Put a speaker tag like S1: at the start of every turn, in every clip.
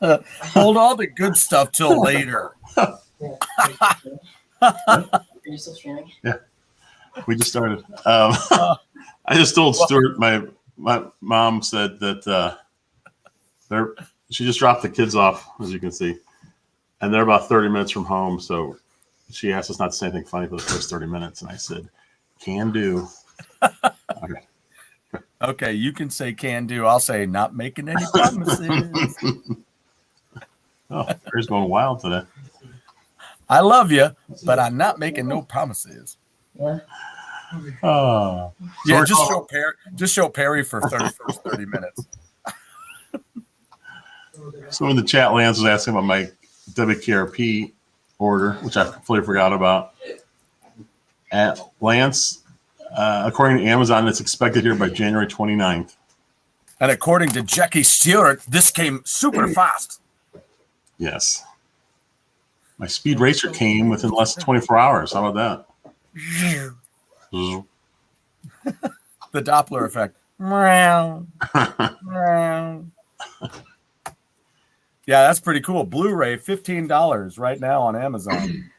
S1: Hold all the good stuff till later.
S2: Are you still streaming?
S3: Yeah, we just started. I just told Stuart my mom said that she just dropped the kids off, as you can see, and they're about 30 minutes from home. So she asked us not to say anything funny for the first 30 minutes, and I said, "Can do." Okay.
S1: Okay, you can say "can do." I'll say "not making any promises."
S3: Oh, Barry's going wild today.
S1: I love you, but I'm not making no promises.
S2: What?
S3: Oh,
S1: Yeah, just show Perry for 30 minutes.
S3: So in the chat, Lance was asking about my WKRP order, which I completely forgot about. At Lance, according to Amazon, it's expected here by January 29th.
S1: And according to Jackie Stewart, this came super fast.
S3: Yes. My Speed Racer came within less than 24 hours. How about that?
S1: The Doppler effect. Meow. Yeah, that's pretty cool. Blu-ray, $15 right now on Amazon.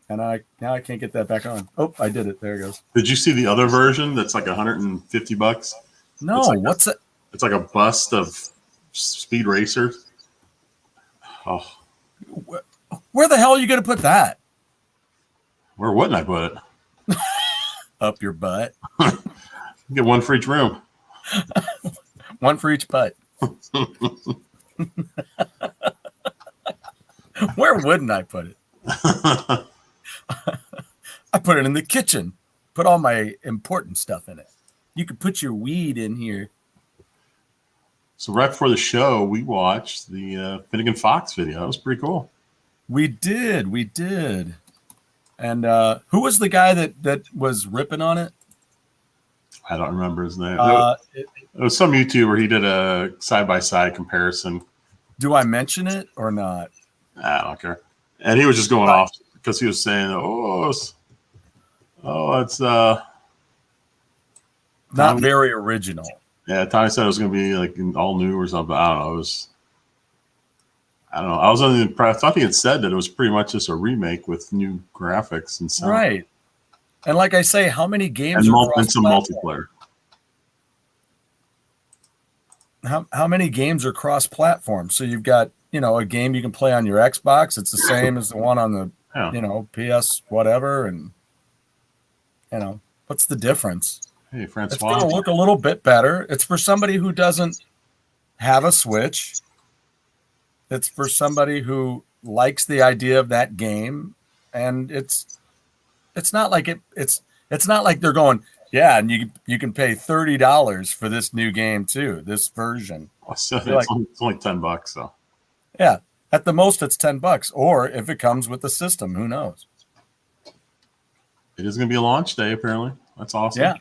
S1: And now I can't get that back on. Oh, I did it. There it goes.
S3: Did you see the other version that's like $150?
S1: No, what's it?
S3: It's like a bust of Speed Racer. Oh,
S1: Where the hell are you going to put that?
S3: where wouldn't I put it?
S1: Up your butt.
S3: Get one for each room.
S1: One for each butt. Where wouldn't I put it? I put it in the kitchen. Put all my important stuff in it. You could put your weed in here.
S3: So right before the show, we watched the Finnegan Fox video. That was pretty cool.
S1: We did. And who was the guy that was ripping on it?
S3: I don't remember his name.
S1: It
S3: was some YouTuber. He did a side-by-side comparison.
S1: Do I mention it or not?
S3: I don't care. And he was just going off because he was saying, it's
S1: not very original.
S3: Yeah, Tommy said it was going to be like all new or something. I don't know. I don't know. I was under the impression. I thought he had said that it was pretty much just a remake with new graphics and sound.
S1: Right. And like I say, how many games
S3: and some multiplayer?
S1: How many games are cross-platform? So you've got, a game you can play on your Xbox. It's the same as the one on the, PS whatever. And, what's the difference?
S3: Hey, Francois.
S1: It's going to look a little bit better. It's for somebody who doesn't have a Switch. It's for somebody who likes the idea of that game. And it's not like it's not like they're going, yeah, and you can pay $30 for this new game too, this version.
S3: It's only $10 though.
S1: Yeah, at the most it's $10, or if it comes with the system, who knows?
S3: It is going to be a launch day apparently. That's awesome.
S1: Yeah.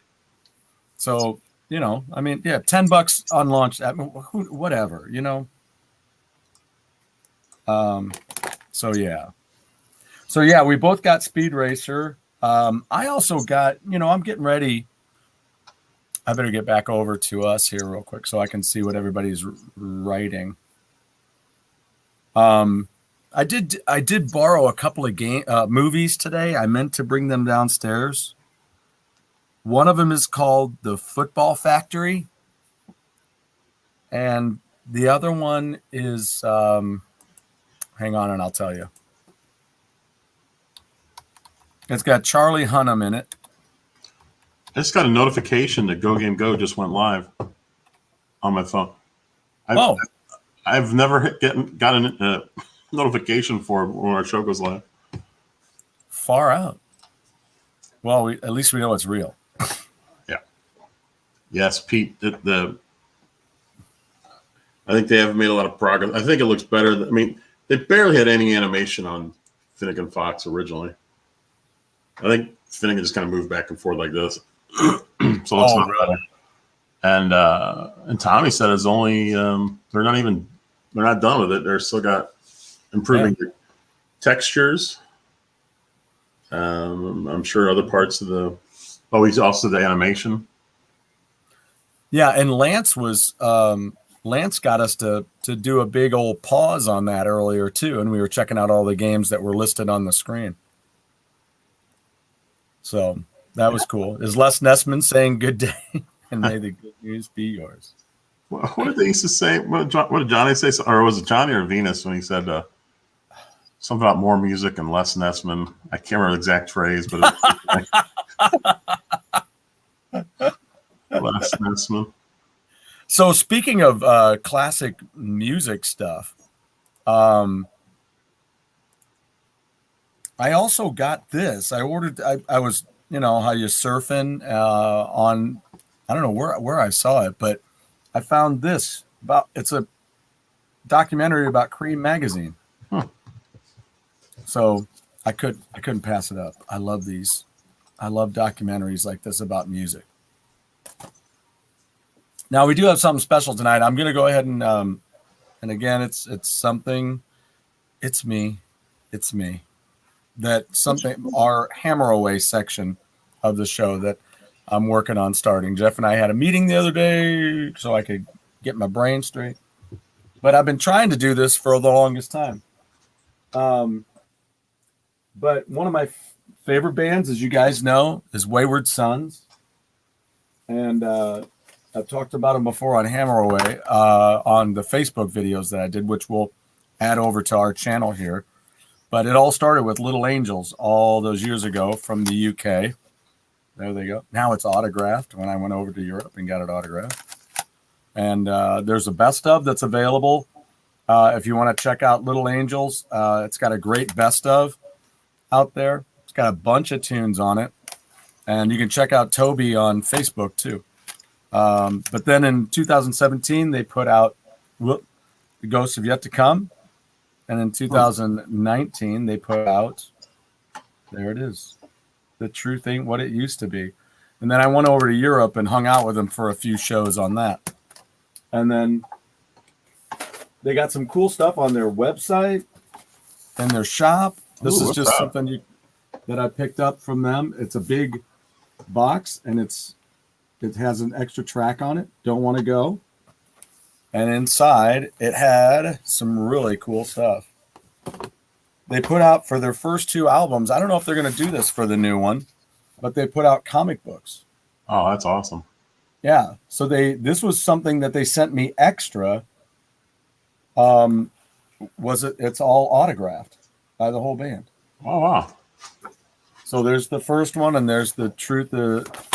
S1: So $10 on launch. Whatever. So yeah, we both got Speed Racer. I also got, I'm getting ready. I better get back over to us here real quick so I can see what everybody's writing. I did borrow a couple of movies today. I meant to bring them downstairs. One of them is called The Football Factory. And the other one is, hang on and I'll tell you. It's got Charlie Hunnam in it.
S3: I just got a notification that Go Game Go just went live on my phone. I've never gotten a notification for when our show goes live.
S1: Far out. Well, at least we know it's real.
S3: Yeah. Yes, Pete. I think they have made a lot of progress. I think it looks better. They barely had any animation on Finnegan Fox originally. I think Finnegan just kind of moved back and forth like this. So it's not better. And Tommy said it's only they're not done with it. They're still got improving the textures. I'm sure other parts of he's also the animation.
S1: Yeah, and Lance was Lance got us to do a big old pause on that earlier too, and we were checking out all the games that were listed on the screen. So that was cool. Is Les Nessman saying good day and may the good news be yours?
S3: What did they used to say? What did Johnny say? Or was it Johnny or Venus when he said something about more music and less Nessman? I can't remember the exact phrase, but less Nessman.
S1: So speaking of classic music stuff, I also got this. I ordered. I was, how you surfing on. I don't know where I saw it, but I found this. It's a documentary about Cream magazine. So I couldn't pass it up. I love these. I love documentaries like this about music. Now we do have something special tonight. I'm going to go ahead and again, it's something. It's me. That something, our hammer away section of the show that I'm working on starting. Jeff and I had a meeting the other day so I could get my brain straight. But I've been trying to do this for the longest time. But one of my favorite bands, as you guys know, is Wayward Sons. And I've talked about them before on Hammer Away on the Facebook videos that I did, which we'll add over to our channel here. But it all started with Little Angels all those years ago from the UK. There they go. Now it's autographed when I went over to Europe and got it autographed. And there's a best of that's available. If you want to check out Little Angels, it's got a great best of out there. It's got a bunch of tunes on it. And you can check out Toby on Facebook too. But then in 2017, they put out The Ghosts Have Yet to Come. And in 2019, they put out, there it is, The Truth Ain't What It Used to Be. And then I went over to Europe and hung out with them for a few shows on that. And then they got some cool stuff on their website and their shop. This is just something that I picked up from them. It's a big box, and it has an extra track on it, Don't Want to Go. And inside, it had some really cool stuff. They put out for their first two albums, I don't know if they're going to do this for the new one, but they put out comic books.
S3: Oh, that's awesome.
S1: Yeah. So this was something that they sent me extra. It's all autographed by the whole band.
S3: Oh, wow.
S1: So there's the first one, and there's The Truth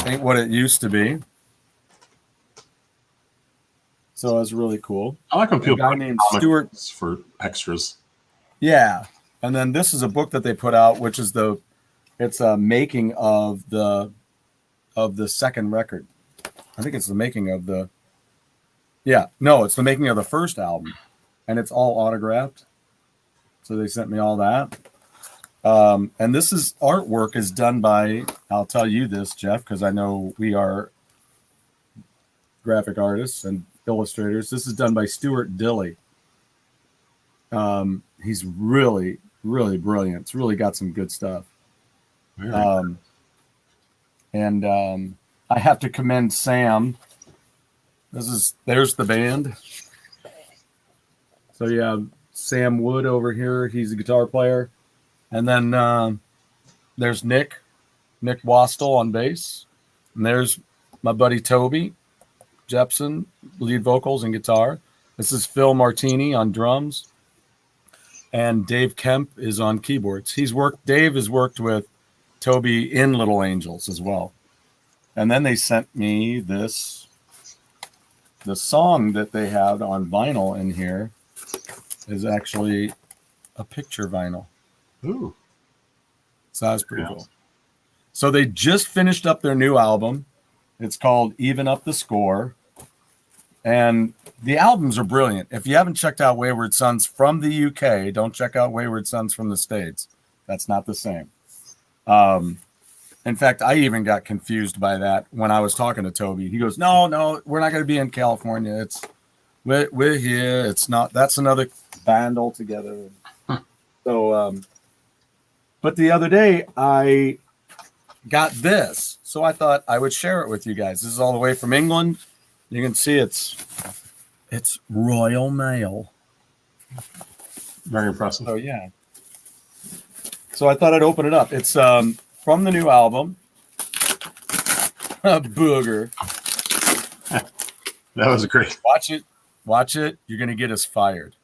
S1: Ain't What It Used to Be. So it's really cool.
S3: I like when people
S1: put named Stuart
S3: for extras.
S1: Yeah. And then this is a book that they put out, which is it's a making of the second record. I think it's the making of it's the making of the first album, and it's all autographed. So they sent me all that. And this artwork is done by, I'll tell you this, Jeff, because I know we are graphic artists and illustrators. This is done by Stuart Dilley. He's really, really brilliant. It's really got some good stuff. And I have to commend Sam. There's the band. So you have Sam Wood over here. He's a guitar player. And then there's Nick Wastel on bass. And there's my buddy Toby Jepson, lead vocals and guitar. This is Phil Martini on drums. And Dave Kemp is on keyboards. Dave has worked with Toby in Little Angels as well. And then they sent me the song that they had on vinyl in here is actually a picture vinyl.
S3: Ooh.
S1: So that was pretty cool. So they just finished up their new album. It's called Even Up the Score. And the albums are brilliant. If you haven't checked out Wayward Sons from the UK, don't check out Wayward Sons from the States. That's not the same. In fact, I even got confused by that when I was talking to Toby. He goes, no, we're not going to be in California. We're here. It's not. That's another band altogether. So, but the other day I got this, so I thought I would share it with you guys. This is all the way from England. You can see it's It's Royal Mail.
S3: Very impressive.
S1: So yeah. So I thought I'd open it up. It's from the new album. Booger.
S3: That was great.
S1: Watch it. Watch it. You're gonna get us fired.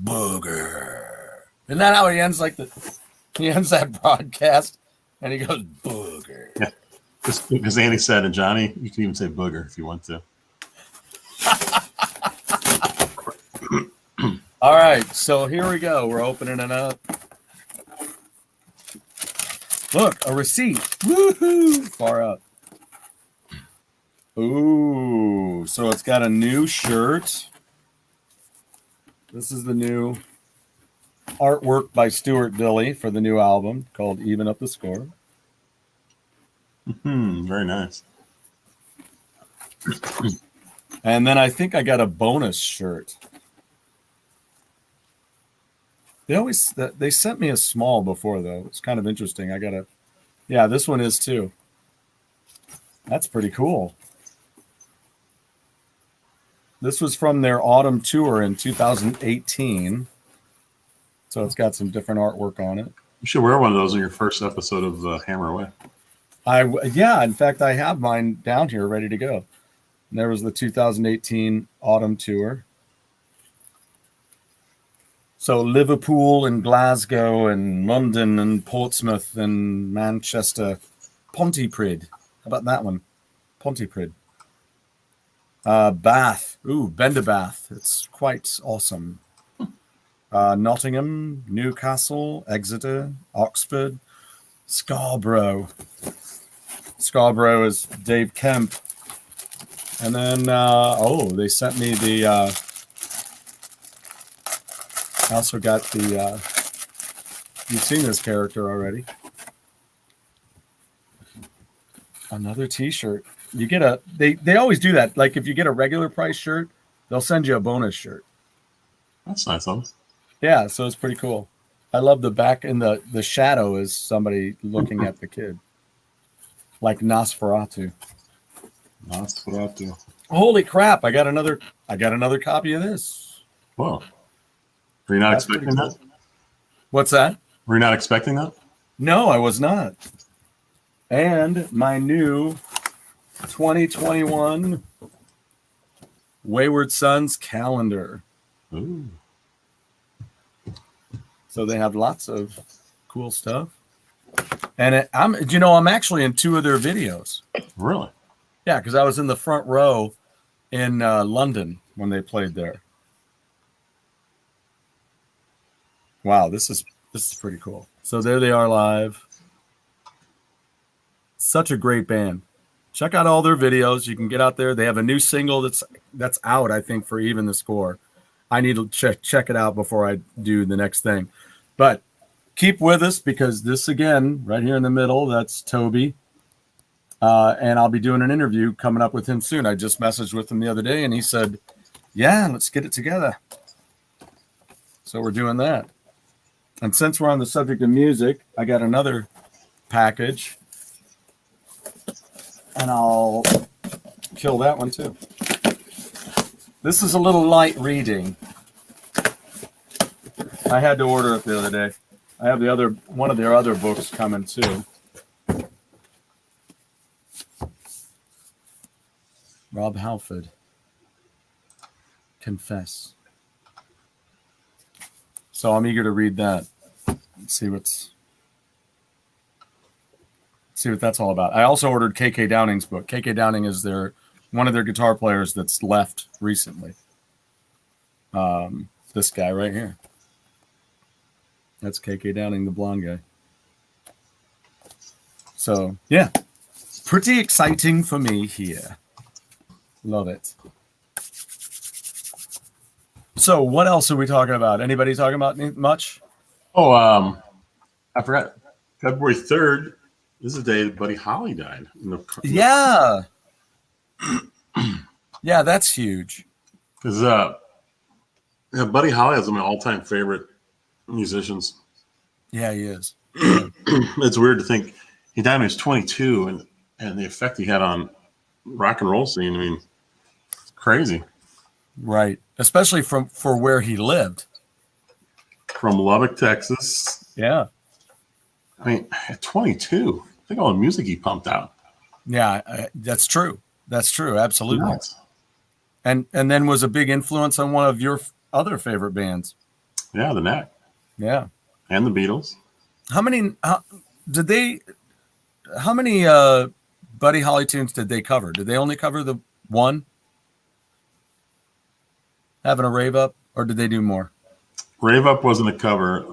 S1: Booger. Isn't that how he ends? He ends that broadcast, and he goes booger.
S3: Yeah. Because Andy said, and Johnny, you can even say booger if you want to.
S1: All right, so here we go. We're opening it up. Look, a receipt. Woohoo! Far up. Ooh, so it's got a new shirt. This is the new artwork by Stuart Dilley for the new album called Even Up the Score.
S3: Very nice.
S1: And then I think I got a bonus shirt. They sent me a small before, though. It's kind of interesting. Yeah, this one is too. That's pretty cool. This was from their autumn tour in 2018. So it's got some different artwork on it.
S3: You should wear one of those in your first episode of Hammer Away.
S1: Yeah, in fact, I have mine down here ready to go. And there was the 2018 autumn tour. So Liverpool and Glasgow and London and Portsmouth and Manchester. Pontypridd. How about that one? Pontypridd. Bath. Ooh, Benderbath. It's quite awesome. Nottingham, Newcastle, Exeter, Oxford, Scarborough. Scarborough is Dave Kemp. And then, they sent me the... I also got the, you've seen this character already. Another t-shirt. You get they always do that. Like if you get a regular price shirt, they'll send you a bonus shirt.
S3: That's nice of them.
S1: Yeah, so it's pretty cool. I love the back and the shadow is somebody looking at the kid. Like Nosferatu.
S3: Nosferatu.
S1: Holy crap, I got another copy of this.
S3: Whoa. Were you not expecting that?
S1: What's that?
S3: Were you not expecting that?
S1: No, I was not. And my new 2021 Wayward Sons calendar.
S3: Ooh.
S1: So they have lots of cool stuff. And I'm actually in 2 of their videos.
S3: Really?
S1: Yeah, because I was in the front row in London when they played there. Wow, this is pretty cool. So there they are live. Such a great band. Check out all their videos. You can get out there. They have a new single that's out, I think, for Even the Score. I need to check it out before I do the next thing. But keep with us because this, again, right here in the middle, that's Toby. And I'll be doing an interview coming up with him soon. I just messaged with him the other day, and he said, yeah, let's get it together. So we're doing that. And since we're on the subject of music, I got another package. And I'll kill that one too. This is a little light reading. I had to order it the other day. I have one of their other books coming too. Rob Halford. Confess. So I'm eager to read that. See what that's all about. I also ordered KK Downing's book. KK Downing is one of their guitar players that's left recently. This guy right here. That's KK Downing, the blonde guy. So, yeah. Pretty exciting for me here. Love it. So, what else are we talking about? Anybody talking about much?
S3: Oh, I forgot. February 3rd. This is the day that Buddy Holly died.
S1: Yeah. Yeah, that's huge.
S3: Because Buddy Holly is one of my all-time favorite musicians.
S1: Yeah, he is.
S3: It's weird to think he died when he was 22, and the effect he had on rock and roll scene. I mean, Crazy.
S1: Right. Especially for where he lived.
S3: From Lubbock, Texas.
S1: Yeah.
S3: I mean, at 22, think all the music he pumped out.
S1: Yeah, that's true. That's true. Absolutely.
S3: Nuts.
S1: And then was a big influence on one of your other favorite bands.
S3: Yeah, the Knack.
S1: Yeah.
S3: And the Beatles.
S1: How many Buddy Holly tunes did they cover? Did they only cover the one? Having a Rave Up, or did they do more?
S3: Rave Up wasn't a cover.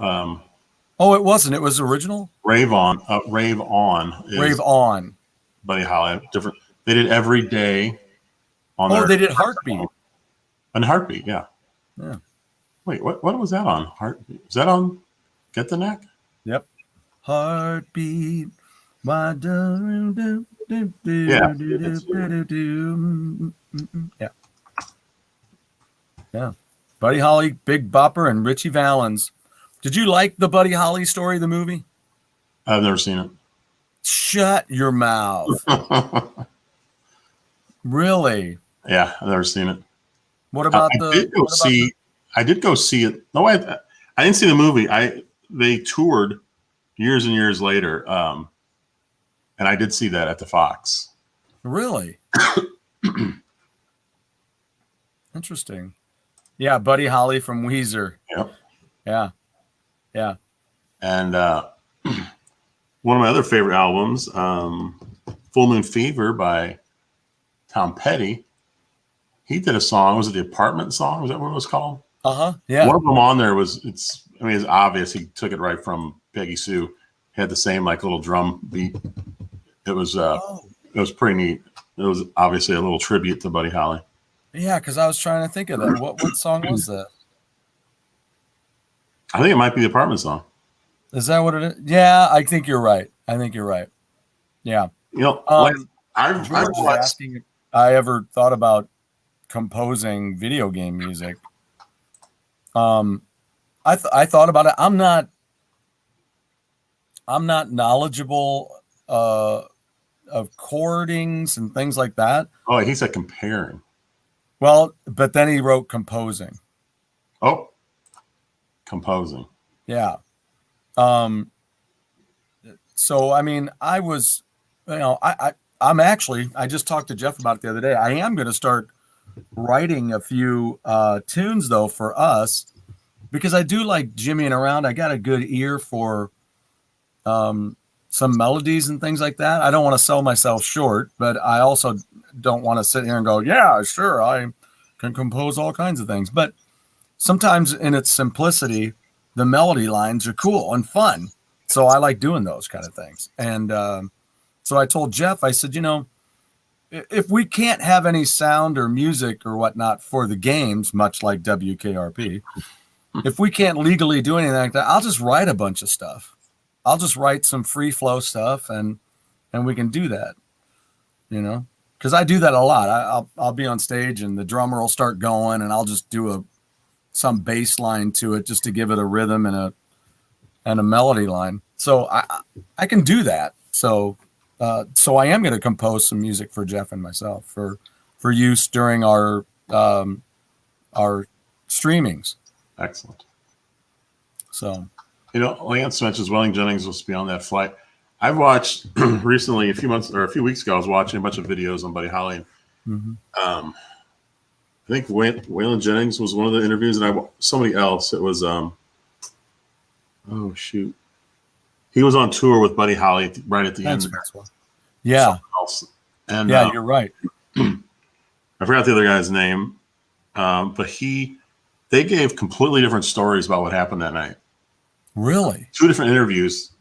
S1: Oh, it wasn't. It was original?
S3: Rave On. Rave On.
S1: Rave On.
S3: Buddy Holly. Different. They did Every Day on their.
S1: Oh, they did Heartbeat.
S3: And Heartbeat, yeah.
S1: Yeah.
S3: Wait, what was that on? Heartbeat. Was that on Get the Knack?
S1: Yep. Heartbeat. Yeah. Yeah. Yeah. Buddy Holly, Big Bopper, and Richie Valens. Did you like the Buddy Holly story, the movie?
S3: I've never seen it.
S1: Shut your mouth. Really?
S3: Yeah, I've never seen it.
S1: What about
S3: I did go see it. No, I didn't see the movie. They toured years and years later, and I did see that at the Fox.
S1: Really? Interesting. Yeah, Buddy Holly from Weezer.
S3: Yep.
S1: Yeah. Yeah.
S3: And one of my other favorite albums, Full Moon Fever by Tom Petty. He did a song. Was it the Apartment song? Was that what it was called?
S1: Yeah.
S3: One of them on there it's obvious. He took it right from Peggy Sue. Had the same like little drum beat. It was pretty neat. It was obviously a little tribute to Buddy Holly.
S1: Yeah, because I was trying to think of that. What song was that?
S3: I think it might be the Apartment song.
S1: Is that what it is? Yeah, I think you're right. Yeah.
S3: You know, I've
S1: George was asking if I ever thought about composing video game music. I thought about it. I'm not knowledgeable of chordings and things like that.
S3: Oh, he said comparing.
S1: Well, but then he wrote composing.
S3: Oh, composing.
S1: Yeah. So I mean, I was, I'm actually, I just talked to Jeff about it the other day. I am going to start writing a few tunes though for us, because I do like jimmying around. I got a good ear for some melodies and things like that. I don't want to sell myself short, but I also don't want to sit here and go, yeah, sure, I can compose all kinds of things. But sometimes in its simplicity, the melody lines are cool and fun. So I like doing those kind of things. And so I told Jeff, I said, if we can't have any sound or music or whatnot for the games, much like WKRP, if we can't legally do anything like that, I'll just write a bunch of stuff. I'll just write some free flow stuff and we can do that, because I do that a lot. I'll be on stage and the drummer will start going and I'll just do some bass line to it just to give it a rhythm and a melody line. So I can do that. So I am going to compose some music for Jeff and myself for use during our streamings.
S3: Excellent.
S1: So,
S3: Lance mentions Welling Jennings was to be on that flight. I've watched recently, a few weeks ago, I was watching a bunch of videos on Buddy Holly.
S1: mm-hmm.
S3: I think Waylon Jennings was one of the interviews, and somebody else. It was oh shoot, he was on tour with Buddy Holly right at the end.
S1: Yeah,
S3: and
S1: you're right.
S3: I forgot the other guy's name, but they gave completely different stories about what happened that night.
S1: Really, 2
S3: different interviews,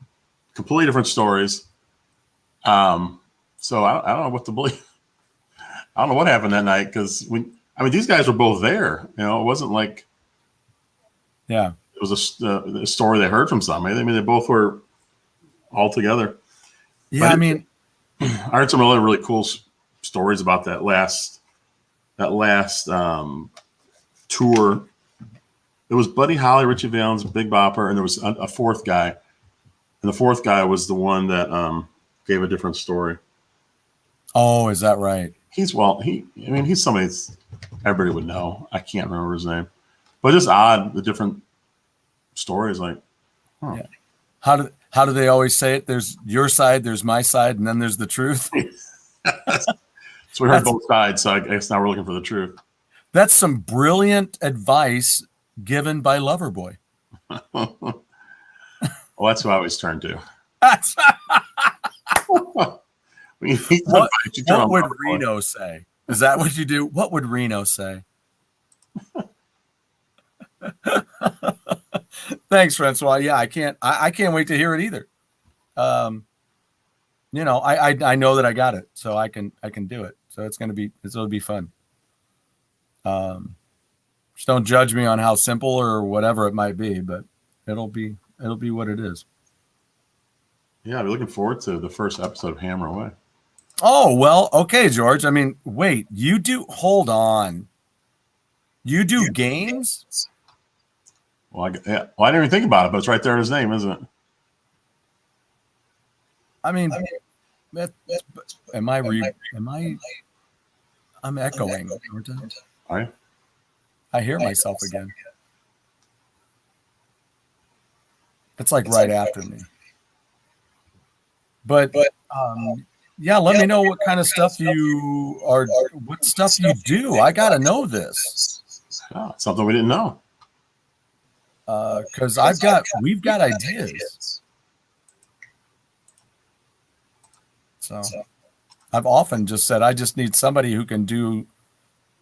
S3: completely different stories. So I don't know what to believe. I don't know what happened that night because these guys were both there. It wasn't like,
S1: yeah,
S3: it was a story they heard from somebody. They both were all together.
S1: Yeah,
S3: I heard some really cool stories about that last tour. It was Buddy Holly, Richie Valens, Big Bopper, and there was a fourth guy. And the fourth guy was the one that gave a different story.
S1: Oh, is that right?
S3: He's somebody that's everybody would know. I can't remember his name, but just odd the different stories. Like,
S1: yeah. How do they always say it? There's your side, there's my side, and then there's the truth.
S3: So we heard both sides. So I guess now we're looking for the truth.
S1: That's some brilliant advice given by Loverboy.
S3: Well, that's who I always turn to.
S1: What would Reno say? Is that what you do? What would Reno say? Thanks, Francois. Yeah, I can't wait to hear it either. I know that I got it, so I can do it. So it'll be fun. Just don't judge me on how simple or whatever it might be, but it'll be what it is.
S3: Yeah, I'll be looking forward to the first episode of Hammer Away.
S1: Oh, well, okay, George. I mean, wait, hold on. You do games?
S3: Well, I didn't even think about it, but it's right there in his name, isn't it?
S1: I mean, I'm echoing.
S3: Are you?
S1: I hear myself again. It's like right after me. But yeah, let me know what kind of stuff what stuff you do. I got to know this.
S3: Oh, something we didn't know.
S1: Because we've got ideas. So I've often just said, I just need somebody who can do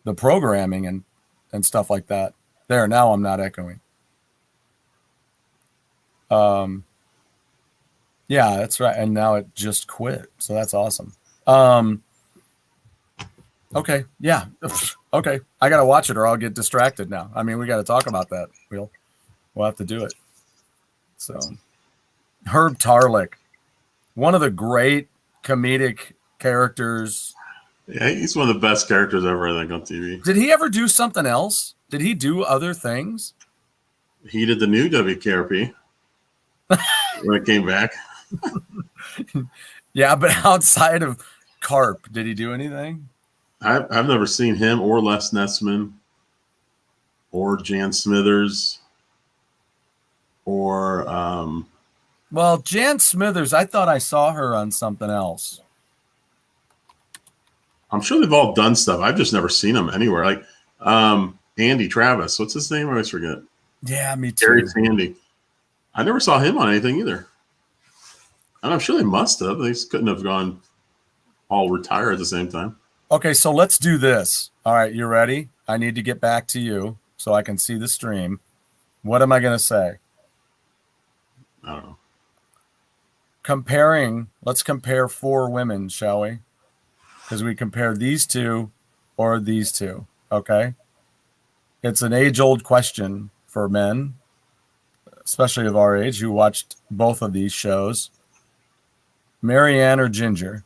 S1: the programming and stuff like that. There, now I'm not echoing. Yeah, that's right. And now it just quit. So that's awesome. Okay. Yeah. Okay. I got to watch it or I'll get distracted now. I mean, we got to talk about that. We'll have to do it. So Herb Tarlick, one of the great comedic characters.
S3: Yeah, he's one of the best characters ever, I think, on TV.
S1: Did he ever do something else? Did he do other things?
S3: He did the new WKRP when it came back.
S1: Yeah, but outside of Carp, did he do anything?
S3: I've never seen him or Les Nessman or Jan Smithers or
S1: well, Jan Smithers, I thought I saw her on something else.
S3: I'm sure they've all done stuff. I've just never seen them anywhere. Like Andy Travis. What's his name? I always forget.
S1: Yeah, me too.
S3: Gary Sandy. I never saw him on anything either. And I'm sure they must have. They just couldn't have gone all retire at the same time.
S1: Okay, so let's do this. All right, you ready? I need to get back to you so I can see the stream. What am I going to say?
S3: I don't know.
S1: Let's compare 4 women, shall we? Because we compare these two or these two, okay? It's an age-old question for men, especially of our age, who watched both of these shows. Marianne or Ginger?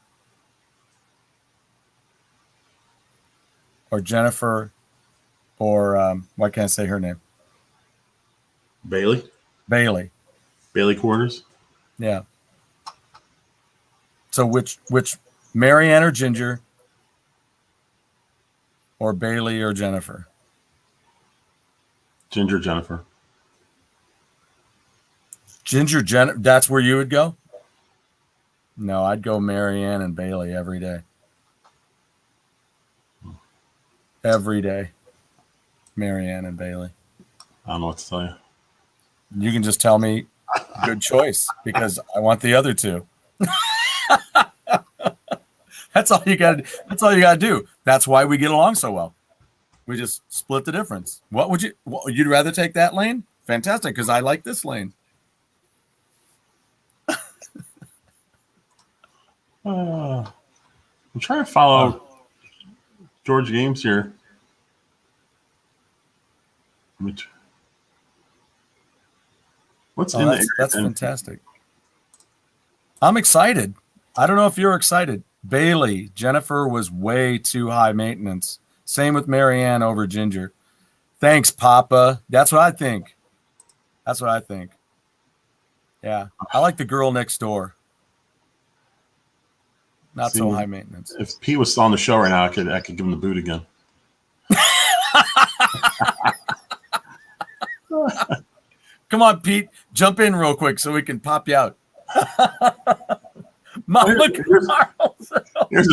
S1: Or Jennifer, or why can't I say her name?
S3: Bailey Quarters.
S1: Yeah. So which Marianne or Ginger, or Bailey or Jennifer?
S3: Jennifer.
S1: That's where you would go? No, I'd go Marianne and Bailey every day. Every day. Marianne and Bailey.
S3: I don't know what to tell you.
S1: You can just tell me good choice because I want the other two. That's all you got to do. That's why we get along so well. We just split the difference. You'd rather take that lane? Fantastic, because I like this lane.
S3: I'm trying to follow George Games here. What's in there?
S1: That's fantastic. I'm excited. I don't know if you're excited. Bailey, Jennifer was way too high maintenance. Same with Marianne over Ginger. Thanks, Papa. That's what I think. Yeah. I like the girl next door. Not so high maintenance.
S3: If Pete was on the show right now, I could give him the boot again.
S1: Come on, Pete. Jump in real quick so we can pop you out. Mama Carl's.
S3: There's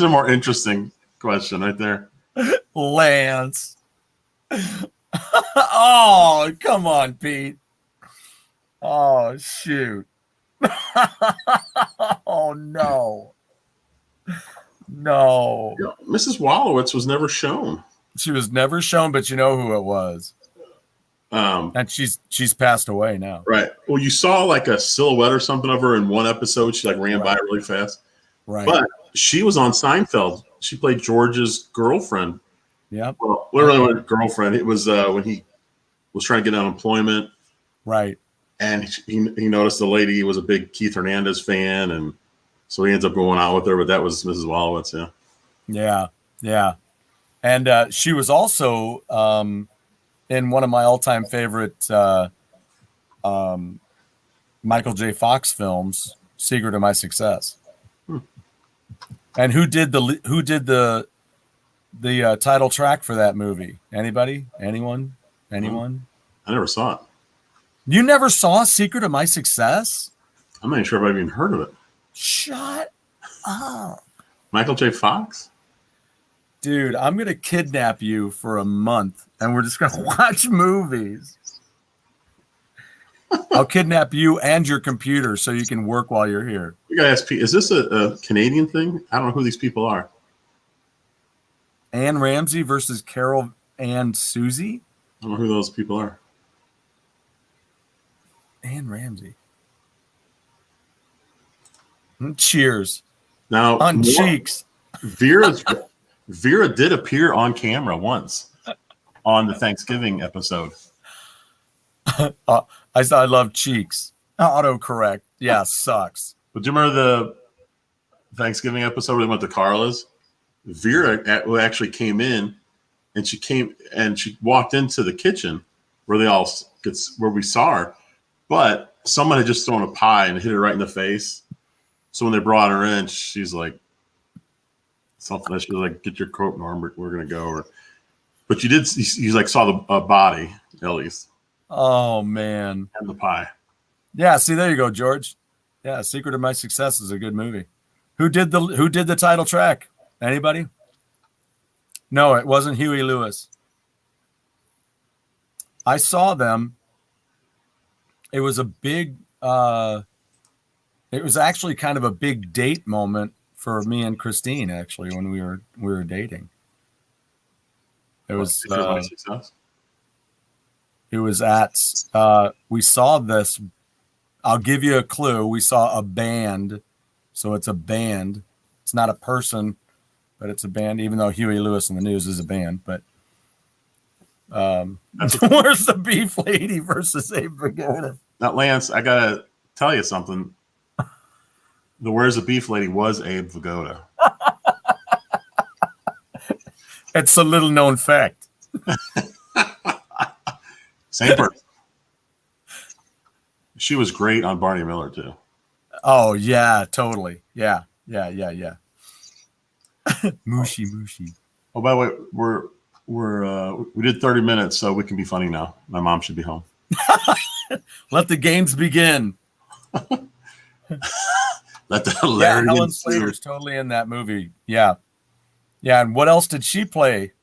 S3: a more interesting question right there.
S1: Lance. Oh, come on, Pete. Oh, shoot. Oh, no. No.
S3: Yeah, Mrs. Wallowitz was never shown.
S1: She was never shown, but you know who it was. And she's passed away now.
S3: Right. Well, you saw like a silhouette or something of her in one episode. She like ran by really fast.
S1: Right.
S3: But she was on Seinfeld. She played George's girlfriend.
S1: Yep.
S3: Well, literally wasn't girlfriend. It was when he was trying to get unemployment.
S1: Right.
S3: And he noticed the lady was a big Keith Hernandez fan, and so he ends up going out with her. But that was Mrs. Wallowitz, yeah.
S1: Yeah, yeah. And she was also in one of my all-time favorite Michael J. Fox films, Secret of My Success. And who did the title track for that movie? Anybody? Anyone?
S3: I never saw it.
S1: You never saw Secret of My Success?
S3: I'm not even sure if I've even heard of it.
S1: Shut up.
S3: Michael J. Fox?
S1: Dude, I'm going to kidnap you for a month and we're just going to watch movies. I'll kidnap you and your computer so you can work while you're here.
S3: You got to ask Pete, is this a Canadian thing? I don't know who these people are.
S1: Anne Ramsey versus Carol and Susie?
S3: I don't know who those people are.
S1: Anne Ramsey. Cheers.
S3: Now,
S1: on cheeks.
S3: Vera did appear on camera once on the Thanksgiving episode.
S1: I love cheeks. Autocorrect. Yeah, sucks.
S3: But do you remember the Thanksgiving episode where they went to Carla's? Vera actually came in, and she walked into the kitchen where we saw her, but someone had just thrown a pie and hit her right in the face. So when they brought her in, she's like something. She was like, "Get your coat, Norm. We're gonna go." But you like saw the body at least.
S1: Oh man,
S3: and the pie.
S1: Yeah, see, there you go, George. Yeah, Secret of My Success is a good movie. Who did the title track? Anybody? No, it wasn't Huey Lewis. I saw them. It was a big. It was actually kind of a big date moment for me and Christine. Actually, when we were dating, it was. It was at. We saw this. I'll give you a clue. We saw a band, so it's a band. It's not a person, but it's a band. Even though Huey Lewis in the News is a band, but. Where's the Beef Lady versus Abe Vigoda?
S3: Now, Lance, I gotta tell you something. The Where's the Beef Lady was Abe Vigoda.
S1: It's a little known fact.
S3: Same person. She was great on Barney Miller too.
S1: Oh yeah, totally. Yeah. Mushy.
S3: Oh, by the way, we did 30 minutes, so we can be funny now. My mom should be home.
S1: Let the games begin.
S3: Let the hilarity.
S1: Yeah, Helen Slater's totally in that movie. Yeah. And what else did she play?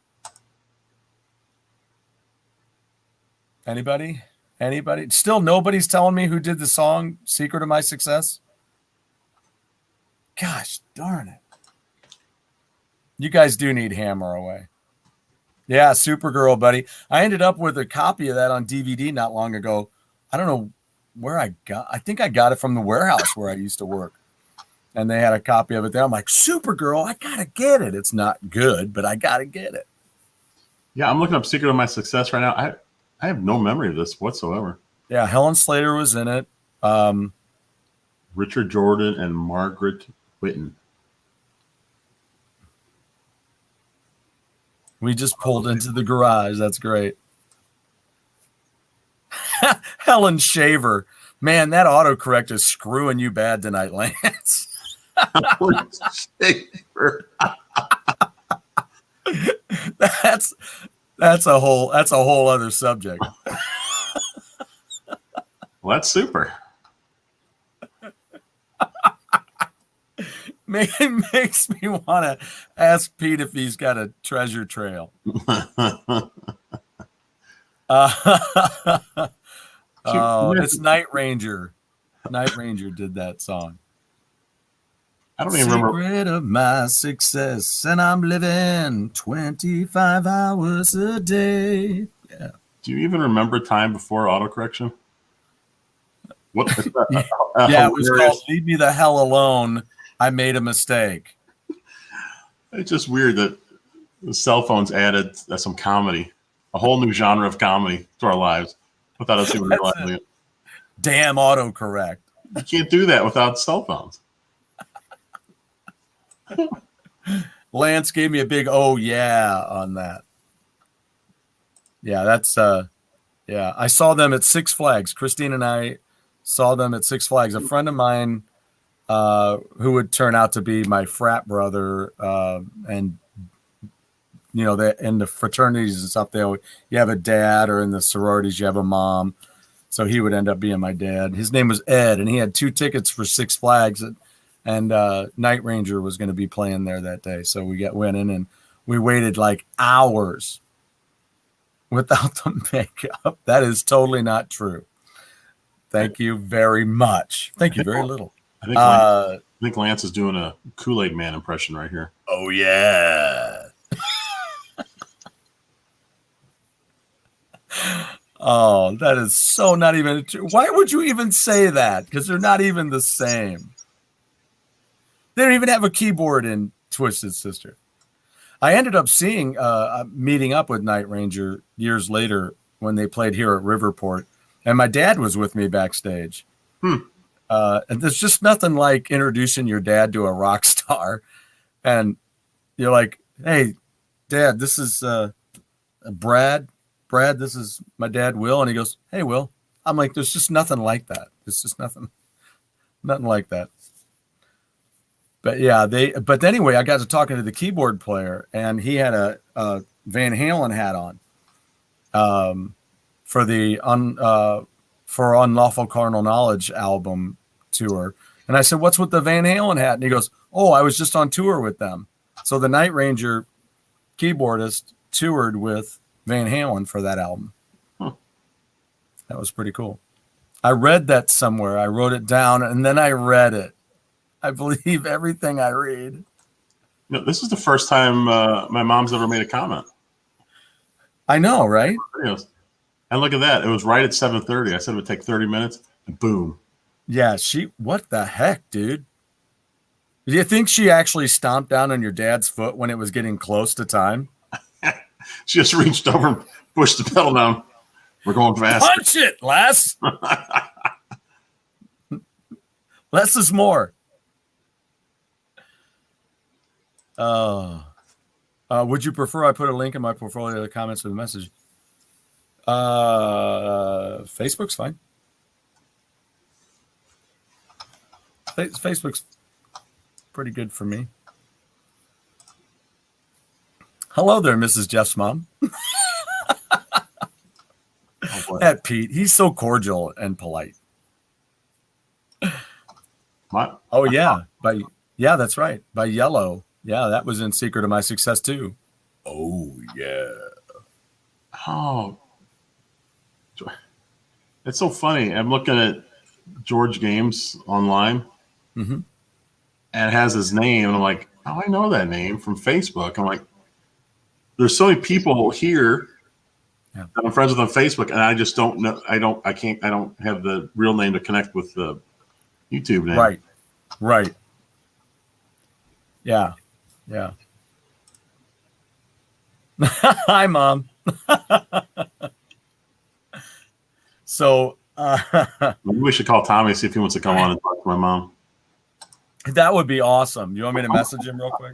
S1: Anybody? Still nobody's telling me who did the song Secret of My Success? Gosh darn it. You guys do need Hammer Away. Yeah, Supergirl, buddy. I ended up with a copy of that on DVD not long ago. I don't know where I think I got it from the warehouse where I used to work. And they had a copy of it there. I'm like, Supergirl, I got to get it. It's not good, but I got to get it.
S3: Yeah, I'm looking up Secret of My Success right now. I have no memory of this whatsoever.
S1: Yeah, Helen Slater was in it.
S3: Richard Jordan and Margaret Whitten.
S1: We just pulled into the garage. That's great. Helen Shaver. Man, that autocorrect is screwing you bad tonight, Lance.
S3: Helen Shaver.
S1: That's a whole other subject.
S3: Well, that's super.
S1: Makes me want to ask Pete if he's got a treasure trail. It's Night Ranger. Night Ranger did that song.
S3: I don't even remember.
S1: Secret of my success, and I'm living 25 hours a day. Yeah.
S3: Do you even remember time before autocorrection? What?
S1: Yeah, it was called "Leave Me the Hell Alone." I made a mistake.
S3: It's just weird that the cell phones added some comedy, a whole new genre of comedy to our lives without us even realizing it.
S1: Damn autocorrect.
S3: You can't do that without cell phones.
S1: Lance gave me a big "oh yeah" on that. Yeah, that's yeah. I saw them at Six Flags. Christine and I saw them at Six Flags. A friend of mine who would turn out to be my frat brother, and you know, in the fraternities and stuff, you have a dad, or in the sororities you have a mom. So he would end up being my dad. His name was Ed, and he had 2 tickets for Six Flags, and Night Ranger was going to be playing there that day. So we went in and we waited like hours without the makeup. That is totally not true. Thank you very much. Thank you very little.
S3: I think Lance is doing a Kool-Aid Man impression right here.
S1: Oh, yeah. Oh, that is so not even true. Why would you even say that? Because they're not even the same. They don't even have a keyboard in Twisted Sister. I ended up meeting up with Night Ranger years later when they played here at Riverport, and my dad was with me backstage. And there's just nothing like introducing your dad to a rock star, and you're like, "Hey, Dad, this is Brad. Brad, this is my dad, Will." And he goes, "Hey, Will." I'm like, "There's just nothing like that. There's just nothing like that." But yeah, but anyway, I got to talking to the keyboard player, and he had a Van Halen hat on for the for Unlawful Carnal Knowledge album tour. And I said, "What's with the Van Halen hat?" And he goes, "Oh, I was just on tour with them." So the Night Ranger keyboardist toured with Van Halen for that album. That was pretty cool. I read that somewhere. I wrote it down, and then I read it. I believe everything I read.
S3: This is the first time my mom's ever made a comment.
S1: I know, right?
S3: And look at that. It was right at 7:30. I said it would take 30 minutes, and boom.
S1: Yeah, what the heck, dude? Do you think she actually stomped down on your dad's foot when it was getting close to time?
S3: She just reached over and pushed the pedal down. We're going fast.
S1: Punch it, Les. Less is more. Would you prefer I put a link in my portfolio to the comments of the message? Facebook's fine. Facebook's pretty good for me. Hello there, Mrs. Jeff's mom. That Pete, he's so cordial and polite.
S3: What?
S1: Oh yeah, yeah, that's right. By Yellow. Yeah, that was in Secret of My Success too. Oh yeah.
S3: Oh, it's so funny. I'm looking at George Games online, and it has his name, and I'm like, oh, I know that name from Facebook. I'm like, there's so many people here that I'm friends with on Facebook, and I just don't know. I don't have the real name to connect with the YouTube name.
S1: Right. Yeah. Hi, Mom. So
S3: maybe we should call Tommy, see if he wants to come on and talk to my mom.
S1: That would be awesome. You want me to message him real quick?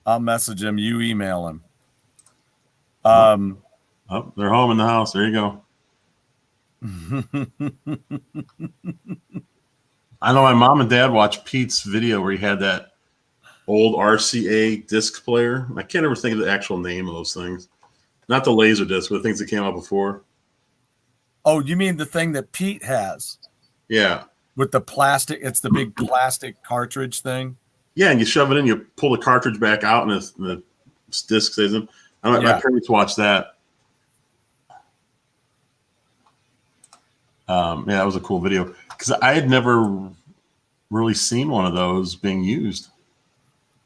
S1: I'll message him. You email him.
S3: Oh, they're home in the house. There you go. I know my mom and dad watched Pete's video where he had that old RCA disc player. I can't ever think of the actual name of those things. Not the laser disc, but the things that came out before.
S1: Oh, you mean the thing that Pete has
S3: Yeah.
S1: with the plastic? It's the big plastic cartridge thing.
S3: Yeah, and you shove it in, you pull the cartridge back out, and the disc stays in. My parents watched that. Yeah, that was a cool video because I had never really seen one of those being used.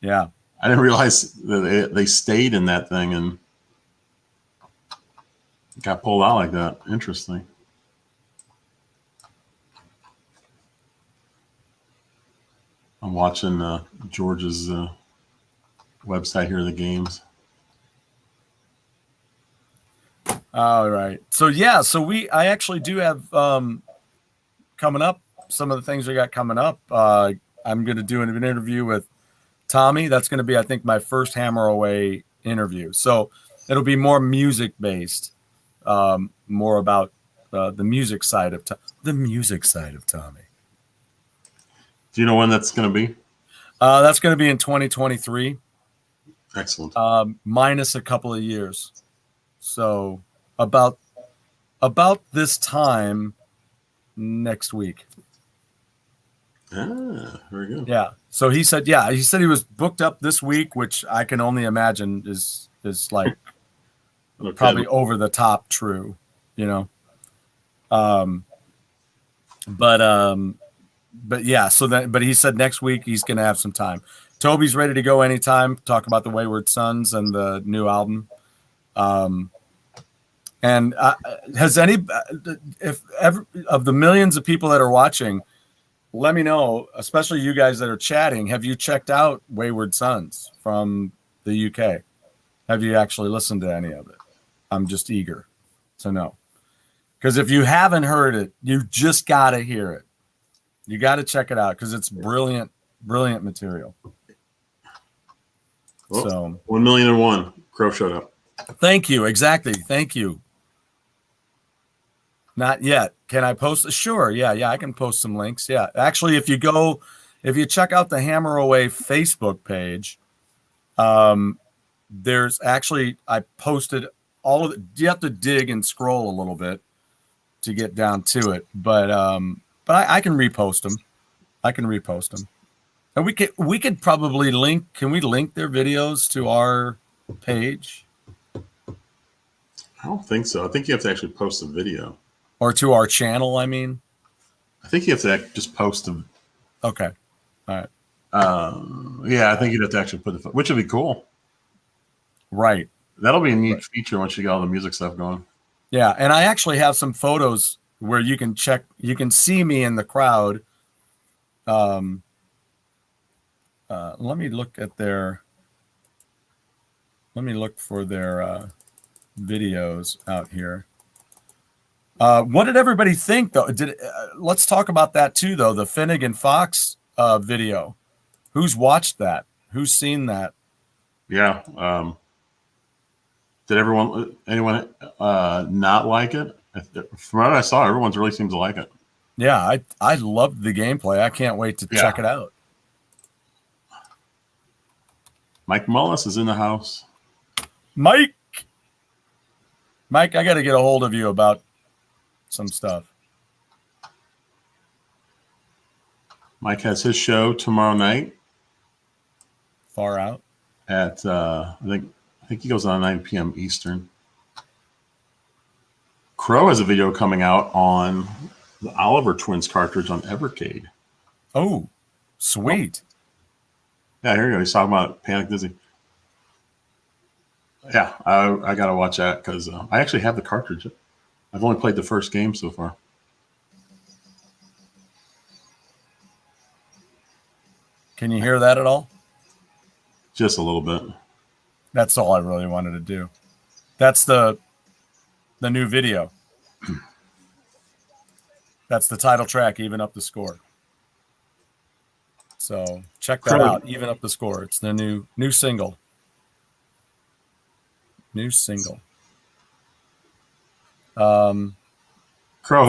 S1: Yeah.
S3: I didn't realize that they stayed in that thing and got pulled out like that. Interesting. I'm watching George's website here, the games.
S1: All right. So yeah, I actually do have coming up some of the things we got coming up. I'm going to do an interview with Tommy. That's going to be, I think, my first Hammer Away interview. So it'll be more music based, more about the music side of Tommy.
S3: Do you know when that's going to be?
S1: That's going to be in 2023.
S3: Excellent.
S1: Minus a couple of years. So about this time next week.
S3: Very good.
S1: Yeah. So he said he was booked up this week, which I can only imagine is like probably over the top true, you know. But yeah, but he said next week he's going to have some time. Toby's ready to go anytime, talk about the Wayward Sons and the new album. And has if ever of the millions of people that are watching, let me know, especially you guys that are chatting, have you checked out Wayward Sons from the UK? Have you actually listened to any of it? I'm just eager to know. Because if you haven't heard it, you just got to hear it. You got to check it out because it's brilliant, brilliant material.
S3: Well,
S1: so
S3: 1,000,001 Crow showed up. Thank
S1: you. Exactly. Thank you. Not yet. Can I post? Sure. Yeah. I can post some links. Yeah. Actually, if you check out the Hammer Away Facebook page, there's actually, I posted all of it. You have to dig and scroll a little bit to get down to it, but I can repost them. And we could probably link. Can we link their videos to our page?
S3: I don't think so. I think you have to actually post a video.
S1: Or to our channel, I mean?
S3: I think you have to just post them.
S1: Okay. All right.
S3: Yeah, I think you'd have to actually put which would be cool.
S1: Right.
S3: That'll be a neat feature once you get all the music stuff going.
S1: Yeah, and I actually have some photos where you can see me in the crowd. Let me look for their videos out here. What did everybody think, though? Let's talk about that too, though. The Finnegan Fox video. Who's watched that? Who's seen that?
S3: Yeah. Did anyone not like it? From what I saw, everyone really seems to like it.
S1: Yeah, I loved the gameplay. I can't wait to check it out.
S3: Mike Mullis is in the house.
S1: Mike, I got to get a hold of you about some stuff.
S3: Mike has his show tomorrow night.
S1: Far out.
S3: At I think he goes on 9 p.m. Eastern. Crow has a video coming out on the Oliver Twins cartridge on Evercade.
S1: Oh, sweet.
S3: Yeah, here you go. He's talking about Panic Dizzy. Yeah, I got to watch that because I actually have the cartridge. I've only played the first game so far.
S1: Can you hear that at all?
S3: Just a little bit.
S1: That's all I really wanted to do. That's the new video. That's the title track, Even Up the Score. So check that out, Even Up the Score. It's the new single. New single.
S3: Crow,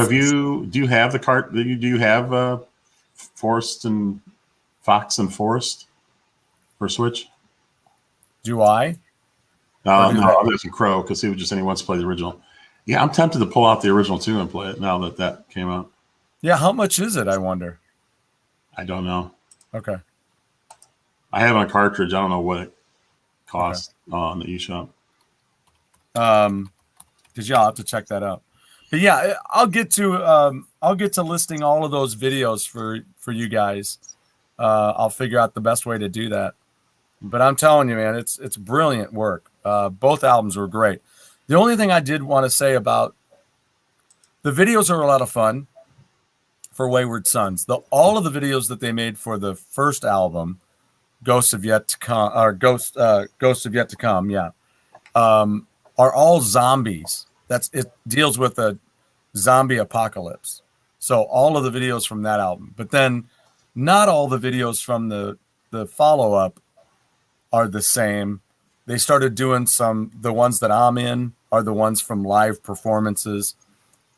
S3: do you have the cart? Do you have Forest and Fox and Forest for Switch?
S1: Do I?
S3: No, I'm asking Crow because he was just saying he wants to play the original. Yeah, I'm tempted to pull out the original too and play it now that came out.
S1: Yeah, how much is it, I wonder?
S3: I don't know.
S1: Okay.
S3: I have it on cartridge. I don't know what it costs on the eShop.
S1: Because I'll have to check that out. But yeah, I'll get to listing all of those videos for you guys. I'll figure out the best way to do that. But I'm telling you, man, it's brilliant work. Both albums were great. The only thing I did want to say about the videos are a lot of fun for Wayward Sons. All of the videos that they made for the first album, Ghosts of Yet to Come, or Ghosts of Yet to Come, yeah, are all zombies. It deals with a zombie apocalypse. So all of the videos from that album, but then not all the videos from the follow-up are the same. They started doing the ones that I'm in are the ones from live performances.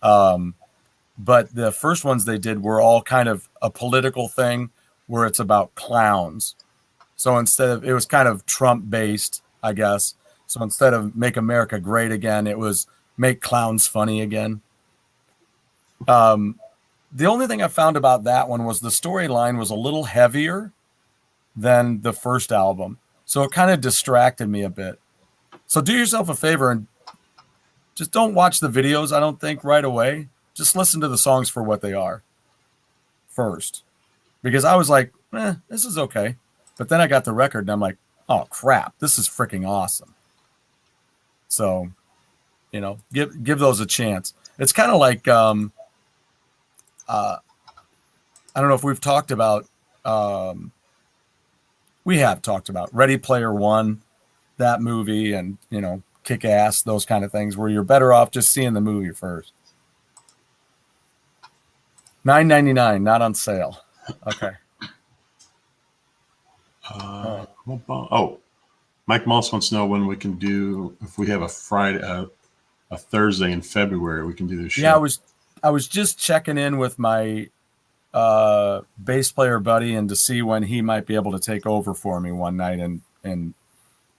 S1: But the first ones they did were all kind of a political thing where it's about clowns. So it was kind of Trump based, I guess. So instead of Make America Great Again, it was Make Clowns Funny Again. The only thing I found about that one was the storyline was a little heavier than the first album. So it kind of distracted me a bit. So do yourself a favor and just don't watch the videos, I don't think, right away. Just listen to the songs for what they are first. Because I was like, this is okay. But then I got the record and I'm like, oh, crap, this is freaking awesome. So, give those a chance. It's kind of like, I don't know if we've talked about, we have talked about Ready Player One, that movie, and, Kick Ass, those kind of things where you're better off just seeing the movie first. $9.99, not on sale. Okay.
S3: Mike Moss wants to know when we can do, if we have a Friday, a Thursday in February, we can do this show.
S1: Yeah, I was just checking in with my bass player buddy and to see when he might be able to take over for me one night in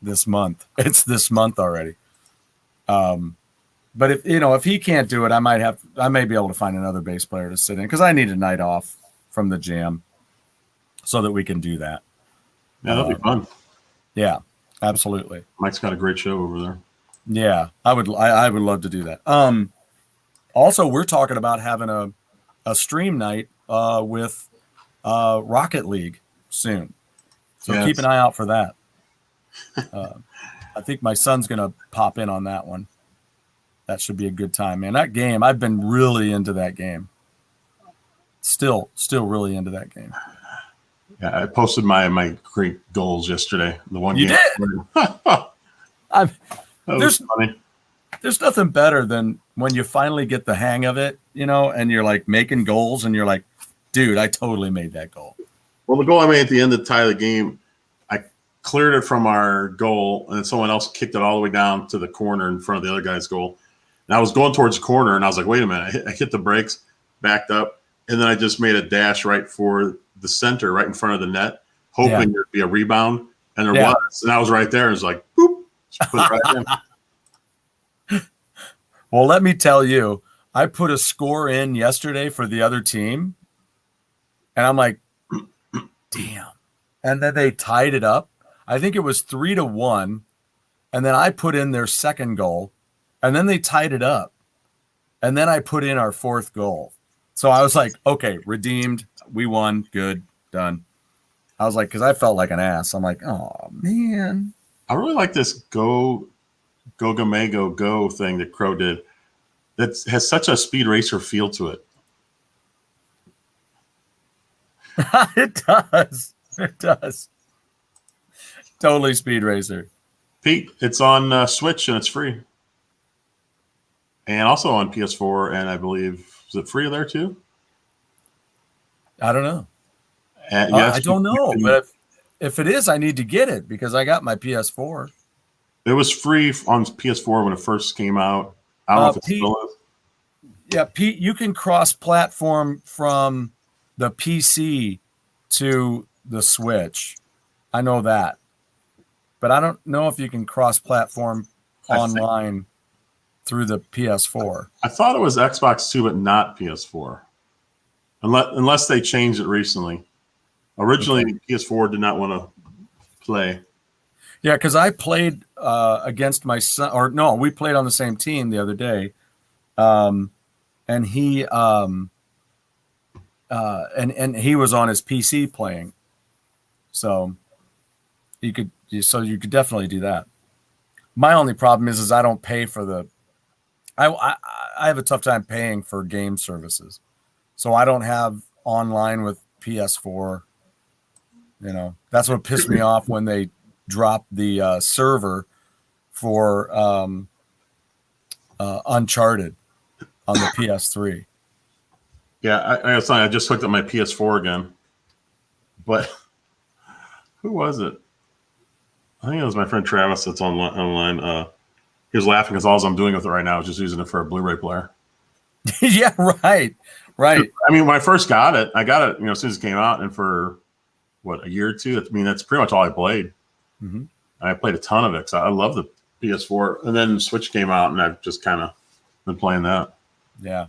S1: this month. It's this month already. But if he can't do it, I may be able to find another bass player to sit in because I need a night off from the jam so that we can do that.
S3: Yeah, that'll be fun.
S1: Yeah, absolutely.
S3: Mike's got a great show over there.
S1: Yeah, I would love to do that. Also, we're talking about having a stream night with Rocket League soon. So keep an eye out for that. I think my son's going to pop in on that one. That should be a good time, man. That game, I've been really into that game. Still really into that game.
S3: Yeah, I posted my great goals yesterday. The one
S1: you
S3: game.
S1: Did.
S3: There's funny.
S1: There's nothing better than when you finally get the hang of it, and you're like making goals and you're like, dude, I totally made that goal.
S3: Well, the goal I made at the end to tie the game, I cleared it from our goal and then someone else kicked it all the way down to the corner in front of the other guy's goal. And I was going towards the corner and I was like, wait a minute. I hit the brakes, backed up, and then I just made a dash right for the center, right in front of the net, hoping there'd be a rebound. And there was. And I was right there. And it was like, boop. Just put it right in.
S1: Well, let me tell you, I put a score in yesterday for the other team. And I'm like, damn. And then they tied it up. I think it was 3-1. And then I put in their second goal. And then they tied it up. And then I put in our fourth goal. So I was like, okay, redeemed. We won. Good. Done. I was like, because I felt like an ass. I'm like, oh, man.
S3: I really like this Go thing that Crow did. That has such a Speed Racer feel to it.
S1: It does. It does. Totally Speed Racer.
S3: Pete, it's on Switch and it's free. And also on PS4 and I believe, is it free there too?
S1: I don't know.
S3: Yes,
S1: I don't know, but if it is, I need to get it because I got my PS4.
S3: It was free on PS4 when it first came out. I don't know if it still is.
S1: Yeah, Pete, you can cross-platform from the PC to the Switch. I know that. But I don't know if you can cross-platform online through the PS4.
S3: I thought it was Xbox 2, but not PS4. Unless they changed it recently. Originally,
S1: Okay.
S3: PS4 did not want to play.
S1: Yeah, because I played against my son, or no, we played on the same team the other day, and he and he was on his PC playing, so you could definitely do that. My only problem is I don't pay for the. I have a tough time paying for game services, so I don't have online with PS4. You know, that's what pissed me off when they dropped the server for Uncharted on the PS3.
S3: Yeah, I just hooked up my PS4 again. But who was it? I think it was my friend Travis that's online. He was laughing because all I'm doing with it right now is just using it for a Blu-ray player.
S1: Yeah, right.
S3: I mean, when I first got it, I got it, as soon as it came out, and for a year or two. That's pretty much all I played.
S1: Mm-hmm.
S3: And I played a ton of it. So I love the PS4. And then Switch came out, and I've just kind of been playing that.
S1: Yeah.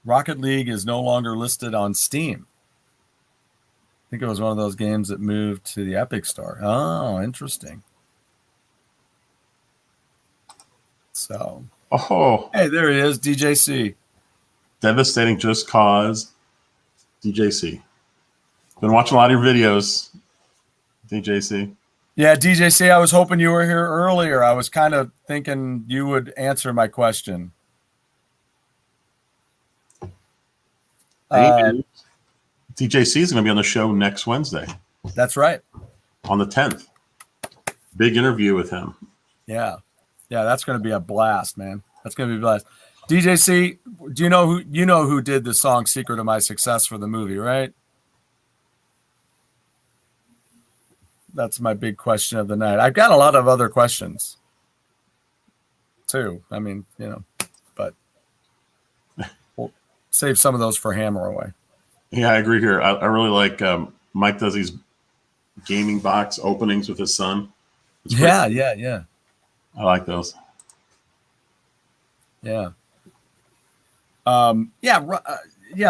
S1: Rocket League is no longer listed on Steam. I think it was one of those games that moved to the Epic Store. Oh, interesting. So, hey, there he is, DJC.
S3: Devastating Just Cause, DJC. Been watching a lot of your videos, DJC.
S1: Yeah, DJC, I was hoping you were here earlier. I was kind of thinking you would answer my question.
S3: DJC is going to be on the show next Wednesday.
S1: That's right.
S3: On the 10th. Big interview with him.
S1: Yeah. Yeah, that's going to be a blast, man. That's going to be a blast. DJC, do you know who did the song Secret of My Success for the movie, right? That's my big question of the night. I've got a lot of other questions too. I mean, but we'll save some of those for Hammer Away.
S3: Yeah, I agree here. I really like Mike does these gaming box openings with his son.
S1: Yeah.
S3: I like those.
S1: Yeah. The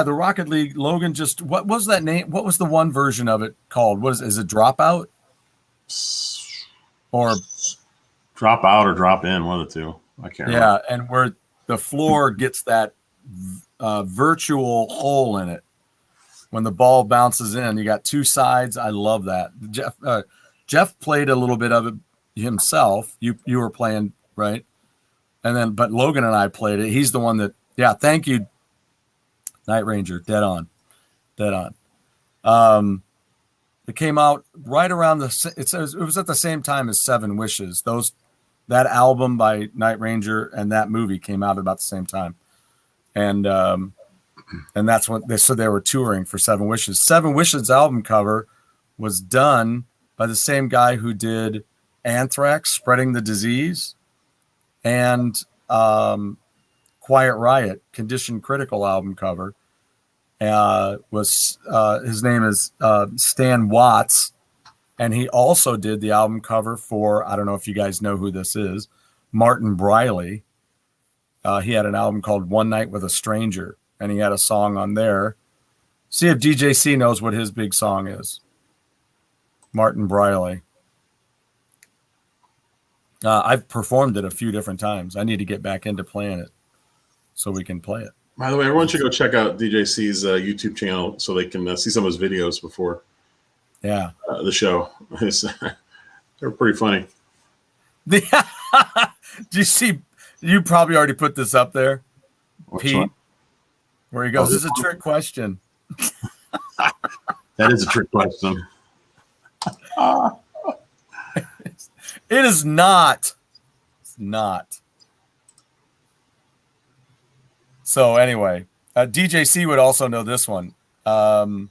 S1: Rocket League. Logan just, what was that name? What was the one version of it called? Is it Dropout? Or
S3: Drop Out or Drop In, one of the two. I can't remember.
S1: Yeah, and where the floor gets that virtual hole in it. When the ball bounces in, you got two sides. I love that. Jeff played a little bit of it himself. You were playing, right? But Logan and I played it. He's the one that, thank you, Night Ranger. Dead on. It came out right around it was at the same time as Seven Wishes. That album by Night Ranger and that movie came out about the same time. And that's what they were touring for Seven Wishes. Seven Wishes album cover was done by the same guy who did Anthrax, Spreading the Disease, and Quiet Riot, Condition Critical album cover. His name is Stan Watts, and he also did the album cover for, I don't know if you guys know who this is, Martin Briley. He had an album called One Night with a Stranger, and he had a song on there. See if DJC knows what his big song is. Martin Briley. I've performed it a few different times. I need to get back into playing it so we can play it.
S3: By the way, everyone should go check out DJC's YouTube channel so they can see some of his videos before the show. They're pretty funny.
S1: Do you see? You probably already put this up there, Pete.
S3: One?
S1: Where he goes, this is a trick question.
S3: That is a trick question.
S1: It is not. It's not. So anyway, DJC would also know this one. Okay.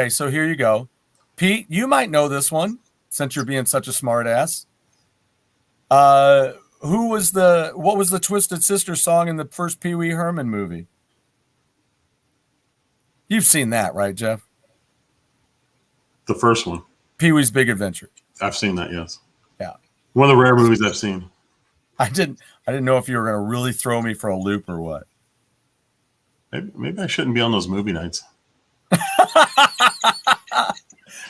S1: So here you go. Pete, you might know this one since you're being such a smart ass. What was the Twisted Sister song in the first Pee Wee Herman movie? You've seen that, right, Jeff?
S3: The first one.
S1: Pee Wee's Big Adventure.
S3: I've seen that, yes.
S1: Yeah.
S3: One of the rare movies I've seen.
S1: I didn't know if you were going to really throw me for a loop or what.
S3: Maybe I shouldn't be on those movie nights.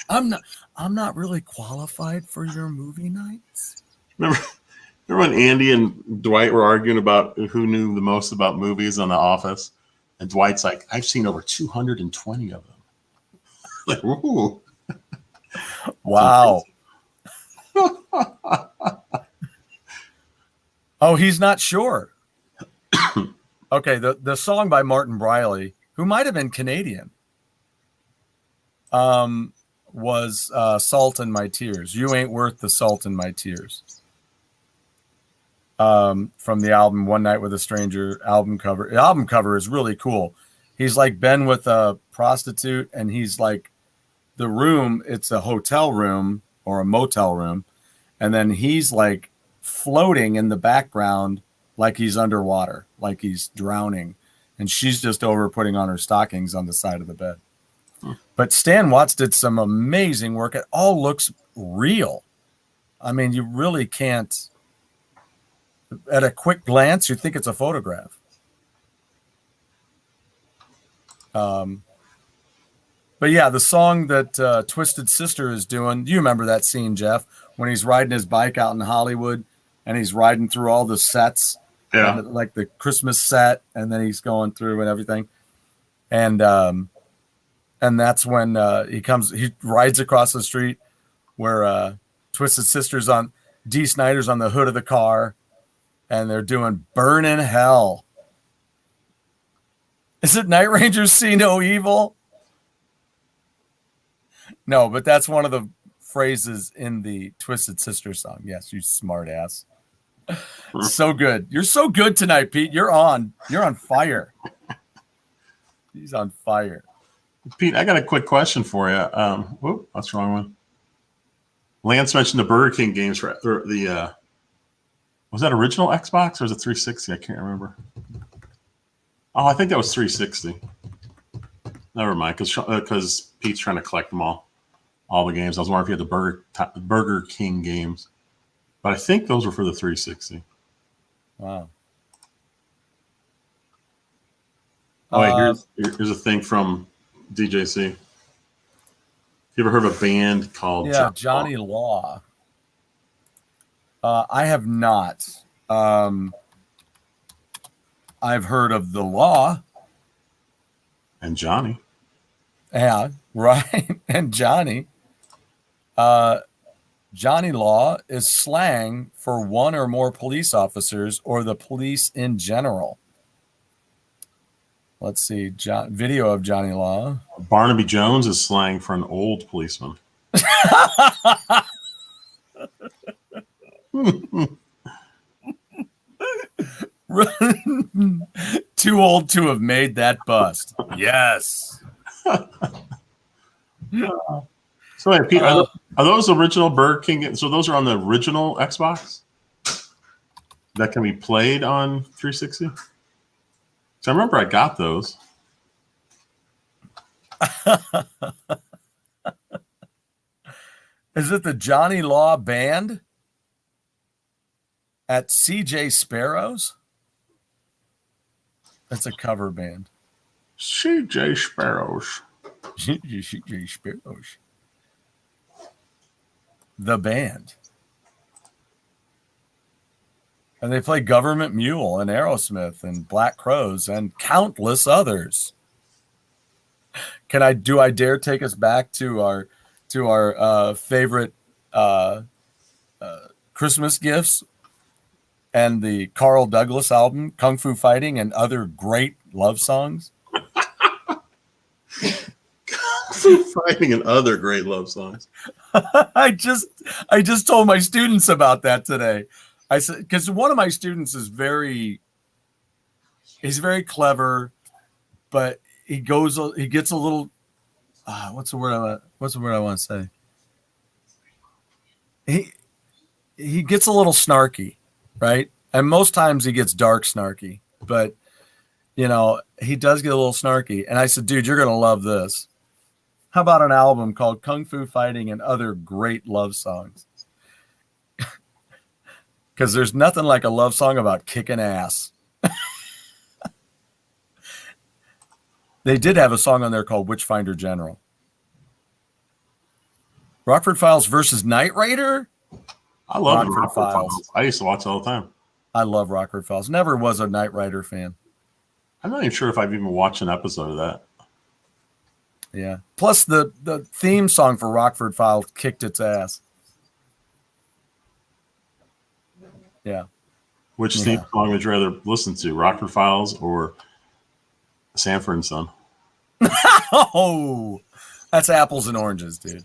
S1: I'm not really qualified for your movie nights.
S3: Remember when Andy and Dwight were arguing about who knew the most about movies on The Office? And Dwight's like, I've seen over 220 of them. Like, ooh.
S1: Wow. Oh, he's not sure. Okay, the song by Martin Briley, who might have been Canadian, was Salt in My Tears. You Ain't Worth the Salt in My Tears. From the album One Night with a Stranger album cover. The album cover is really cool. He's like been with a prostitute, and he's like the room, it's a hotel room or a motel room, and then he's like floating in the background like he's underwater, like he's drowning, and she's just over putting on her stockings on the side of the bed. But Stan Watts did some amazing work. It all looks real. I mean, you really can't, at a quick glance, you think it's a photograph. But yeah, the song that Twisted Sister is doing, you remember that scene, Jeff, when he's riding his bike out in Hollywood and he's riding through all the sets, like the Christmas set, and then he's going through and everything. And that's when he rides across the street where Twisted Sister's on, Dee Snider's on the hood of the car, and they're doing Burn in Hell. Is it Night Rangers See No Evil? No, but that's one of the phrases in the Twisted Sister song. Yes, you smart ass. So good. You're so good tonight, Pete. You're on fire. He's on fire.
S3: Pete, I got a quick question for you. That's the wrong one. Lance mentioned the Burger King games for the was that original Xbox or was it 360? I can't remember. Oh, I think that was 360. Never mind, because Pete's trying to collect them all the games. I was wondering if you had the Burger King games, but I think those were for the 360.
S1: Wow.
S3: Oh, wait, here's a thing from DJC. You ever heard of a band called
S1: Johnny Law? I have not. I've heard of The Law.
S3: And Johnny.
S1: Yeah, right. And Johnny. Johnny Law is slang for one or more police officers or the police in general. Let's see. Video of Johnny Law.
S3: Barnaby Jones is slang for an old policeman.
S1: Too old to have made that bust. Yes.
S3: So, wait, Pete, are those original Burger King? So those are on the original Xbox that can be played on 360? So I remember I got those.
S1: Is it the Johnny Law Band at CJ Sparrow's? That's a cover band.
S3: CJ Sparrows.
S1: CJ Sparrows. The band. And they play Government Mule and Aerosmith and Black Crowes and countless others. Do I dare take us back to our favorite Christmas gifts and the Carl Douglas album, Kung Fu Fighting and Other Great Love Songs?
S3: Kung Fu Fighting and Other Great Love Songs.
S1: I just told my students about that today. I said, because one of my students is he's very clever, but he gets a little, what's the word I want to say? He gets a little snarky, right? And most times he gets dark snarky, but he does get a little snarky. And I said, dude, you're going to love this. How about an album called Kung Fu Fighting and Other Great Love Songs? Because there's nothing like a love song about kicking ass. They did have a song on there called Witchfinder General. Rockford Files versus Knight Rider?
S3: I love
S1: Rockford
S3: Rockford
S1: Files.
S3: Files. I used to watch it all the time.
S1: I love Rockford Files. Never was a Knight Rider fan.
S3: I'm not even sure if I've even watched an episode of that.
S1: Yeah. Plus, the theme song for Rockford Files kicked its ass. Yeah.
S3: Which theme song would you rather listen to, Rockford Files or Sanford and Son?
S1: Oh, that's apples and oranges, dude.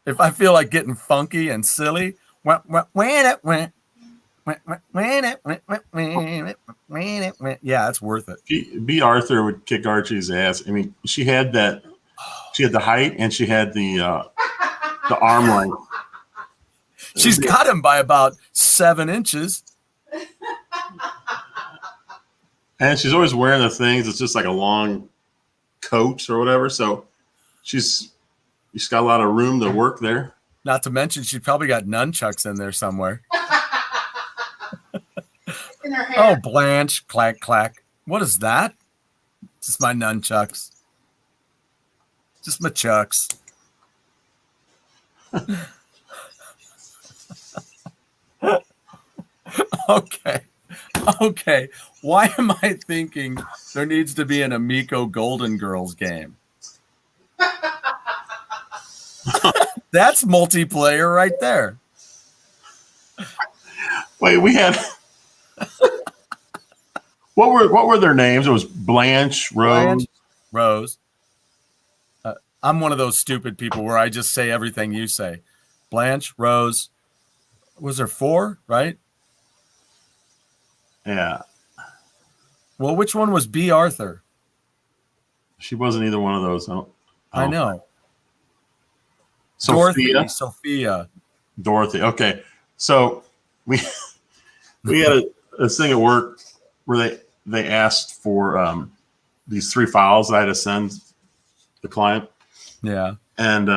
S1: If I feel like getting funky and silly, yeah, it's worth it.
S3: B. Arthur would kick Archie's ass. I mean, she had the height and she had the arm length.
S1: She's got him by about 7 inches.
S3: And she's always wearing the things. It's just like a long coat or whatever. So she's got a lot of room to work there.
S1: Not to mention, she probably got nunchucks in there somewhere.
S2: In her hair.
S1: Oh, Blanche, clack, clack. What is that? Just my nunchucks. Just my chucks. Okay. Why am I thinking there needs to be an Amico Golden Girls game? That's multiplayer right there.
S3: Wait, we had what were their names? It was Blanche,
S1: Rose. I'm one of those stupid people where I just say everything you say. Blanche, Rose. Was there 4, right?
S3: Yeah.
S1: Well, which one was B. Arthur?
S3: She wasn't either one of those.
S1: I know.
S3: Sophia. Dorothy. Okay. So we had a thing at work where they asked for these 3 files that I had to send the client.
S1: Yeah.
S3: And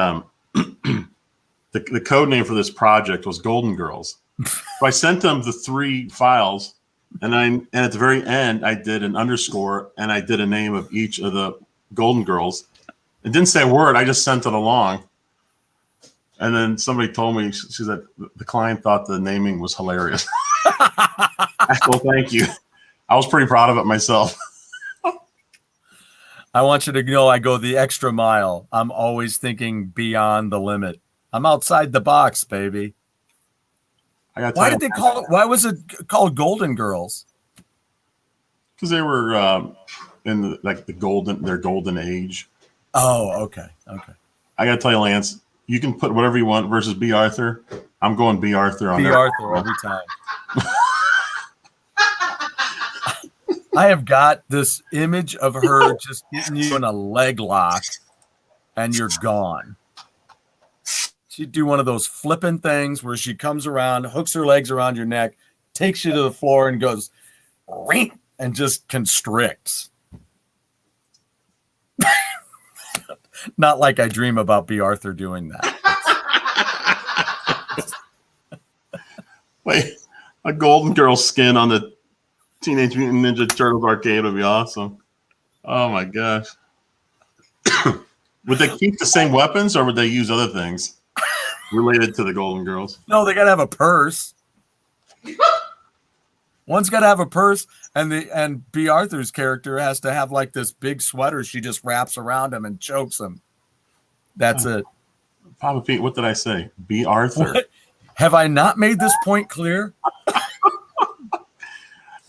S3: the code name for this project was Golden Girls. So I sent them the 3 files, and at the very end I did an underscore and I did a name of each of the Golden Girls. It didn't say a word. I just sent it along. And then somebody told me, she said the client thought the naming was hilarious. Well, thank you. I was pretty proud of it myself.
S1: I want you to know I go the extra mile. I'm always thinking beyond the limit. I'm outside the box, baby. Why did they call it? Why was it called Golden Girls?
S3: Because they were in their golden age.
S1: Oh, okay.
S3: I got to tell you, Lance, you can put whatever you want versus B. Arthur. I'm going B. Arthur on
S1: B.
S3: that.
S1: Arthur every time. I have got this image of her just getting you in a leg lock and you're gone. She'd do one of those flipping things where she comes around, hooks her legs around your neck, takes you to the floor and goes, ring, and just constricts. Not like I dream about B. Arthur doing that.
S3: Wait, a Golden Girl skin on the Teenage Mutant Ninja Turtles arcade would be awesome. Oh my gosh. Would they keep the same weapons or would they use other things related to the Golden Girls?
S1: No, they got to have a purse. One's got to have a purse, and B. Arthur's character has to have like this big sweater she just wraps around him and chokes him. That's it.
S3: Papa Pete, what did I say? B. Arthur.
S1: What? Have I not made this point clear?
S3: I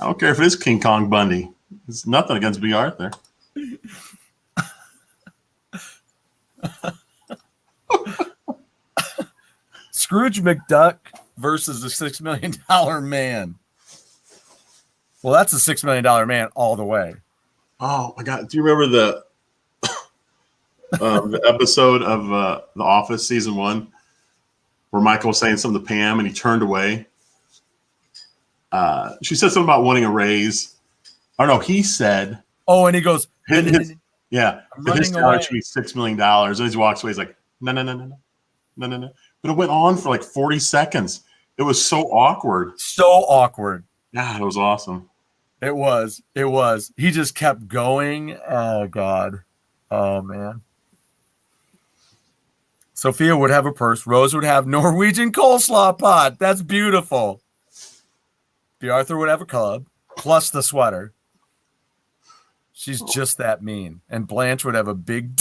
S3: don't care if it is King Kong Bundy. It's nothing against B. Arthur.
S1: Scrooge McDuck versus the $6 million man. Well, that's a $6 million man all the way.
S3: Oh my God! Do you remember the episode of The Office season 1 where Michael was saying something to Pam and he turned away? She said something about wanting a raise. Oh no, he said.
S1: Oh, and he goes.
S3: His salary should be $6 million. And he walks away. He's like, no. But it went on for like 40 seconds. It was so awkward.
S1: So awkward.
S3: Yeah, it was awesome.
S1: It was. He just kept going. Oh, God. Oh, man. Sophia would have a purse. Rose would have Norwegian coleslaw pot. That's beautiful. B. Arthur would have a club, plus the sweater. She's just that mean. And Blanche would have a big...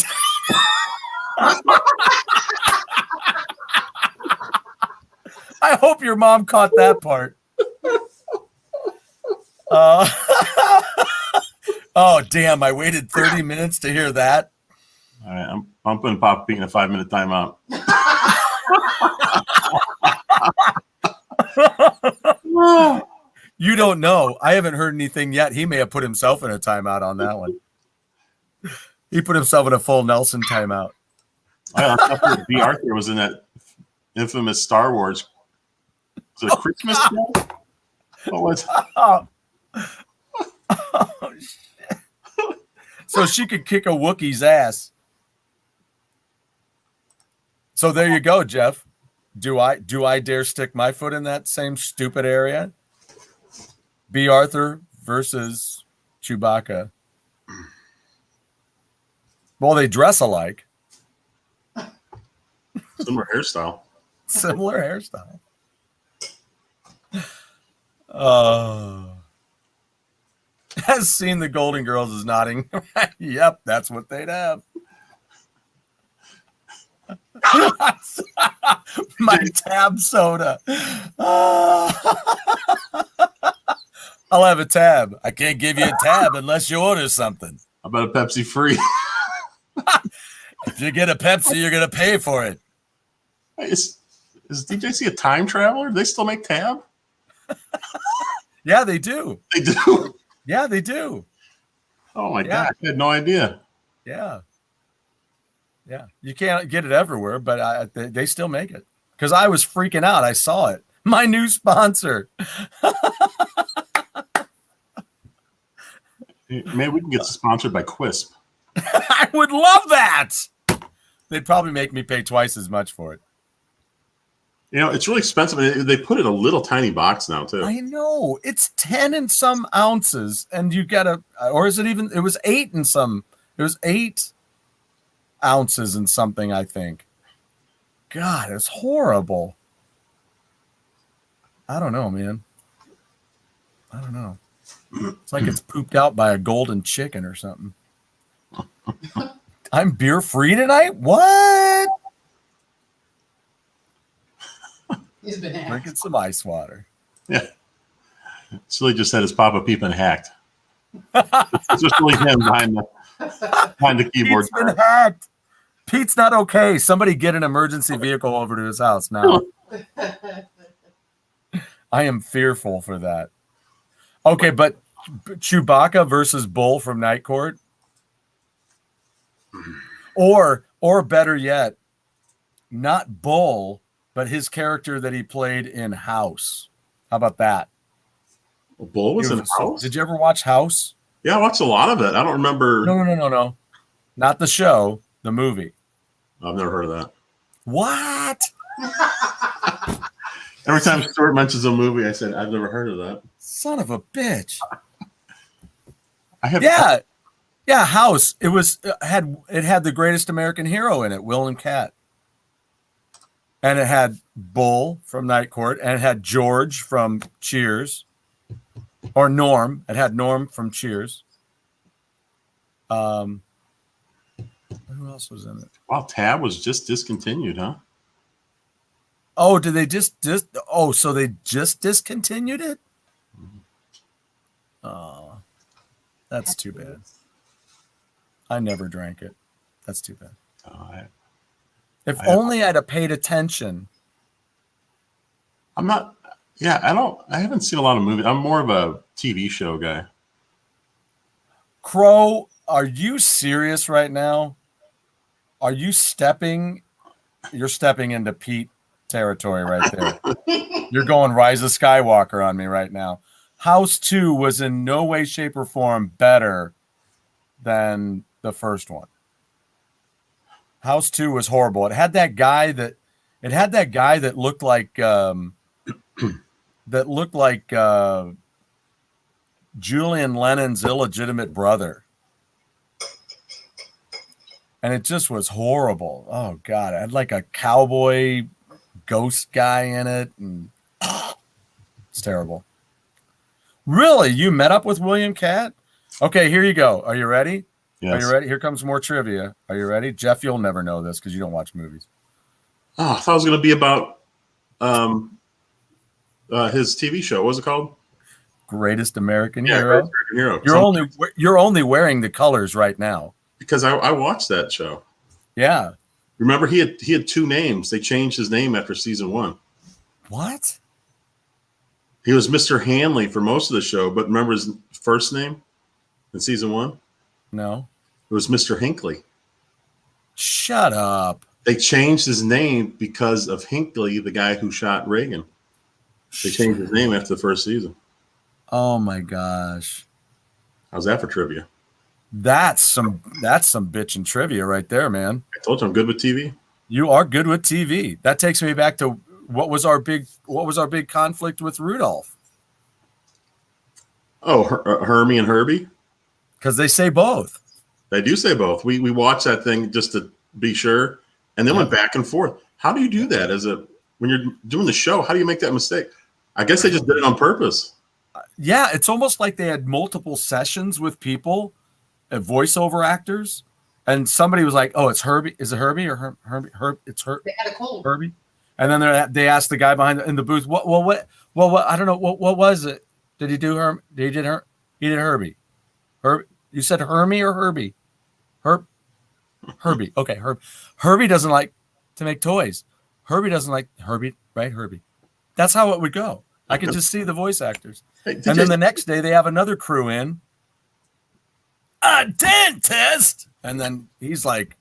S1: I hope your mom caught that part. Oh, damn. I waited 30 minutes to hear that.
S3: All right, I'm putting Papa Pete in a 5-minute timeout.
S1: You don't know. I haven't heard anything yet. He may have put himself in a timeout on that one. He put himself in a full Nelson timeout.
S3: B. Arthur was in that infamous Star Wars. Was it Christmas show? What was it?
S1: Oh, shit. So she could kick a Wookiee's ass. So there you go, Jeff. Do I dare stick my foot in that same stupid area? B. Arthur versus Chewbacca. Well, they dress alike.
S3: Similar hairstyle.
S1: Similar hairstyle. Has seen the Golden Girls is nodding. Yep, that's what they'd have. My tab soda. I'll have a tab. I can't give you a tab unless you order something.
S3: How about a Pepsi free?
S1: If you get a Pepsi, you're going to pay for it.
S3: Hey, is DJC a time traveler? Do they still make tab?
S1: Yeah, they do.
S3: They do?
S1: Yeah, they do.
S3: Oh, my God. I had no idea.
S1: Yeah. Yeah. You can't get it everywhere, but they still make it. Because I was freaking out. I saw it. My new sponsor.
S3: Maybe we can get sponsored by Quisp.
S1: I would love that. They'd probably make me pay twice as much for it.
S3: You know, it's really expensive. They put it in a little tiny box now, too.
S1: I know. It's 10 and some ounces. And you got or is it even, it was 8 and some, it was 8 ounces and something, I think. God, it's horrible. I don't know, man. I don't know. It's like it's pooped out by a golden chicken or something. I'm beer free tonight? What?
S2: He's been hacked.
S1: Drinking some ice water.
S3: Yeah. Silly just said his Papa Peep been hacked. It's just really him behind the keyboard.
S1: Pete's been hacked. Pete's not okay. Somebody get an emergency vehicle over to his house now. I am fearful for that. Okay, but Chewbacca versus Bull from Night Court? Or better yet, not Bull, but his character that he played in House. How about that?
S3: Bull was in House?
S1: Did you ever watch House?
S3: Yeah, I watched a lot of it. I don't remember.
S1: No. Not the show, the movie.
S3: I've never heard of that.
S1: What?
S3: Every time Stuart mentions a movie, I said, I've never heard of that.
S1: Son of a bitch.
S3: Yeah,
S1: House. It had the greatest American hero in it, Will and Cat. And it had Bull from Night Court, and it had George from Cheers. Or Norm. It had Norm from Cheers. Who else was in it?
S3: Wow, Tab was just discontinued, huh?
S1: Oh, did they so they just discontinued it? Oh, that's too bad. I never drank it. That's too bad. If only I'd have paid attention.
S3: I haven't seen a lot of movies. I'm more of a TV show guy.
S1: Crow, are you serious right now? Are you you're stepping into Pete territory right there. You're going Rise of Skywalker on me right now. House 2 was in no way, shape, or form better than the first one. House 2 was horrible. It had that guy that looked like that looked like Julian Lennon's illegitimate brother. And it just was horrible. Oh, God. It had like a cowboy ghost guy in it. And it's terrible. Really? You met up with William Catt? Okay, here you go. Are you ready?
S3: Yes.
S1: Are you ready? Here comes more trivia. Are you ready? Jeff, you'll never know this because you don't watch movies.
S3: Oh, I thought it was going to be about his TV show. What was it called?
S1: Greatest American
S3: Yeah,
S1: Hero.
S3: Greatest American Hero.
S1: You're only wearing the colors right now.
S3: Because I watched that show.
S1: Yeah.
S3: Remember, he had two names. They changed his name after season 1.
S1: What?
S3: He was Mr. Hanley for most of the show, but remember his first name in season 1?
S1: No.
S3: It was Mr. Hinckley.
S1: Shut up.
S3: They changed his name because of Hinckley, the guy who shot Reagan. They changed his name after the first season.
S1: Oh my gosh.
S3: How's that for trivia?
S1: That's some bitchin' trivia right there, man.
S3: I told you I'm good with TV.
S1: You are good with TV. That takes me back to what was our big conflict with Rudolph?
S3: Oh, Hermie and Herbie?
S1: Because they say both.
S3: They do say both. We watched that thing just to be sure, and then went back and forth. How do you do that when you're doing the show? How do you make that mistake? I guess they just did it on purpose.
S1: Yeah, it's almost like they had multiple sessions with people, voiceover actors, and somebody was like, "Oh, it's Herbie. Is it Herbie or Herbie? It's
S2: They had a cold.
S1: Herbie." And then they asked the guy behind in the booth, "What? I don't know. What was it? Did he do Herm? He did Herbie. Herbie. You said Hermie or Herbie? Herbie. Okay, Herbie doesn't like to make toys. Herbie doesn't like Herbie, right? Herbie. That's how it would go. I could just see the voice actors.
S3: Hey,
S1: And then the next day they have another crew in. A dentist. And then he's like,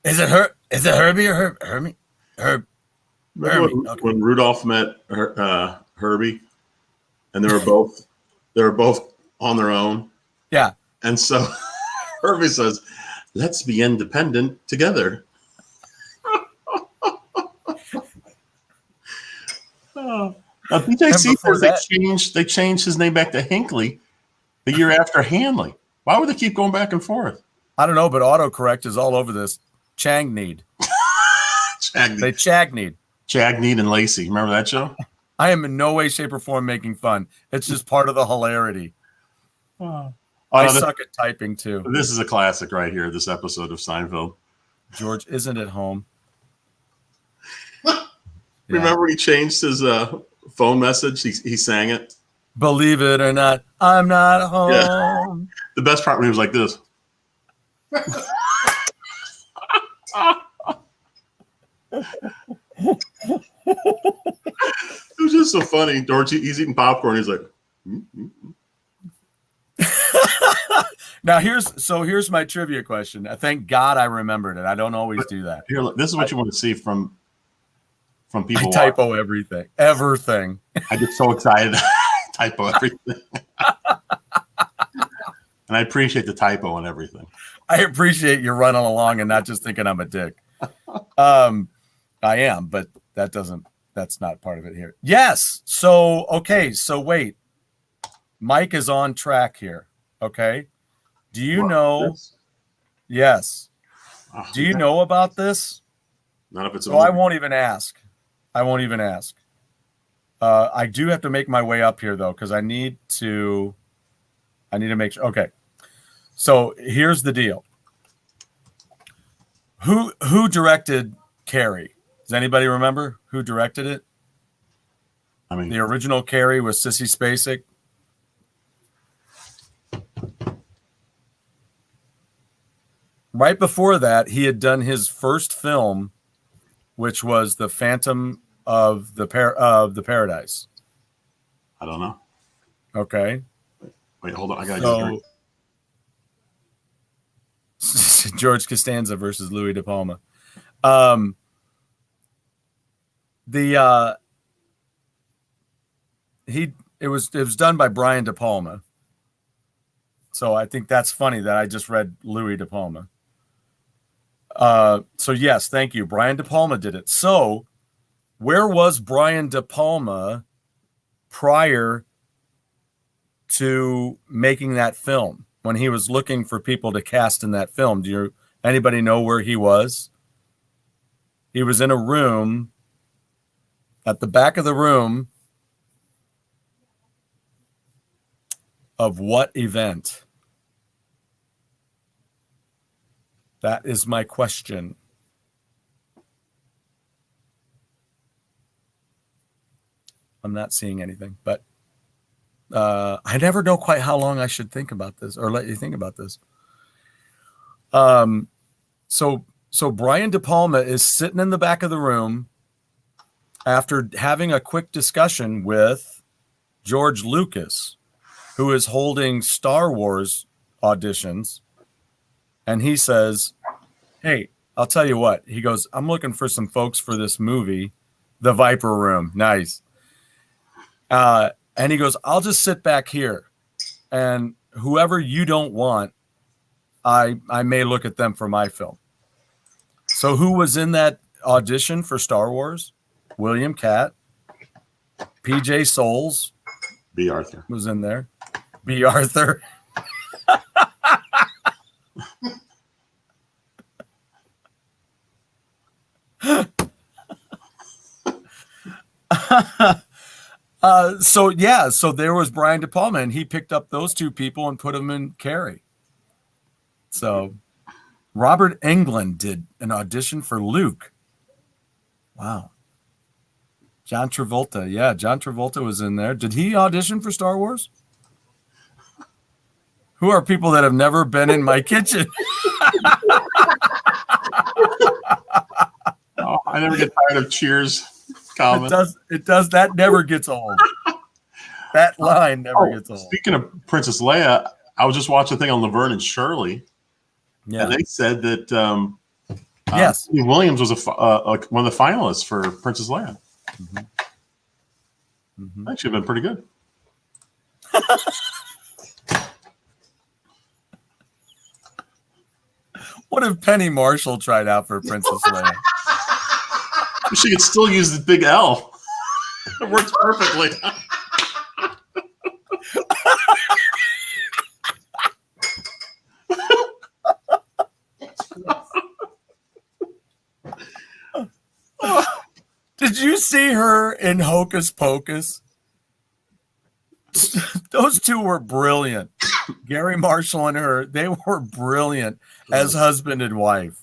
S1: Is it Herbie or Hermie?
S3: Remember
S1: Herbie. Okay.
S3: when Rudolph met Herbie, and they were both on their own.
S1: Yeah.
S3: And so Herbie says, "Let's be independent together." Now, BJC says they changed his name back to Hinckley the year after Hanley. Why would they keep going back and forth?
S1: I don't know, but autocorrect is all over this. Chagneed. They Chagneed.
S3: Chagneed and Lacey. Remember that show?
S1: I am in no way, shape, or form making fun. It's just part of the hilarity. I suck at typing too.
S3: This is a classic right here, this episode of Seinfeld.
S1: George isn't at home.
S3: Remember when he changed his phone message? He sang it.
S1: Believe it or not, I'm not home.
S3: Yeah. The best part when he was like this. It was just so funny. George, he's eating popcorn. He's like,
S1: Now here's my trivia question. Thank God I remembered it. I don't always do that.
S3: Here, look, this is what you want to see from people.
S1: I typo everything.
S3: I get so excited. I typo everything. And I appreciate the typo and everything.
S1: I appreciate you running along and not just thinking I'm a dick. I am, but that's not part of it here. Yes. So, okay. So wait, Mike is on track here. Okay. Do you know?
S3: This?
S1: Yes. Do you know about this?
S3: Not if it's.
S1: So I won't even ask. I do have to make my way up here though, because I need to make sure. Okay. So here's the deal. Who directed Carrey? Does anybody remember who directed it?
S3: I mean,
S1: the original Carrey was Sissy Spacek. Right before that, he had done his first film, which was The Phantom of the Paradise.
S3: I don't know.
S1: Okay.
S3: Wait, hold on. I got to drink.
S1: George Costanza versus Louis De Palma. It was done by Brian De Palma. So I think that's funny that I just read Louis De Palma. So yes, thank you. Brian De Palma did it. So where was Brian De Palma prior to making that film when he was looking for people to cast in that film? Anybody know where he was? He was in a room at the back of the room of what event? That is my question. I'm not seeing anything, but I never know quite how long I should think about this or let you think about this. So Brian De Palma is sitting in the back of the room after having a quick discussion with George Lucas, who is holding Star Wars auditions. And he says, hey, I'll tell you what. He goes, I'm looking for some folks for this movie, The Viper Room. Nice. And he goes, I'll just sit back here. And whoever you don't want, I may look at them for my film. So who was in that audition for Star Wars? William Catt, P.J. Souls.
S3: B. Arthur
S1: was in there. B. Arthur. So there was Brian De Palma, and he picked up those two people and put them in Carrey. So Robert Englund did an audition for Luke. Wow. John Travolta. Yeah, John Travolta was in there. Did he audition for Star Wars? Who are people that have never been in my kitchen?
S3: Oh, I never get tired of Cheers comments.
S1: It does. That never gets old. That line never gets old.
S3: Speaking of Princess Leia, I was just watching a thing on Laverne and Shirley. Yeah. And they said that
S1: yes,
S3: Williams was one of the finalists for Princess Leia. Mm-hmm. Mm-hmm. That should have been pretty good.
S1: What if Penny Marshall tried out for Princess Leia?
S3: She could still use the big L. It works perfectly.
S1: Did you see her in Hocus Pocus? Those two were brilliant. Gary Marshall and her, they were brilliant as husband and wife.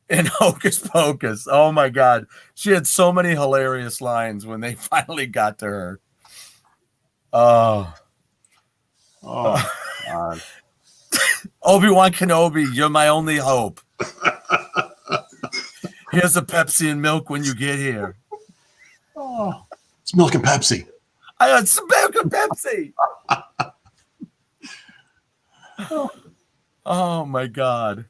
S1: In Hocus Pocus. Oh my God. She had so many hilarious lines when they finally got to her. Oh God. Obi-Wan Kenobi, you're my only hope. Here's a Pepsi and milk when you get here.
S3: Oh, it's milk and Pepsi.
S1: I got some milk and Pepsi. Oh my God.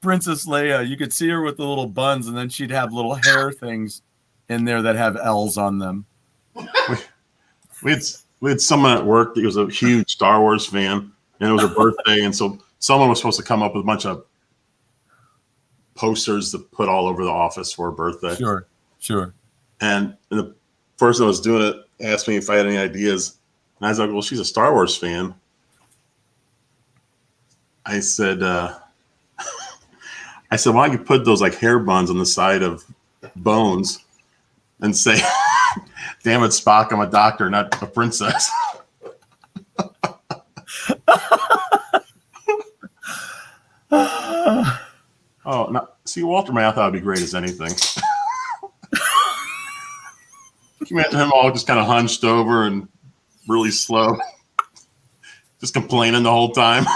S1: Princess Leia, you could see her with the little buns, and then she'd have little hair things in there that have L's on them.
S3: We had someone at work that was a huge Star Wars fan, and it was her birthday, and so someone was supposed to come up with a bunch of posters to put all over the office for her birthday.
S1: Sure.
S3: And the person that was doing it asked me if I had any ideas, and I was like, "Well, she's a Star Wars fan." I said, "Why don't you put those like hair buns on the side of Bones and say, 'Damn it, Spock, I'm a doctor, not a princess.'" Oh, no. See, Walter Matthau would be great as anything. Can you imagine him all just kind of hunched over and really slow, just complaining the whole time?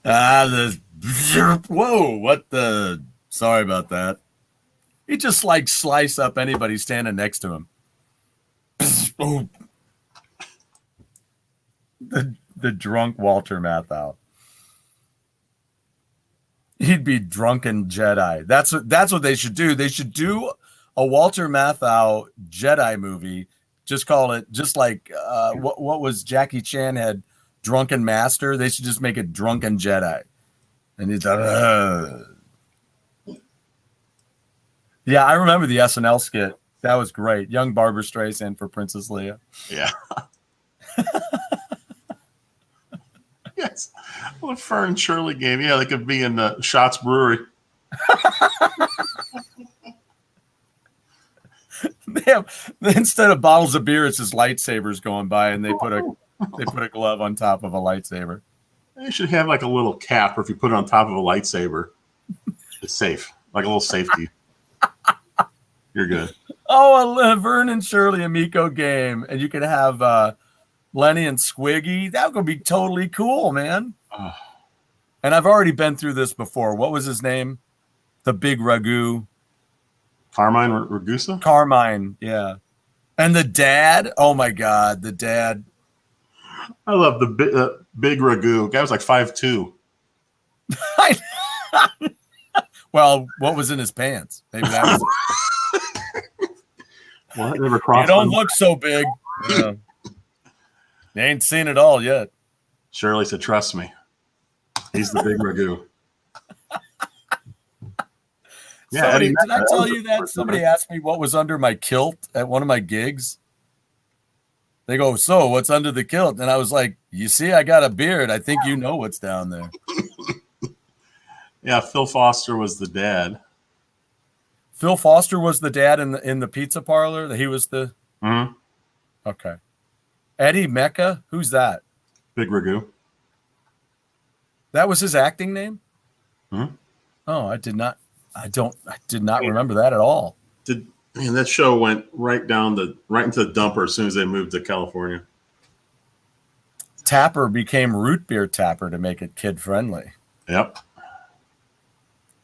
S1: Whoa, what the? Sorry about that. He just like slice up anybody standing next to him. The drunk Walter Matthau. He'd be drunken Jedi. That's what they should do. They should do a Walter Matthau Jedi movie. Just call it just like what was Jackie Chan had Drunken Master. They should just make it Drunken Jedi. And he's Yeah, I remember the SNL skit. That was great. Young Barbara Streisand for Princess Leia.
S4: Yeah. Yes. Well, the Fern Shirley game. Yeah, they could be in the Schatz Brewery.
S1: Instead of bottles of beer, it's just lightsabers going by, and they put a glove on top of a lightsaber.
S4: They should have like a little cap, or if you put it on top of a lightsaber, it's safe. Like a little safety. You're good.
S1: Oh, a Vern and Shirley Amico game, and you could have Lenny and Squiggy. That would be totally cool, man.
S4: Oh.
S1: And I've already been through this before. What was his name? The big ragu.
S4: Carmine Ragusa?
S1: Carmine, yeah. And the dad. Oh my God, the dad.
S4: I love the big ragu. Guy was like 5'2".
S1: Well, what was in his pants? Maybe that was.
S4: What? Never crossed.
S1: You don't look so big. Yeah. You ain't seen it all yet.
S4: Shirley said, "Trust me, he's the big ragu." Yeah,
S1: Did I tell you that somebody asked me what was under my kilt at one of my gigs? They go, "So what's under the kilt?" And I was like, "You see, I got a beard. I think you know what's down there."
S4: Yeah, Phil Foster was the dad.
S1: Phil Foster was the dad in the pizza parlor. He was the.
S4: Mm-hmm.
S1: Okay. Eddie Mecca, who's that?
S4: Big ragu.
S1: That was his acting name.
S4: Mm-hmm.
S1: Oh, I did not remember that at all.
S3: That show went right into the dumper as soon as they moved to California.
S1: Tapper became Root Beer Tapper to make it kid friendly.
S4: Yep.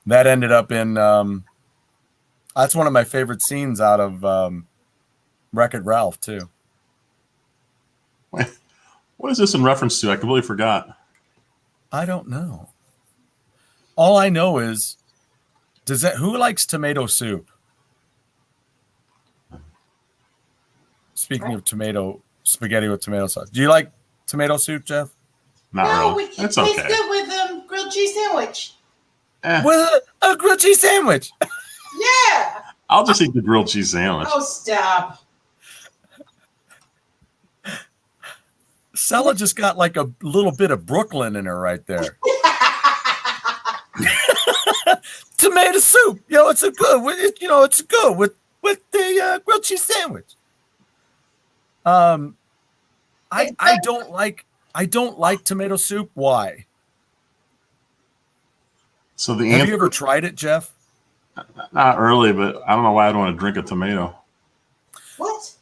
S1: That ended up in. That's one of my favorite scenes out of Wreck-It Ralph too.
S4: What is this in reference to? I completely forgot.
S1: I don't know. All I know is, who likes tomato soup? Speaking of spaghetti with tomato sauce. Do you like tomato soup, Jeff?
S4: Not really. It's okay.
S2: It's good with grilled cheese sandwich.
S1: With a grilled cheese sandwich.
S2: Yeah.
S4: I'll just eat the grilled cheese sandwich.
S2: Oh, stop.
S1: Sella just got like a little bit of Brooklyn in her right there. Tomato soup, it's it's good with the grilled cheese sandwich. I don't like tomato soup. Why?
S4: So
S1: Have you ever tried it, Jeff?
S4: Not really, but I don't know why I'd want to drink a tomato.
S2: What?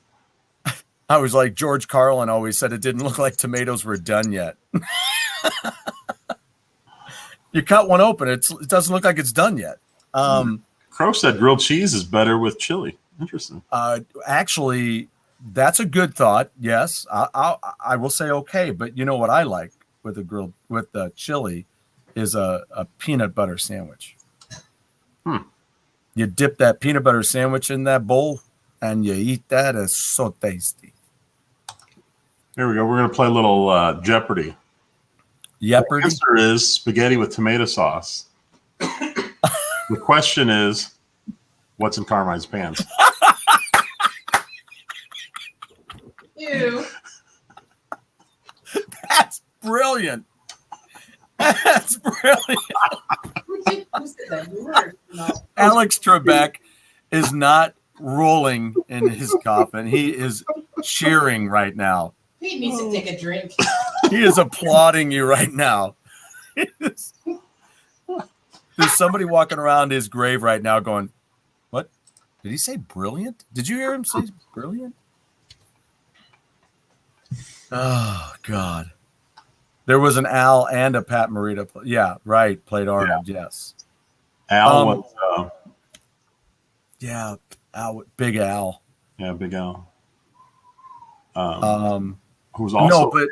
S1: I was like George Carlin always said it didn't look like tomatoes were done yet. You cut one open, it doesn't look like it's done yet.
S4: Crow said grilled cheese is better with chili. Interesting.
S1: Actually, that's a good thought. Yes, I will say okay, but you know what I like with the chili is a peanut butter sandwich. You dip that peanut butter sandwich in that bowl, and you eat that. It's so tasty.
S4: Here we go. We're going to play a little Jeopardy.
S1: Jeopardy?
S4: The answer is spaghetti with tomato sauce. The question is, what's in Carmine's pants?
S2: Ew.
S1: That's brilliant. That's brilliant.
S2: Who said that word? No.
S1: Alex Trebek is not rolling in his coffin. He is cheering right now.
S2: He needs to take a drink.
S1: He is applauding you right now. There's somebody walking around his grave right now going, what? Did he say brilliant? Did you hear him say brilliant? Oh, God. There was an Al and a Pat Morita. Yeah, right. Played Arnold, yes.
S4: Al was...
S1: yeah, Big Al.
S4: Yeah, Big Al. Who's
S1: No,
S4: also...
S1: but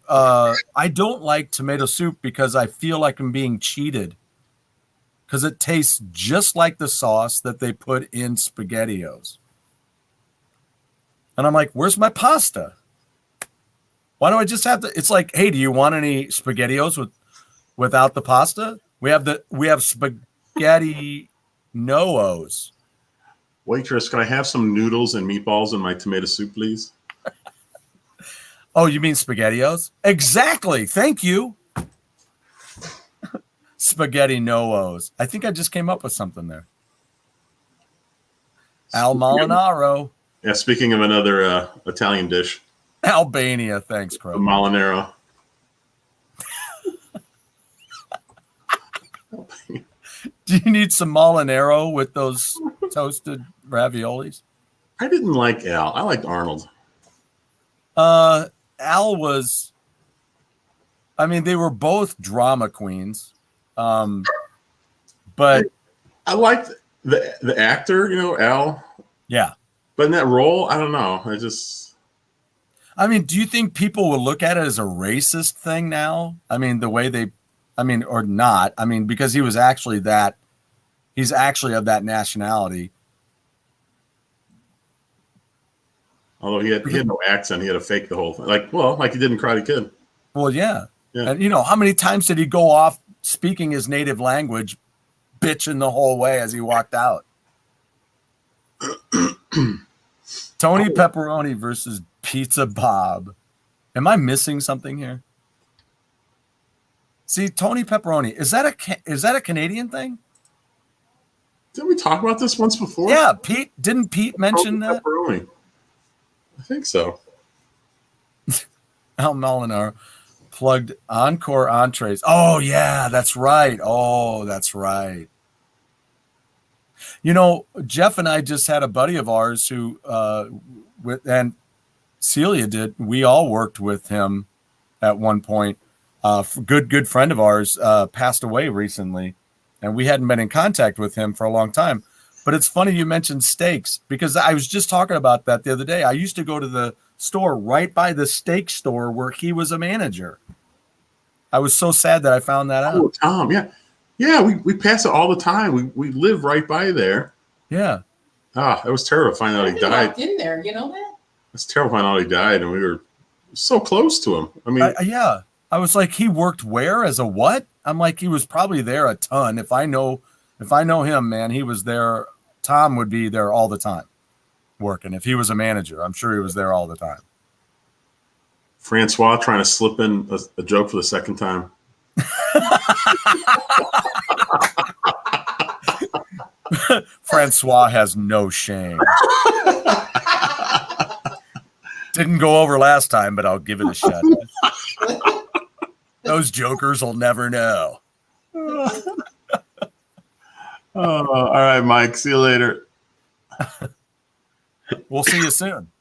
S1: I don't like tomato soup because I feel like I'm being cheated. Because it tastes just like the sauce that they put in SpaghettiOs. And I'm like, where's my pasta? Why do I just have to? It's like, hey, do you want any SpaghettiOs without the pasta? We have spaghetti no-os.
S3: Waitress, can I have some noodles and meatballs in my tomato soup, please?
S1: Oh, you mean SpaghettiOs? Exactly. Thank you. Spaghetti no-os. I think I just came up with something there. Al Molinaro.
S3: Yeah, speaking of another Italian dish.
S1: Albania. Thanks,
S3: The
S1: Crow.
S3: Molinaro.
S1: Do you need some Molinaro with those toasted raviolis?
S3: I didn't like Al. I liked Arnold.
S1: Al was, I mean, they were both drama queens. But
S3: I liked the actor, Al.
S1: yeah.
S3: But in that role, I don't know.
S1: I mean, do you think people will look at it as a racist thing now? I mean, the way or not. I mean, because he's actually of that nationality.
S3: Although he had no accent, he had to fake the whole thing. Like he did in Karate Kid.
S1: Well, yeah.
S3: Yeah.
S1: And how many times did he go off speaking his native language, bitching the whole way as he walked out? Tony Pepperoni versus Pizza Bob. Am I missing something here? See, Tony Pepperoni, is that a Canadian thing?
S3: Didn't we talk about this once before?
S1: Yeah, didn't Pete mention
S3: Tony
S1: that?
S3: Pepperoni. I think so.
S1: Al Molinaro plugged Encore entrees. Oh, yeah, that's right. Jeff and I just had a buddy of ours who, and Celia did. We all worked with him at one point. Good friend of ours passed away recently, and we hadn't been in contact with him for a long time. But it's funny you mentioned steaks, because I was just talking about that the other day. I used to go to the store right by the steak store where he was a manager. I was so sad that I found that out.
S3: Oh, Tom, yeah. Yeah, we pass it all the time. We live right by there.
S1: Yeah.
S3: It was terrible to find out he died.
S2: Walked in there, you know that?
S3: It's terrible to find out he died, and we were so close to him. I mean,
S1: yeah. I was like, he worked where as a what? I'm like, he was probably there a ton. If I know him, man, he was there. Tom would be there all the time working. If he was a manager, I'm sure he was there all the time.
S3: Francois trying to slip in a joke for the second time.
S1: Francois has no shame. Didn't go over last time, but I'll give it a shot. Those jokers will never know.
S4: All right, Mike. See you later.
S1: We'll see you soon.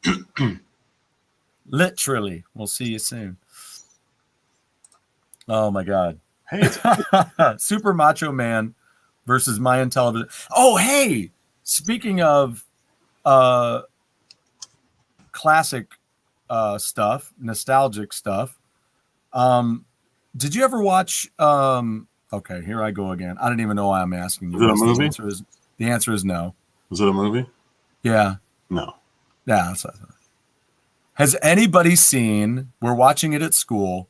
S1: Literally, we'll see you soon. Oh my God.
S3: Hey,
S1: Super Macho Man versus Mayan Television. Oh, hey, speaking of classic stuff, nostalgic stuff, did you ever watch okay, here I go again. I don't even know why I'm asking you.
S4: Is it a movie?
S1: The answer is no.
S4: Was it a movie?
S1: Yeah.
S4: No.
S1: Yeah, that's what I thought. Has anybody seen, we're watching it at school,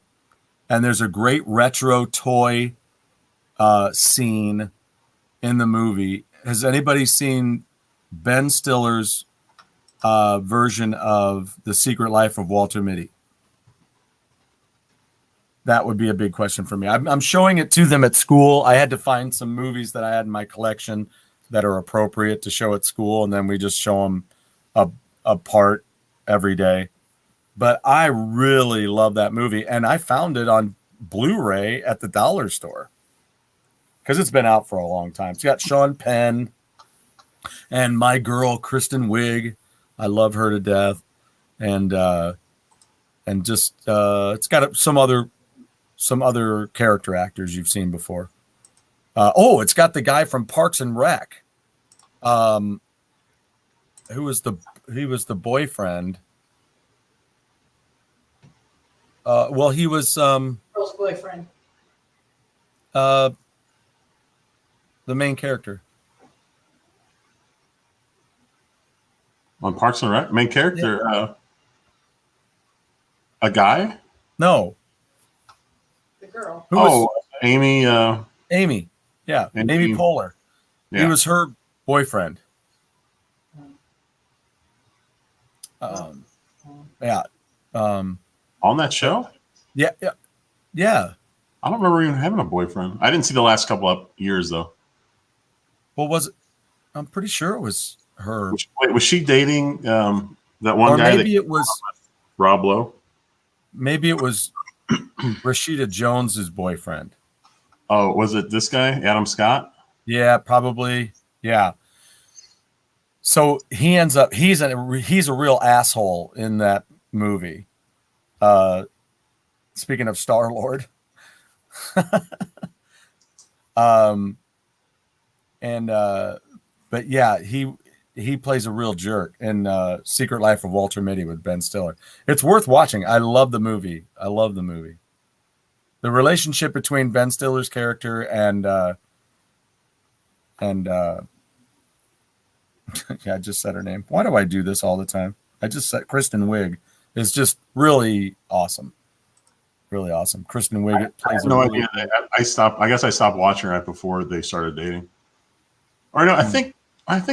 S1: and there's a great retro toy scene in the movie. Has anybody seen Ben Stiller's version of The Secret Life of Walter Mitty? That would be a big question for me. I'm showing it to them at school. I had to find some movies that I had in my collection that are appropriate to show at school, and then we just show them a part every day. But I really love that movie, and I found it on Blu-ray at the dollar store because it's been out for a long time. It's got Sean Penn and my girl Kristen Wiig. I love her to death, and just it's got some other character actors you've seen before. It's got the guy from Parks and Rec. He was the boyfriend. He was
S2: Girl's boyfriend.
S1: the main character.
S4: On Parks and Rec, main character, a guy.
S1: No.
S2: The girl.
S1: Who was
S4: Amy.
S1: Amy? Yeah, Amy Poehler.
S4: Yeah.
S1: He was her boyfriend. Yeah.
S4: On that show?
S1: Yeah.
S4: I don't remember even having a boyfriend. I didn't see the last couple of years though.
S1: What was it? I'm pretty sure it was her.
S4: Wait, was she dating that one
S1: Or
S4: guy?
S1: maybe it was
S4: Rob Lowe.
S1: Maybe it was Rashida Jones's boyfriend.
S4: Oh, was it this guy, Adam Scott?
S1: Yeah, probably. Yeah. So he ends up he's a real asshole in that movie. Speaking of Star-Lord. But yeah, he plays a real jerk in Secret Life of Walter Mitty with Ben Stiller. It's worth watching. I love the movie. The relationship between Ben Stiller's character and yeah, I just said her name. Why do I do this all the time? I just said Kristen Wiig is just really awesome. Really awesome. Kristen Wiig plays
S4: no idea. I guess I stopped watching right before they started dating. Or no, I think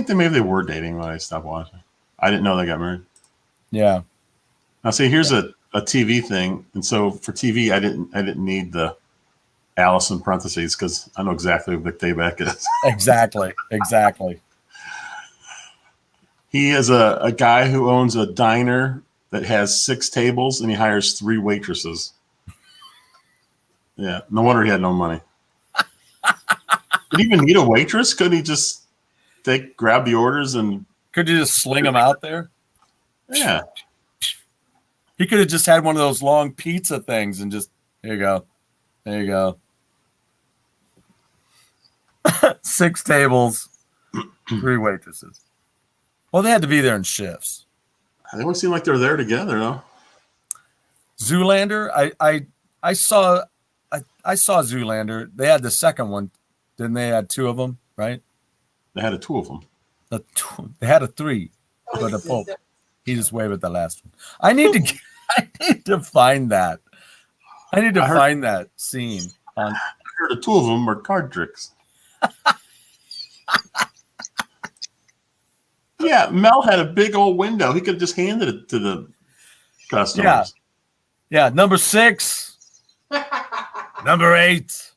S4: they were dating when I stopped watching. I didn't know they got married.
S1: Yeah.
S4: Now see, here's a TV thing, and so for TV, I didn't need the Alice in parentheses because I know exactly who Vic Dayback is.
S1: Exactly.
S4: He is a guy who owns a diner that has 6 tables, and he hires 3 waitresses. Yeah, no wonder he had no money. Did he even need a waitress? Couldn't he just grab the orders and?
S1: Could you just sling them out there?
S4: Yeah.
S1: He could have just had one of those long pizza things and just, here you go. There you go. 6 tables, 3 waitresses. Well, they had to be there in shifts.
S4: They don't seem like they're there together, though.
S1: Zoolander, I saw Zoolander. They had the second one. Didn't they had 2 of them, right?
S4: They had 2 of them.
S1: They had a 3, but the Pope. He just waved at the last one. I need to find that. I need to find that scene.
S4: I heard the 2 of them are card tricks. Yeah, Mel had a big old window. He could have just handed it to the customers.
S1: Yeah. Number 6. Number 8.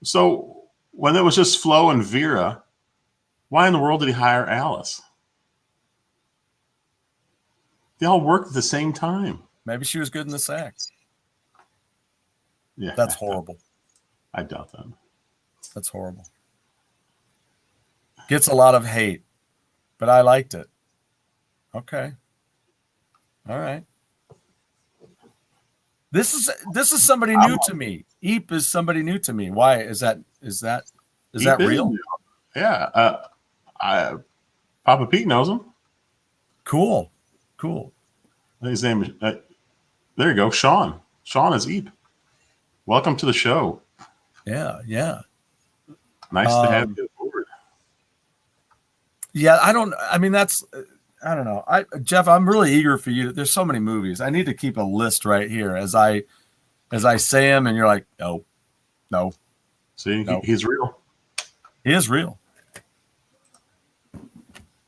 S4: So when it was just Flo and Vera, why in the world did he hire Alice? They all worked at the same time.
S1: Maybe she was good in the sack.
S4: Yeah,
S1: that's horrible.
S4: I doubt that.
S1: That's horrible. Gets a lot of hate, but I liked it. Okay. All right. This is somebody new to me. Eep is somebody new to me. Why is that real?
S4: Yeah. Papa Pete knows him.
S1: Cool.
S4: His name is there you go, Sean. Sean is Eep. Welcome to the show.
S1: Yeah.
S4: Nice to have you aboard.
S1: Yeah, I don't know. Jeff, I'm really eager for you. There's so many movies. I need to keep a list right here as I say them, and you're like, no.
S4: See,
S1: no.
S4: He's real.
S1: He is real.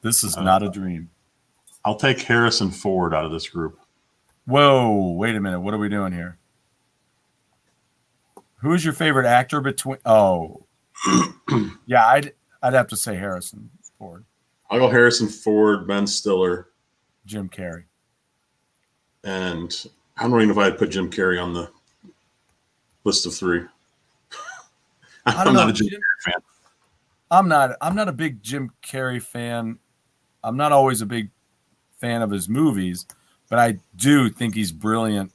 S1: This is not a dream.
S4: I'll take Harrison Ford out of this group.
S1: Whoa, wait a minute. What are we doing here? Who is your favorite actor between? Oh, yeah, I'd have to say Harrison Ford.
S3: I'll go Harrison Ford, Ben Stiller,
S1: Jim Carrey.
S3: And I don't even know if I'd put Jim Carrey on the list of 3. I'm not a Jim Carrey fan.
S1: I'm not a big Jim Carrey fan. I'm not always a big fan of his movies, but I do think he's brilliant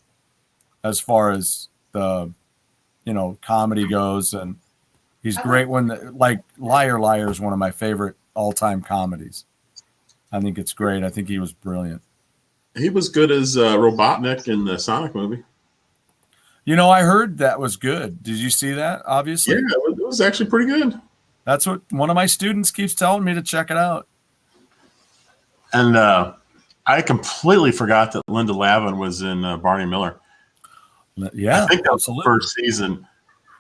S1: as far as the comedy goes, and he's great when like Liar Liar is one of my favorite all-time comedies. I think it's great. I think he was brilliant.
S3: He was good as Robotnik in the Sonic movie.
S1: I heard that was good. Did you see that? Obviously.
S3: Yeah, it was actually pretty good.
S1: That's what one of my students keeps telling me to check it out.
S4: And I completely forgot that Linda Lavin was in Barney Miller.
S1: Yeah,
S4: I think that was the
S1: absolutely.
S4: first season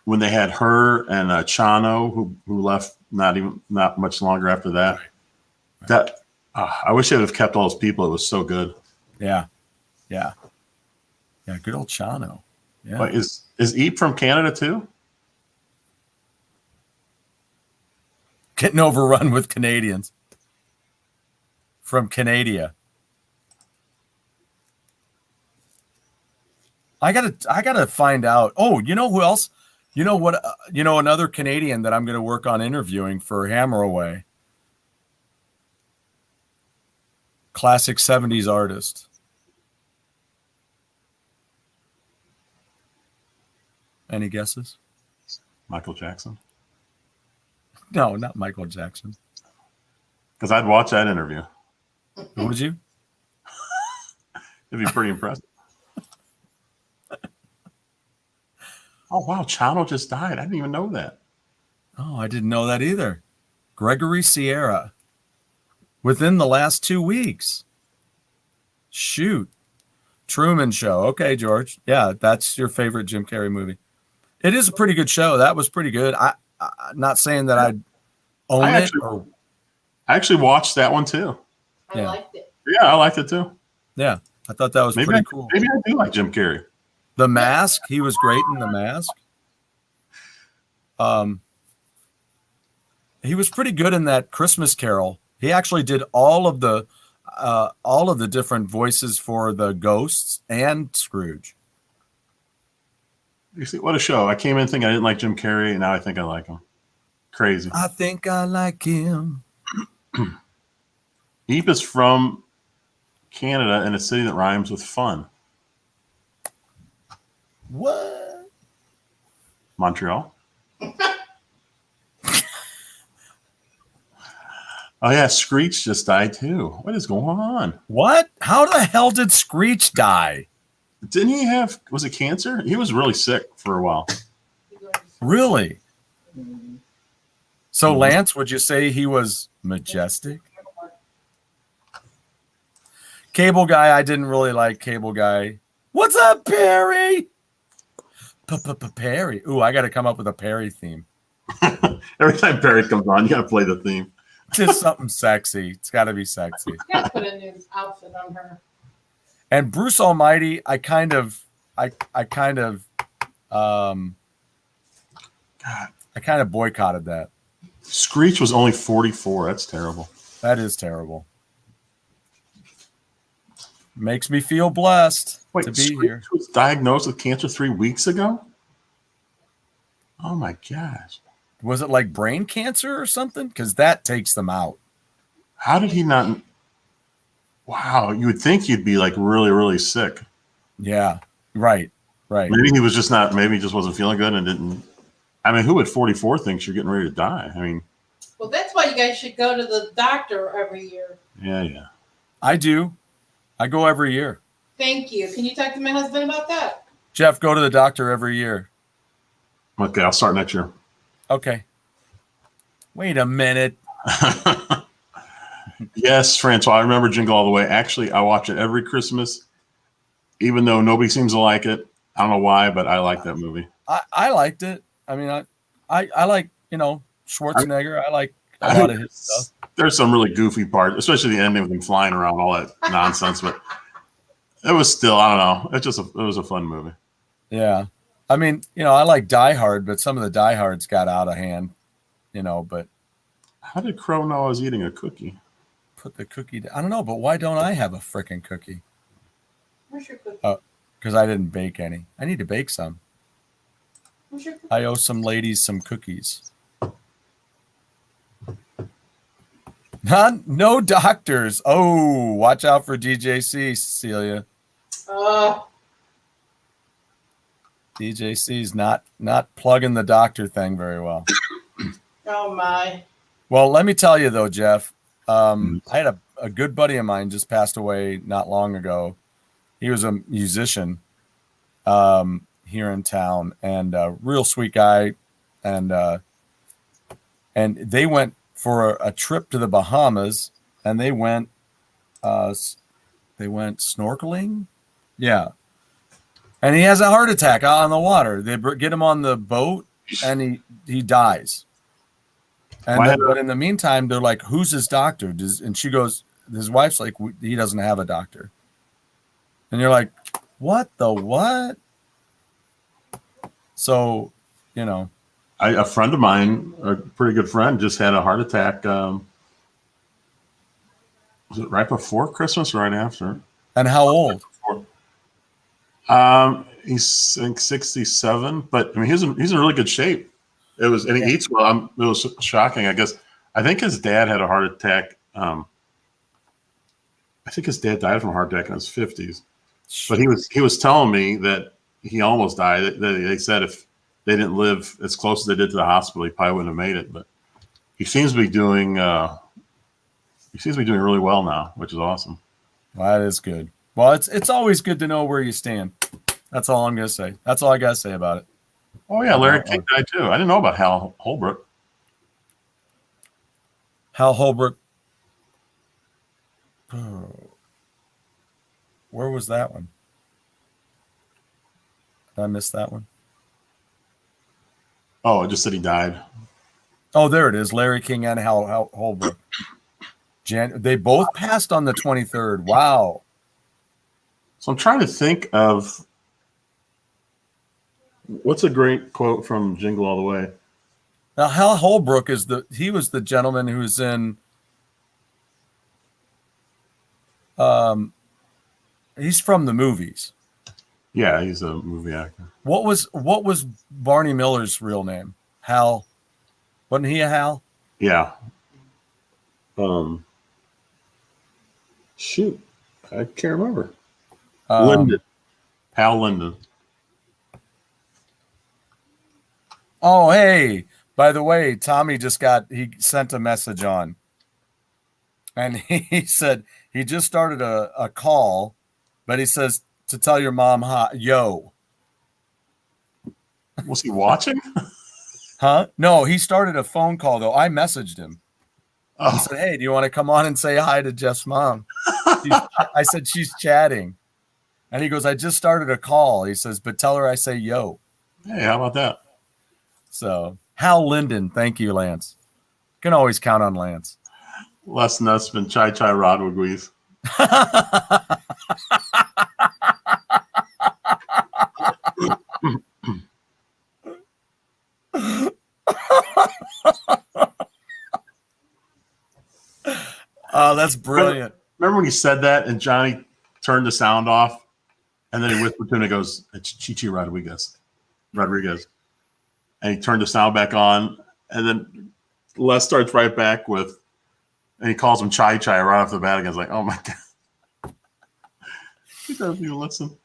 S4: when they had her and Chano, who left not much longer after that.
S1: Right.
S4: That I wish they would have kept all those people. It was so good.
S1: Yeah. Good old Chano. Yeah.
S4: But is Eep from Canada too?
S1: Getting overrun with Canadians from Canada. I gotta find out. Oh, you know who else? You know what? Another Canadian that I'm going to work on interviewing for Hammer Away. Classic 70s artist. Any guesses?
S4: Michael Jackson.
S1: No, not Michael Jackson.
S4: Because I'd watch that interview.
S1: Would you?
S4: It'd be pretty impressive. Oh wow, Chano just died. I didn't even know that.
S1: Oh, I didn't know that either. Gregory Sierra. Within the last 2 weeks. Shoot. Truman Show. Okay, George. Yeah, that's your favorite Jim Carrey movie. It is a pretty good show. That was pretty good. I'm not saying that I'd own it.
S4: I actually watched that one too.
S2: I liked it.
S4: Yeah, I liked it too.
S1: Yeah, I thought that was pretty cool.
S4: Maybe I do like Jim Carrey.
S1: The Mask. He was great in The Mask. He was pretty good in that Christmas Carol. He actually did all of the different voices for the ghosts and Scrooge.
S4: You see, what a show. I came in thinking I didn't like Jim Carrey, and now I think I like him. Crazy.
S1: I think I like him.
S4: Eep is from Canada in a city that rhymes with fun.
S1: What?
S4: Montreal. Oh yeah, Screech just died too. What is going on?
S1: What? How the hell did Screech die?
S4: Didn't he have, was it cancer? He was really sick for a while.
S1: Really? So, Lance, would you say he was majestic? Cable Guy, I didn't really like Cable Guy. What's up, Perry? Perry. Ooh, I got to come up with a Perry theme.
S4: Every time Perry comes on, you got to play the theme.
S1: Just something sexy. It's got to be sexy.
S2: You gotta put a new outfit on her.
S1: And Bruce Almighty, I kind of boycotted that.
S4: Screech was only 44. That's terrible.
S1: That is terrible. Makes me feel blessed to be
S4: Screech
S1: here.
S4: was diagnosed with cancer 3 weeks ago? Oh my gosh.
S1: Was it like brain cancer or something? Because that takes them out.
S4: How did he not? Wow, you would think he'd be like really, really sick.
S1: Yeah, right.
S4: Maybe he was just not, maybe he just wasn't feeling good and didn't. I mean, who at 44 thinks you're getting ready to die? I mean,
S2: Well, that's why you guys should go to the doctor every year.
S4: yeah.
S1: I do. I go every year.
S2: Thank you. Can you talk to my husband about that?
S1: Jeff, go to the doctor every year.
S4: Okay, I'll start next year.
S1: Okay. Wait a minute.
S4: Yes, Francois, I remember Jingle All the Way. Actually, I watch it every Christmas, even though nobody seems to like it. I don't know why, but I like that movie.
S1: I liked it. I mean, I like, Schwarzenegger. I like a lot of his stuff.
S4: There's some really goofy parts, especially the ending with him flying around, all that nonsense. But it was still, I don't know. It was a fun movie.
S1: Yeah. I mean, I like Die Hard, but some of the Die Hards got out of hand, but
S4: How did Crow know I was eating a cookie?
S1: put the cookie down. I don't know, but why don't I have a freaking cookie?
S2: Where's your cookie?
S1: Because I didn't bake any. I need to bake some.
S2: Where's your cookie?
S1: I owe some ladies some cookies. No doctors. Oh, watch out for DJC, Cecilia. DJC's not plugging the doctor thing very well.
S2: Oh my.
S1: Well, let me tell you though, Jeff. I had a good buddy of mine just passed away not long ago. He was a musician here in town and a real sweet guy. And they went for a trip to the Bahamas and they went snorkeling. Yeah. And he has a heart attack out on the water. They get him on the boat, and he dies. And then, but in the meantime, they're like, "Who's his doctor?" And she goes, his wife's like, "He doesn't have a doctor." And you're like, "What the what?" So,
S4: a friend of mine, a pretty good friend, just had a heart attack. Was it right before Christmas or right after?
S1: And how old?
S4: He's I think 67, but I mean he's in really good shape. He eats well. It was shocking. I think his dad had a heart attack. I think his dad died from a heart attack in his 50s. But he was telling me that he almost died. They said if they didn't live as close as they did to the hospital, he probably wouldn't have made it. But he seems to be doing really well now, which is awesome.
S1: Well, that is good. Well, it's always good to know where you stand. That's all I'm gonna say. That's all I gotta say about it.
S4: Oh yeah, Larry King died too. I didn't know about Hal Holbrook.
S1: Hal Holbrook. Oh. Where was that one? Did I miss that one?
S4: Oh, it just said he died.
S1: Oh, there it is. Larry King and Hal Holbrook. They both passed on the 23rd. Wow.
S4: So I'm trying to think of what's a great quote from Jingle All the Way.
S1: Now, Hal Holbrook was the gentleman who's in. He's from the movies.
S4: Yeah, he's a movie actor.
S1: What was Barney Miller's real name? Hal. Wasn't he a Hal?
S4: Yeah. Shoot, I can't remember. Linden. Hal Linden.
S1: Oh, hey. By the way, Tommy he sent a message on. And he said he just started a call, but he says to tell your mom, hi, yo.
S4: Was he watching?
S1: Huh? No, he started a phone call, though. I messaged him.
S4: Oh.
S1: I said, hey, do you want to come on and say hi to Jeff's mom? I said, she's chatting. And he goes, I just started a call. He says, but tell her I say yo.
S4: Hey, how about that?
S1: So, Hal Linden. Thank you, Lance. Can always count on Lance.
S4: Les Nussman, Chai Chai Rodwiguez.
S1: Oh, that's brilliant.
S4: Remember when he said that and Johnny turned the sound off and then he whispered to him and goes, it's Chichi Rodriguez. And he turned the sound back on and then Les starts right back with, and he calls him Chai Chai right off the bat again. It's like, oh my God. He doesn't even listen.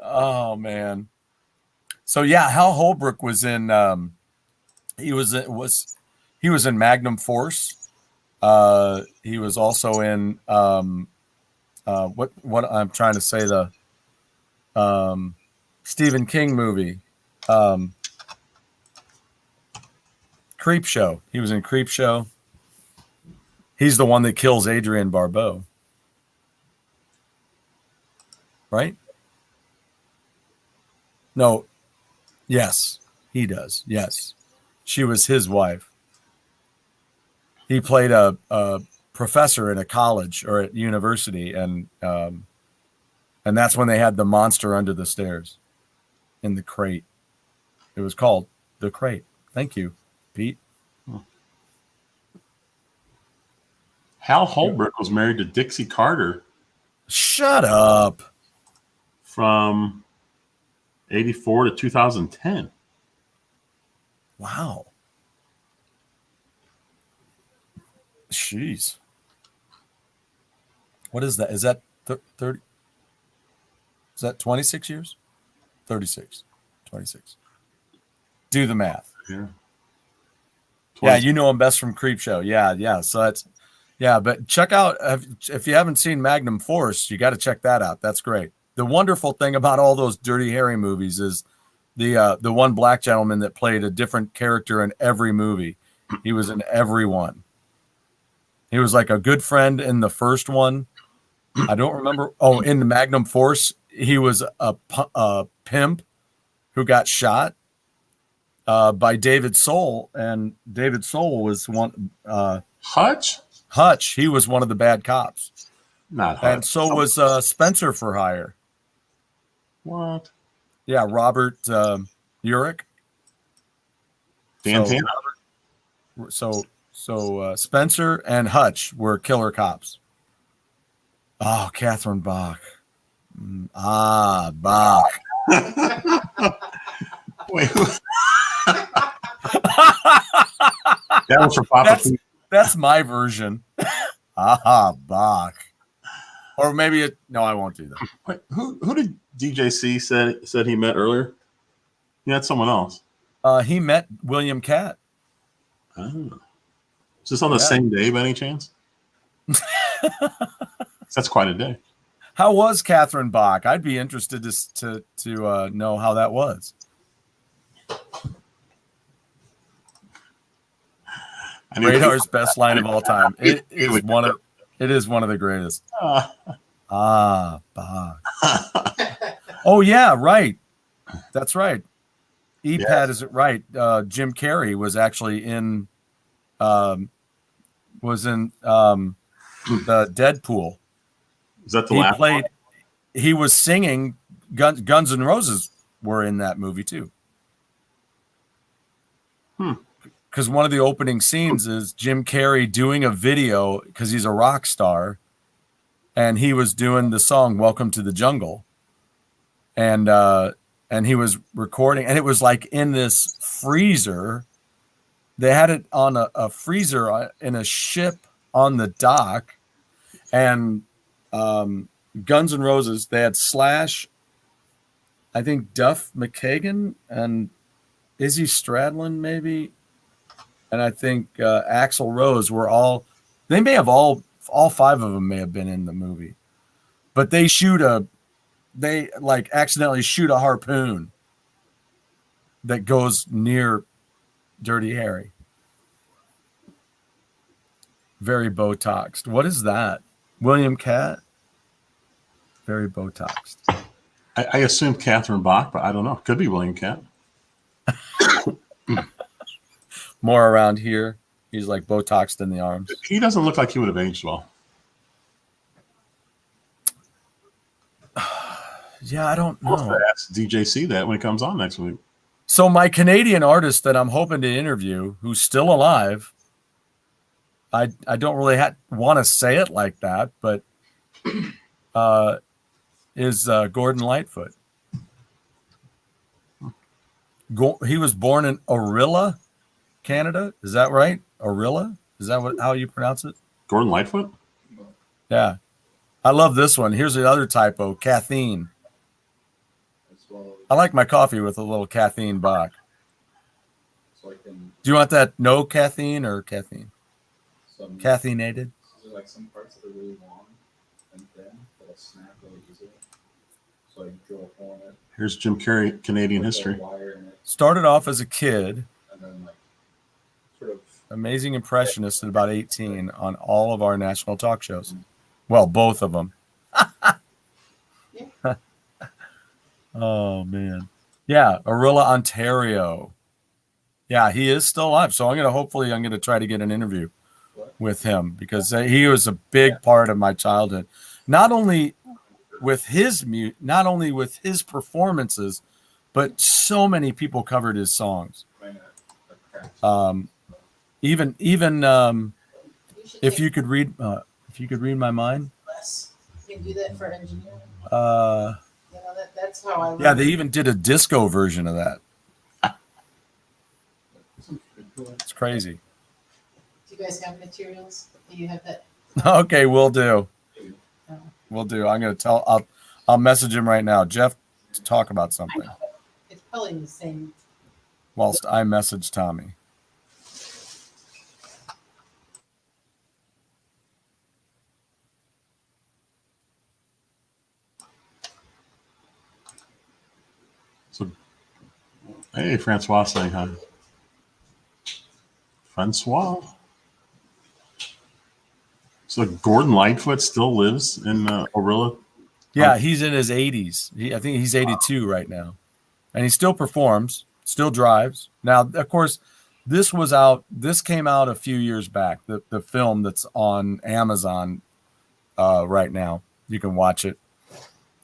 S1: Oh man. So yeah, Hal Holbrook was in he was in Magnum Force. He was also in what I'm trying to say, the Stephen King movie, Creep Show. He was in Creep Show. He's the one that kills Adrienne Barbeau. Right? No. Yes, he does. Yes. She was his wife. He played a professor in a college or at university, and that's when they had the monster under the stairs in the crate. It was called The Crate. Thank you, Pete.
S4: Hal Holbrook was married to Dixie Carter.
S1: Shut up.
S4: From 1984 to 2010.
S1: Wow. Jeez. What is that? Is that 30? Is that 26 years? 36. 26. Do the math.
S4: Yeah.
S1: Yeah, you know him best from Creep Show. Yeah. So that's, yeah, but check out, if you haven't seen Magnum Force, you got to check that out. That's great. The wonderful thing about all those Dirty Harry movies is the one black gentleman that played a different character in every movie. He was in every one. He was like a good friend in the first one. I don't remember. Oh, in the Magnum Force, he was a pimp who got shot by David Soul, and David Soul was one.
S4: Hutch?
S1: Hutch, he was one of the bad cops,
S4: Not Hutch.
S1: and so was Spencer for Hire.
S4: What?
S1: Yeah, Robert Urich.
S4: Dan
S1: So Spencer and Hutch were killer cops. Oh, Catherine Bach. Bach.
S4: Wait. That was for Papa.
S1: That's my version. Bach. Or maybe no, I won't do that.
S4: Wait, who did DJC said he met earlier? He had someone else.
S1: He met William Catt.
S4: Oh. Is this on the same day by any chance? That's quite a day.
S1: How was Catherine Bach? I'd be interested to know how that was. Radar's best line of all time. It is one of the greatest. Bach. Oh yeah, right. That's right. EPAD is it right? Jim Carrey was actually in the Deadpool.
S4: Is that the last one?
S1: He was singing. Guns N' Roses were in that movie too. Because one of the opening scenes is Jim Carrey doing a video because he's a rock star, and he was doing the song "Welcome to the Jungle," and he was recording, and it was like in this freezer. They had it on a freezer in a ship on the dock, and Guns N' Roses. They had Slash, I think Duff McKagan and Izzy Stradlin maybe, and I think Axl Rose were all. They may have all five of them may have been in the movie, but they accidentally shoot a harpoon that goes near Dirty Harry. Very Botoxed. What is that? William Catt? Very Botoxed.
S4: I assumed Catherine Bach, but I don't know. Could be William Catt.
S1: More around here. He's like Botoxed in the arms.
S4: He doesn't look like he would have aged well.
S1: Yeah, I don't know.
S4: I'll ask DJC that when it comes on next week.
S1: So my Canadian artist that I'm hoping to interview, who's still alive, I don't really want to say it like that, but is Gordon Lightfoot. He was born in Orilla, Canada. Is that right? Orilla? Is that how you pronounce it?
S4: Gordon Lightfoot?
S1: Yeah. I love this one. Here's the other typo, caffeine. I like my coffee with a little caffeine Bach. Do you want that no caffeine or caffeine? Caffeinated?
S5: Like some parts that are really long and thin that'll snap really easily. So I drill a hole in it.
S4: Here's Jim Carrey, Canadian history.
S1: Started off as a kid.
S5: And then like sort of
S1: amazing impressionist at about 18 on all of our national talk shows. Well, both of them. Oh, man. Yeah, Orilla, Ontario. Yeah, he is still alive. So I'm going to try to get an interview with him because he was a big part of my childhood. Not only with his performances, but so many people covered his songs. Even if you could read my mind.
S2: You can do that for engineering. That's how I.
S1: Yeah, they even did a disco version of that. It's crazy.
S2: Do you guys have materials? Do you have that?
S1: Okay, we'll do. We'll do. I'm gonna I'll message him right now, Jeff, to talk about something.
S2: It's probably the same.
S1: Whilst I message Tommy.
S4: So, hey, Francois saying hi. Francois. So Gordon Lightfoot still lives in Orilla?
S1: Yeah, he's in his 80s. I think he's 82 right now. And he still performs, still drives. Now, of course, this came out a few years back, the film that's on Amazon right now. You can watch it.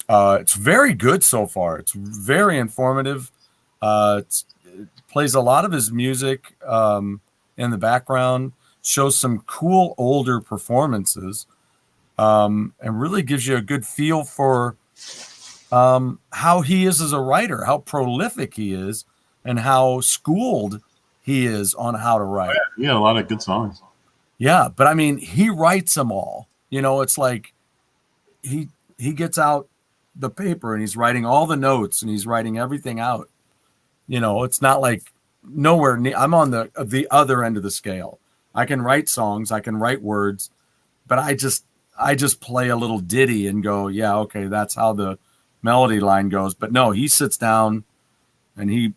S1: It's very good so far. It's very informative. It plays a lot of his music in the background, shows some cool older performances, and really gives you a good feel for how he is as a writer, how prolific he is, and how schooled he is on how to write.
S4: Yeah, a lot of good songs.
S1: Yeah, but I mean, he writes them all. It's like he gets out the paper and he's writing all the notes and he's writing everything out. It's not like nowhere near. I'm on the other end of the scale. I can write songs, I can write words, but I just play a little ditty and go, yeah, okay, that's how the melody line goes. But no, he sits down and he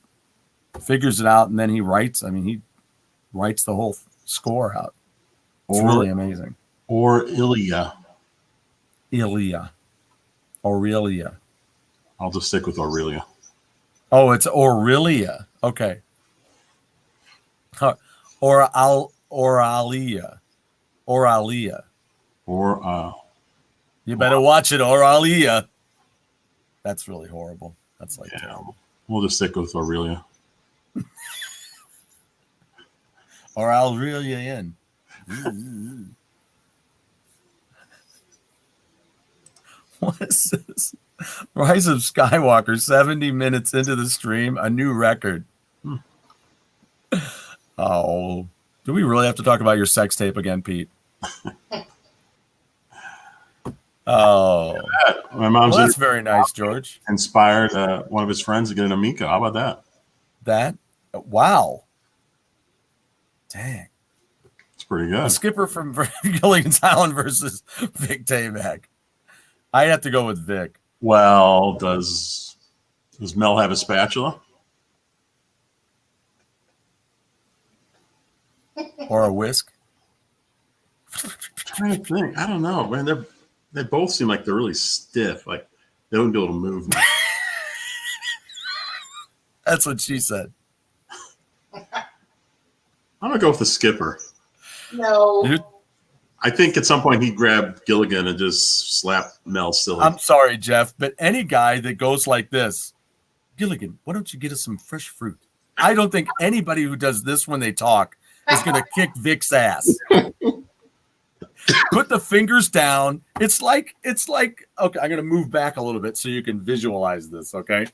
S1: figures it out, and then he writes. I mean, he writes the whole score out. It's really amazing.
S4: Aurelia.
S1: Aurelia.
S4: I'll just stick with Aurelia.
S1: Oh, it's Aurelia. Okay. Oralia. You better watch it, Oralia. That's really horrible. That's like terrible.
S4: We'll just stick with Aurelia.
S1: Or I'll reel you in. What is this? Rise of Skywalker, 70 minutes into the stream, a new record. Oh, do we really have to talk about your sex tape again, Pete? Oh,
S4: my mom's
S1: that's very nice, George.
S4: Inspired one of his friends to get an Amica. How about that?
S1: Wow. Dang.
S4: It's pretty good.
S1: A skipper from Gilligan's Island versus Vic Tayback. I'd have to go with Vic.
S4: Well, does Mel have a spatula?
S1: Or a whisk?
S4: I'm trying to think. I don't know, man. They both seem like they're really stiff. Like they wouldn't be able to move much.
S1: That's what she said.
S4: I'm gonna go with the skipper.
S2: No.
S4: I think at some point he grabbed Gilligan and just slapped Mel silly.
S1: I'm sorry, Jeff, but any guy that goes like this, Gilligan, why don't you get us some fresh fruit? I don't think anybody who does this when they talk is going to kick Vic's ass. Put the fingers down. It's like, okay, I'm going to move back a little bit so you can visualize this, okay?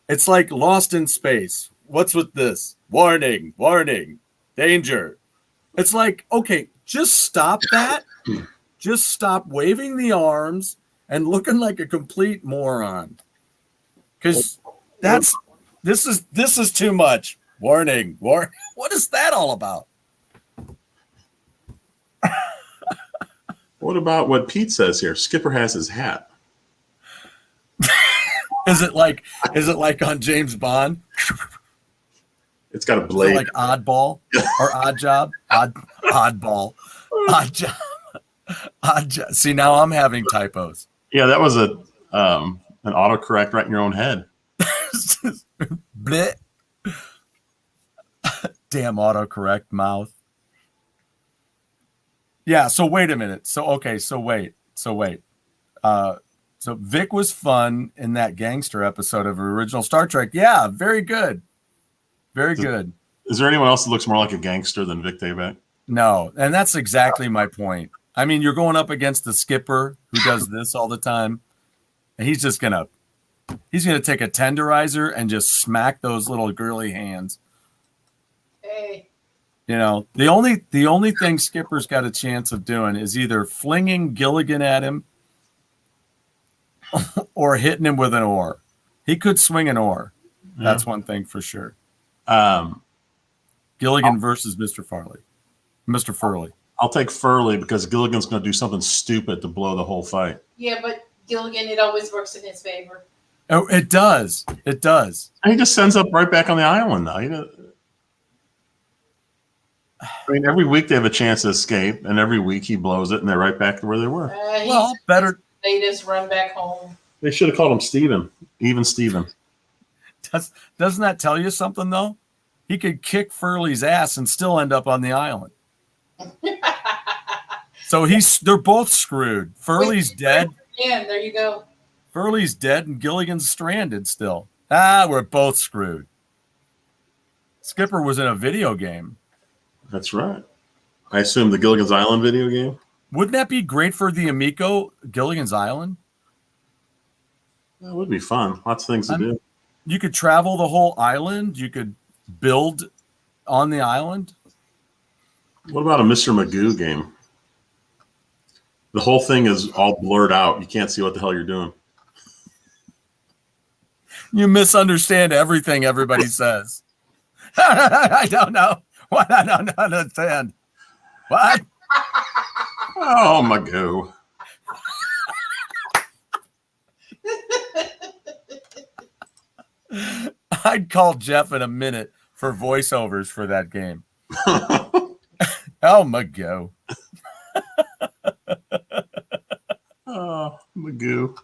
S1: It's like Lost in Space. What's with this? Warning, warning, danger. It's like, okay, just stop that. Just stop waving the arms and looking like a complete moron. Because this is too much. Warning. What is that all about?
S3: What about what Pete says here? Skipper has his hat.
S1: Is it like on James Bond?
S3: It's got a blade.
S1: Like Oddball or Odd Job? Oddball. Odd Job. Odd Job. See, now I'm having typos.
S4: Yeah, that was an autocorrect right in your own head.
S1: Bleh. Damn autocorrect mouth. Yeah, so wait a minute. So wait. So Vic was fun in that gangster episode of original Star Trek. Yeah, very good. Very good.
S4: Is there anyone else that looks more like a gangster than Vic Tayback?
S1: No, and that's exactly my point. I mean, you're going up against the skipper who does this all the time, and he's gonna take a tenderizer and just smack those little girly hands.
S2: Hey.
S1: You know, the only thing Skipper's got a chance of doing is either flinging Gilligan at him or hitting him with an oar. He could swing an oar. That's one thing for sure. Gilligan versus Mr. Furley.
S4: I'll take Furley because Gilligan's going to do something stupid to blow the whole fight.
S2: Yeah, but Gilligan, it always works in his favor.
S1: Oh, it does. It does.
S4: And he just sends up right back on the island now. I mean, every week they have a chance to escape, and every week he blows it, and they're right back to where they were.
S1: Well, better.
S2: They just run back home.
S4: They should have called him Steven. Even Steven.
S1: Doesn't that tell you something, though? He could kick Furley's ass and still end up on the island. So they're both screwed. Furley's dead.
S2: Yeah, there you go.
S1: Furley's dead and Gilligan's stranded still. We're both screwed. Skipper was in a video game.
S4: That's right. I assume the Gilligan's Island video game.
S1: Wouldn't that be great for the Amico, Gilligan's Island?
S4: That would be fun. Lots of things to do.
S1: You could travel the whole island. You could build on the island.
S4: What about a Mr. Magoo game? The whole thing is all blurred out. You can't see what the hell you're doing.
S1: You misunderstand everything everybody says. I don't know. What? I don't understand. What?
S4: Oh, Magoo.
S1: I'd call Jeff in a minute for voiceovers for that game. Oh, Magoo.
S4: Oh, Magoo.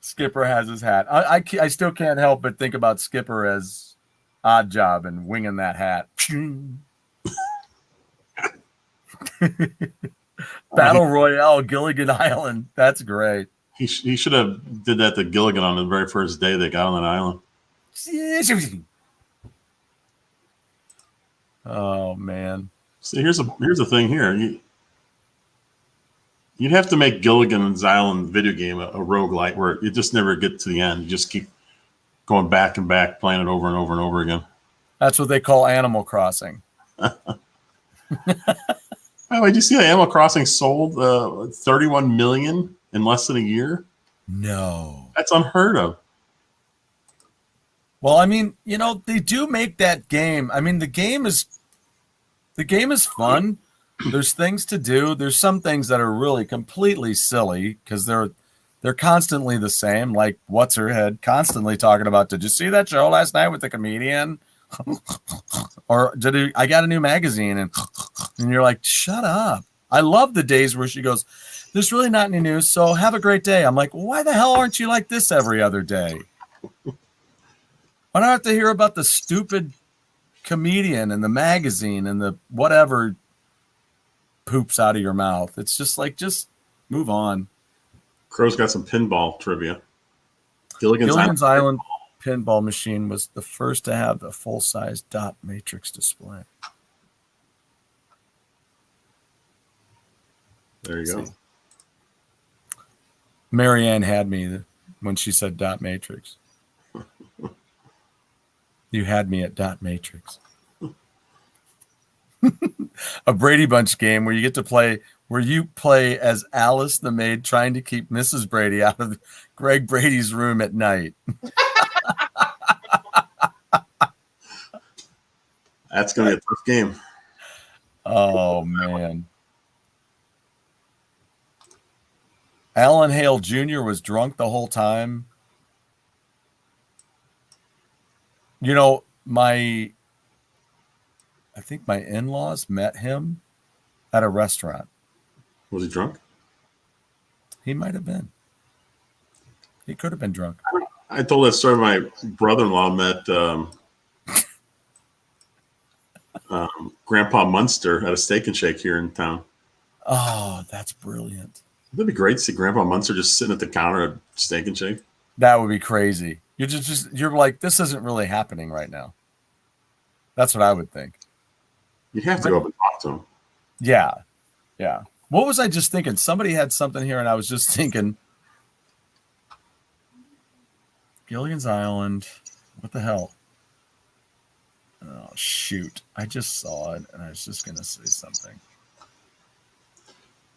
S1: Skipper has his hat. I still can't help but think about Skipper as Odd Job and winging that hat. Battle Royale, Gilligan Island. That's great.
S4: He should have did that to Gilligan on the very first day they got on that island.
S1: Oh man.
S4: See, here's the thing here. You'd have to make Gilligan's Island video game a roguelite where you just never get to the end. You just keep going back and back, playing it over and over and over again.
S1: That's what they call Animal Crossing.
S4: By the way, did you see that Animal Crossing sold 31 million in less than a year?
S1: No.
S4: That's unheard of.
S1: Well, I mean, they do make that game. I mean, the game is fun. There's things to do. There's some things that are really completely silly because they're constantly the same. Like What's Her Head constantly talking about, did you see that show last night with the comedian? Or I got a new magazine and you're like, shut up. I love the days where she goes, there's really not any news, so have a great day. I'm like, why the hell aren't you like this every other day? Why do I have to hear about the stupid comedian and the magazine and the whatever poops out of your mouth? It's just like, just move on.
S3: Crow's got some pinball trivia.
S1: Gilligan's Island pinball machine was the first to have the full-size dot matrix display.
S3: There you go.
S1: Marianne had me when she said dot matrix. You had me at dot matrix. A Brady Bunch game where you play as Alice the maid trying to keep Mrs. Brady out of Greg Brady's room at night.
S3: That's going to be a tough game.
S1: Oh, man. Alan Hale Jr. was drunk the whole time. I think my in-laws met him at a restaurant.
S3: Was he drunk?
S1: He might have been. He could have been drunk.
S3: I told that story. My brother-in-law met Grandpa Munster at a Steak and Shake here in town.
S1: Oh, that's brilliant.
S3: That'd be great to see Grandpa Munster just sitting at the counter at Steak and Shake.
S1: That would be crazy. You're like, this isn't really happening right now. That's what I would think.
S3: You'd have to go up and talk to him.
S1: Yeah. Yeah. What was I just thinking? Somebody had something here and I was just thinking Gilligan's Island. What the hell? Oh, shoot. I just saw it and I was just going to say something.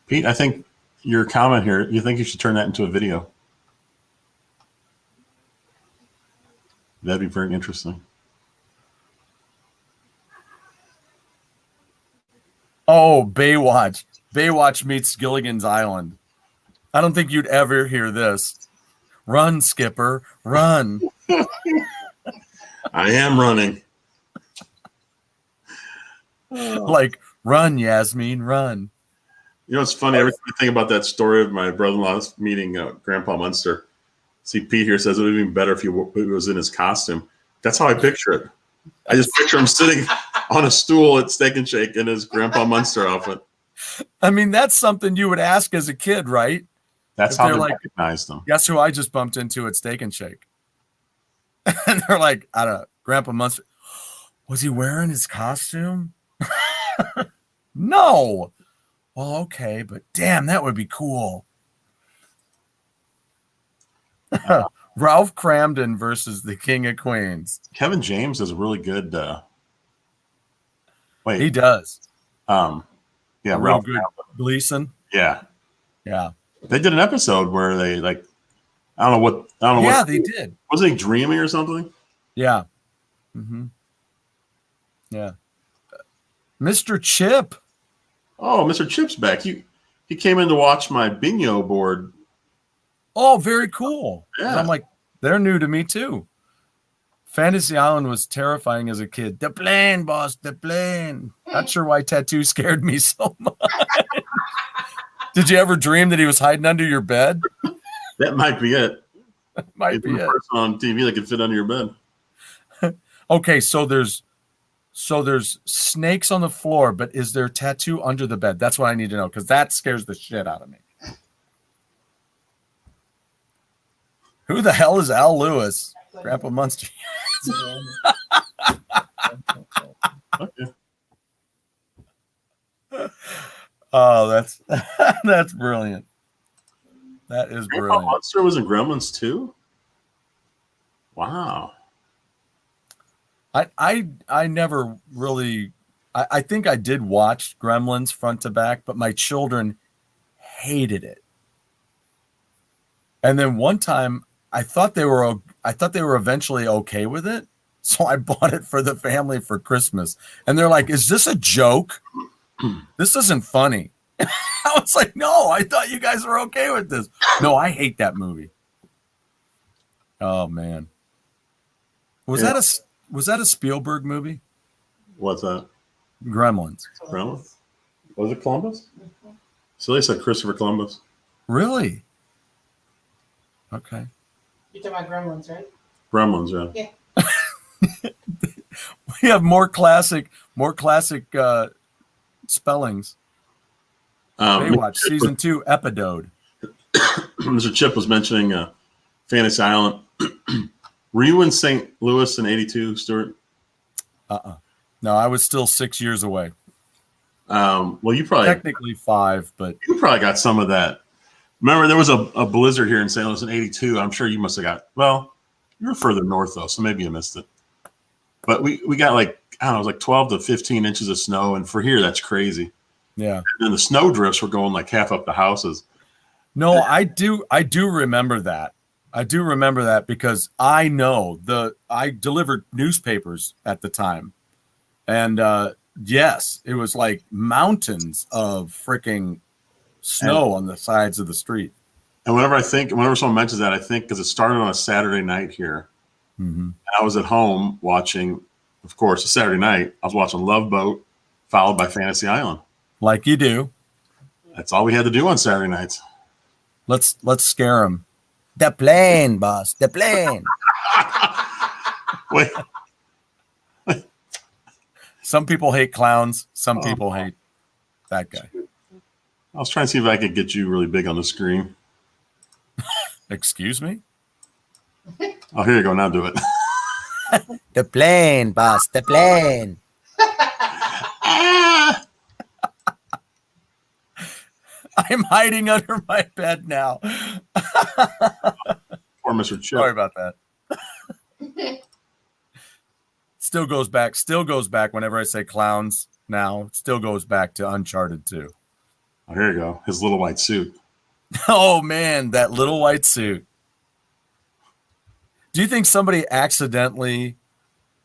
S4: Pete, I think your comment here, you think you should turn that into a video. That'd be very interesting.
S1: Oh, Baywatch. Baywatch meets Gilligan's Island. I don't think you'd ever hear this. Run, Skipper, run.
S3: I am running.
S1: Like, run, Yasmin, run.
S3: You know, it's funny. Every time I think about that story of my brother-in-law's meeting Grandpa Munster. See, Pete here says it would be even better if he was in his costume. That's how I picture it. I just picture him sitting on a stool at Steak and Shake in his Grandpa Munster outfit.
S1: I mean, that's something you would ask as a kid, right?
S4: That's
S1: If
S4: how
S1: they're
S4: they
S1: like,
S4: recognized him.
S1: guess who I just bumped into at Steak and Shake? And they're like, I don't know, Grandpa Munster. Was he wearing his costume? No. Well, okay, but damn, that would be cool. Ralph Cramden versus the King of Queens.
S4: Kevin James is a really good.
S1: He does.
S4: Yeah,
S1: A real
S4: Ralph.
S1: good Gleason.
S4: Yeah,
S1: Yeah.
S4: they did an episode where they like, I don't know what.
S1: Yeah, they did.
S4: Was he dreaming or something?
S1: Yeah. Mm-hmm. Yeah. Mr. Chip.
S4: Oh, Mr. Chip's back. He came in to watch my bingo board.
S1: Oh, very cool.
S4: Yeah.
S1: And I'm like, they're new to me too. Fantasy Island was terrifying as a kid. The plane, boss, the plane. Not sure why Tattoo scared me so much. Did you ever dream that he was hiding under your bed?
S4: That might be it.
S1: Might
S4: If
S1: be
S4: you're a
S1: it.
S4: person on TV that could fit under your bed.
S1: Okay, so there's snakes on the floor, but is there tattoo under the bed? That's what I need to know, because that scares the shit out of me. Who the hell is Al Lewis? Grandpa Munster.
S4: Okay.
S1: Oh, that's brilliant. That is
S4: Grandpa
S1: brilliant.
S4: Munster was in Gremlins too. Wow.
S1: I never really. I think I did watch Gremlins front to back, but my children hated it. And then one time, I thought they were eventually okay with it, so I bought it for the family for Christmas. And they're like, "Is this a joke? This isn't funny." I was like, "No, I thought you guys were okay with this." No, I hate that movie. Oh man, was that a Spielberg movie?
S4: What's that?
S1: Gremlins.
S4: Gremlins? Was it Columbus? So they said Christopher Columbus.
S1: Really? Okay.
S2: You're talking about Gremlins, right?
S4: Gremlins, yeah.
S1: We have more classic spellings. Baywatch season 2 Epidode.
S4: Mr. Chip was mentioning Fantasy Island. Were you in St. Louis in '82, Stuart?
S1: No, I was still 6 years away.
S4: Well, you probably
S1: Technically 5, but
S4: you probably got some of that. Remember, there was a blizzard here in St. Louis in '82. I'm sure you must have got. Well, you were further north though, so maybe you missed it. But we got like, I don't know, it was like 12 to 15 inches of snow, and for here that's crazy.
S1: yeah.
S4: And then the snow drifts were going like half up the houses.
S1: No, I do remember that. I do remember that because I delivered newspapers at the time. And yes, it was like mountains of freaking snow on the sides of the street.
S4: And whenever someone mentions that, I think because it started on a Saturday night here.
S1: Mm-hmm.
S4: And I was at home watching, of course, a Saturday night. I was watching Love Boat, followed by Fantasy Island.
S1: Like you do.
S4: That's all we had to do on Saturday nights.
S1: Let's scare them. The plane, boss. The plane.
S4: Wait,
S1: Some people hate clowns. Some people hate that guy.
S4: I was trying to see if I could get you really big on the screen.
S1: Excuse me?
S4: Oh, here you go. Now do it.
S1: The plane, boss. The plane. I'm hiding under my bed now.
S4: Poor Mr. Chip.
S1: Sorry about that. Still goes back whenever I say clowns now. It still goes back to Uncharted 2.
S4: Oh, here you go. His little white suit.
S1: Oh, man, that little white suit. Do you think somebody accidentally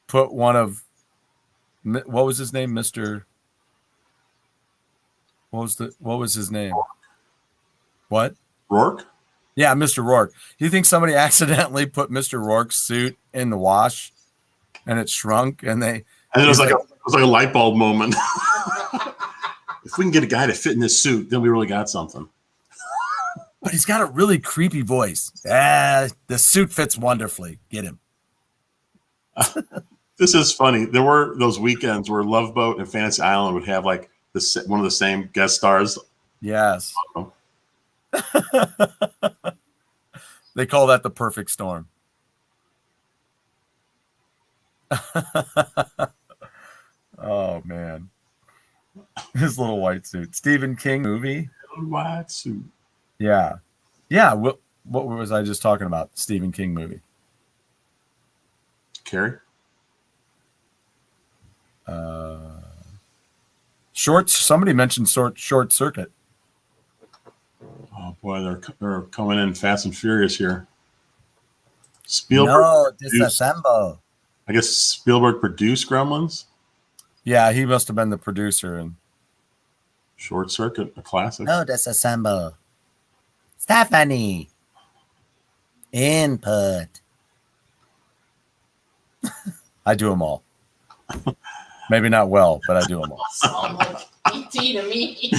S1: put one of, what was his name, Mr. What was his name? What?
S4: Rourke?
S1: Yeah, Mr. Rourke. Do you think somebody accidentally put Mr. Rourke's suit in the wash and it shrunk and
S4: And it was like was like a light bulb moment. If we can get a guy to fit in this suit, then we really got something.
S1: But he's got a really creepy voice. The suit fits wonderfully. Get him.
S4: This is funny. There were those weekends where Love Boat and Fantasy Island would have like one of the same guest stars.
S1: Yes. They call that the perfect storm. Oh, man. His little white suit. Stephen King movie.
S4: White suit.
S1: Yeah. Yeah. What was I just talking about? Stephen King movie.
S4: Carrey?
S1: Somebody mentioned Short Circuit.
S4: Oh boy, they're coming in fast and furious here. Spielberg.
S1: No, disassemble.
S4: I guess Spielberg produced Gremlins.
S1: Yeah, he must have been the producer. And
S4: Short Circuit, a classic.
S1: no, disassemble. Stephanie. Input. I do them all. Maybe not well, but I do them all.
S2: Sound like E.T. to me.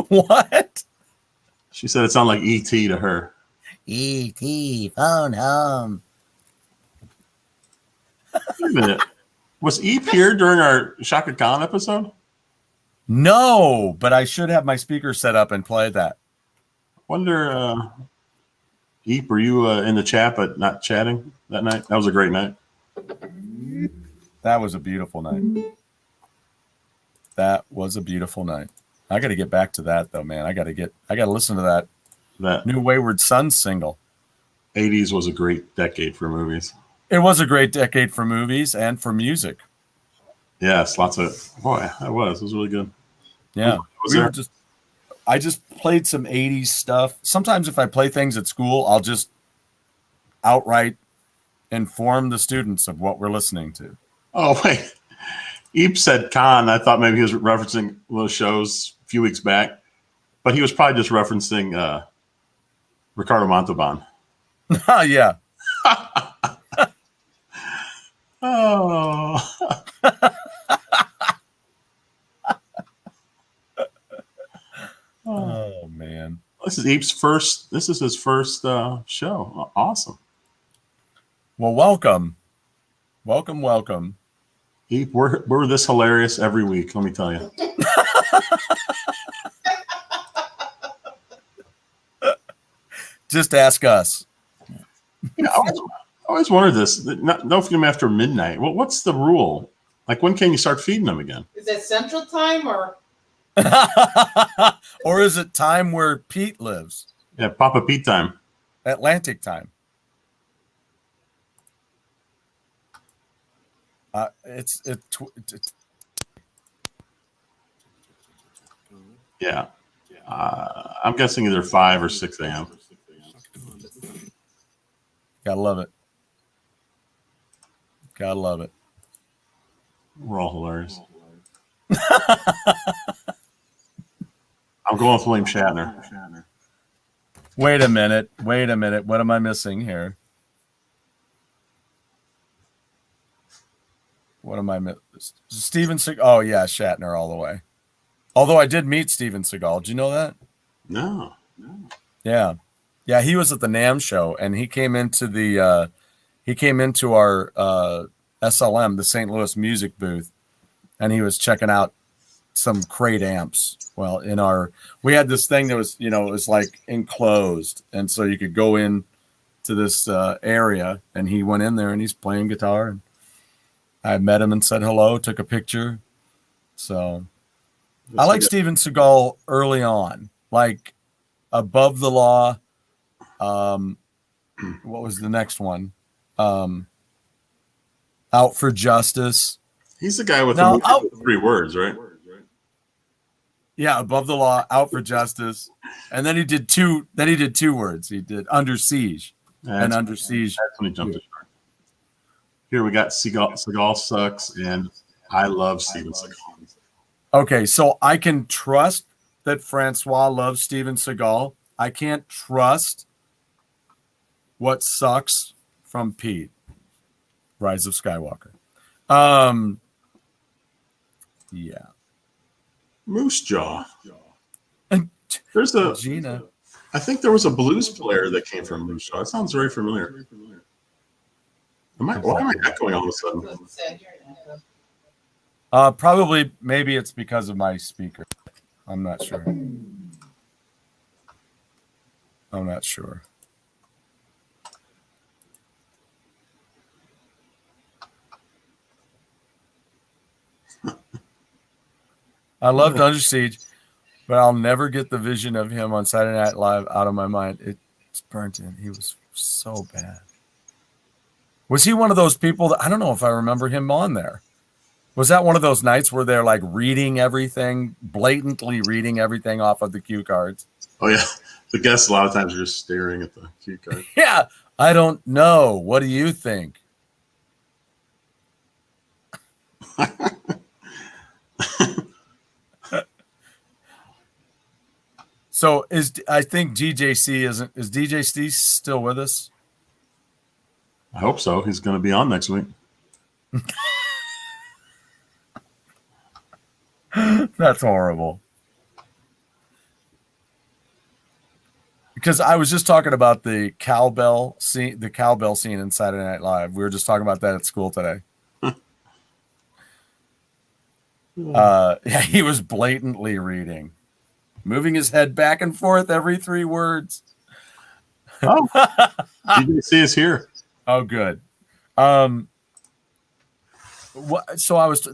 S1: What?
S4: She said it sounded like E.T. to her.
S1: E.T. phone home.
S4: Wait a minute. Was Eep here during our Shaka Khan episode?
S1: No, but I should have my speaker set up and play that.
S4: Wonder, Eep, were you in the chat but not chatting that night? That was a great night.
S1: That was a beautiful night. That was a beautiful night. I got to get back to that though, man. I got to listen to that new Wayward Sons single.
S4: 80s was a great decade for movies.
S1: It was a great decade for movies and for music.
S4: Yes, lots of boy, it was really good.
S1: Yeah.
S4: Was there?
S1: I just played some 80s stuff. Sometimes if I play things at school, I'll just outright inform the students of what we're listening to.
S4: Oh wait. Eep said Khan. I thought maybe he was referencing one of the shows a few weeks back, but he was probably just referencing Ricardo Montalban.
S1: Yeah.
S4: Oh.
S1: Oh man.
S4: This is Eep's first. This is his first show. Awesome.
S1: Well, welcome.
S4: Eep, we're this hilarious every week. Let me tell you.
S1: Just ask us.
S4: Yeah, I always wondered this. No feed them after midnight. Well, what's the rule? Like, when can you start feeding them again?
S2: Is that Central Time or?
S1: Or is it time where Pete lives?
S4: Yeah, Papa Pete time.
S1: Atlantic time.
S4: Yeah. I'm guessing either 5 or 6 a.m.
S1: Gotta love it. Gotta love it.
S4: We're all hilarious. I'm going with William Shatner.
S1: Wait a minute. What am I missing here? What am I missing? Steven Seagal. Oh, yeah, Shatner all the way. Although I did meet Steven Seagal. Did you know that?
S4: No.
S1: Yeah. Yeah, he was at the NAMM show, and he came into our SLM, the St. Louis music booth, and he was checking out some crate amps. Well, we had this thing that was, it was like enclosed, and so you could go in to this area, and he went in there and he's playing guitar. And I met him and said hello, took a picture. So I like Steven Seagal early on, like Above the Law. What was the next one? Out for Justice.
S4: He's the guy with the 3 words, right?
S1: Yeah, Above the Law, Out for Justice, and then he did 2 words. He did Under Siege and Under Siege.
S4: That's when he jumped the shark. Here we got Seagal sucks, and I love Steven Seagal.
S1: Okay, so I can trust that Francois loves Steven Seagal. I can't trust what sucks from Pete. Rise of Skywalker. Yeah.
S3: Moose Jaw.
S1: And
S3: There's a.
S1: Gina.
S3: I think there was a blues player that came from Moose Jaw. That sounds very familiar. Why am I echoing all of a sudden?
S2: Doesn't say here now.
S1: Probably, maybe it's because of my speaker. I'm not sure. I loved Under Siege, but I'll never get the vision of him on Saturday Night Live out of my mind. It's burnt in. He was so bad. Was he one of those people that I don't know if I remember him on there? Was that one of those nights where they're like reading everything, blatantly reading everything off of the cue cards?
S3: Oh yeah, the guests a lot of times are just staring at the cue card.
S1: Yeah, I don't know. What do you think? So I think DJC is DJC still with us?
S4: I hope so. He's going to be on next week.
S1: That's horrible. Because I was just talking about the cowbell scene in Saturday Night Live. We were just talking about that at school today. Yeah, he was blatantly reading, moving his head back and forth every 3 words.
S4: Oh, DJC is here.
S1: Oh, good. So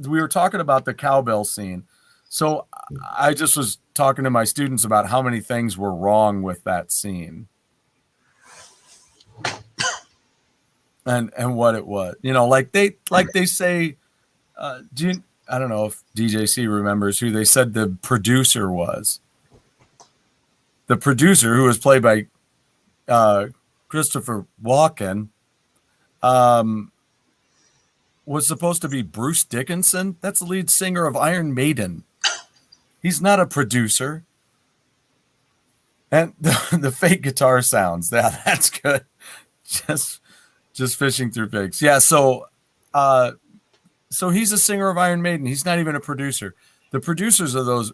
S1: we were talking about the cowbell scene. So I just was talking to my students about how many things were wrong with that scene. And what it was. You know, like they say, I don't know if DJC remembers who they said the producer was. The producer, who was played by Christopher Walken, was supposed to be Bruce Dickinson. That's the lead singer of Iron Maiden. He's not a producer. And the fake guitar sounds, that's good. Just fishing through pigs. Yeah, so he's a singer of Iron Maiden. He's not even a producer. The producers of those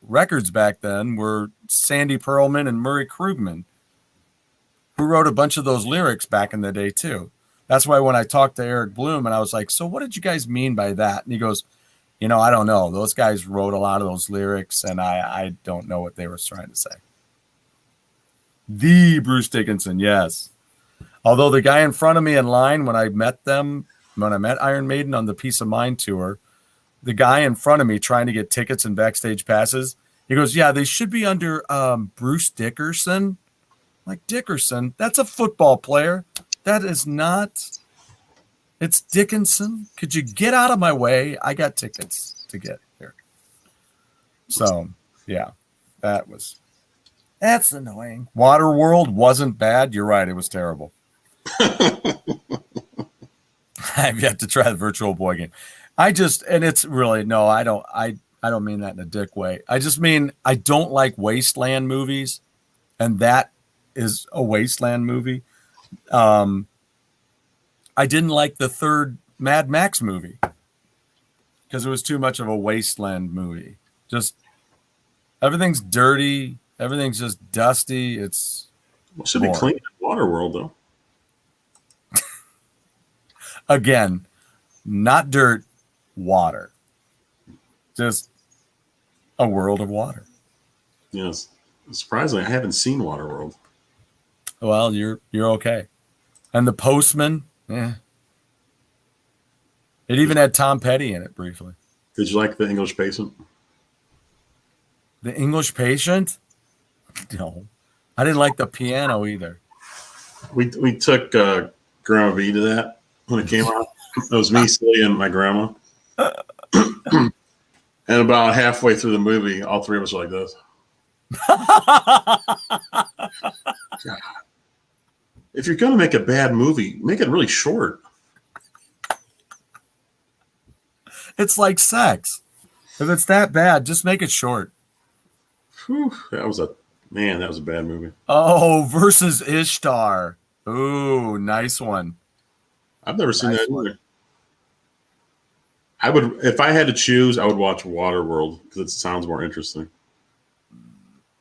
S1: records back then were Sandy Pearlman and Murray Krugman, who wrote a bunch of those lyrics back in the day too. That's why when I talked to Eric Bloom and I was like, so what did you guys mean by that? And he goes, I don't know. Those guys wrote a lot of those lyrics and I don't know what they were trying to say. The Bruce Dickinson, yes. Although the guy in front of me in line, when I met Iron Maiden on the Peace of Mind tour, the guy in front of me trying to get tickets and backstage passes, he goes, yeah, they should be under Bruce Dickerson. I'm like, Dickerson? That's a football player. That is not. It's Dickinson. Could you get out of my way? I got tickets to get here. So, yeah, that's annoying. Waterworld wasn't bad. You're right. It was terrible. I've yet to try the Virtual Boy game. It's really, no, I don't mean that in a dick way. I just mean, I don't like wasteland movies. And that is a wasteland movie. I didn't like the third Mad Max movie because it was too much of a wasteland movie. Just everything's dirty. Everything's just dusty. It
S3: should be clean in Waterworld, though.
S1: Again, not dirt, water. Just a world of water.
S3: Yes. Surprisingly, I haven't seen Waterworld.
S1: Well, you're okay. And The Postman, yeah. It even had Tom Petty in it briefly.
S3: Did you like The English Patient?
S1: The English Patient? No. I didn't like the piano either.
S3: We took Grandma V to that when it came out. It was me, Silly, and my grandma. And about halfway through the movie, all 3 of us were like this. God. If you're going to make a bad movie, make it really short.
S1: It's like sex. If it's that bad, just make it short.
S3: Whew, that was a bad movie.
S1: Oh, versus Ishtar. Ooh, nice one.
S3: I've never seen that either. I would, if I had to choose, I would watch Waterworld because it sounds more interesting.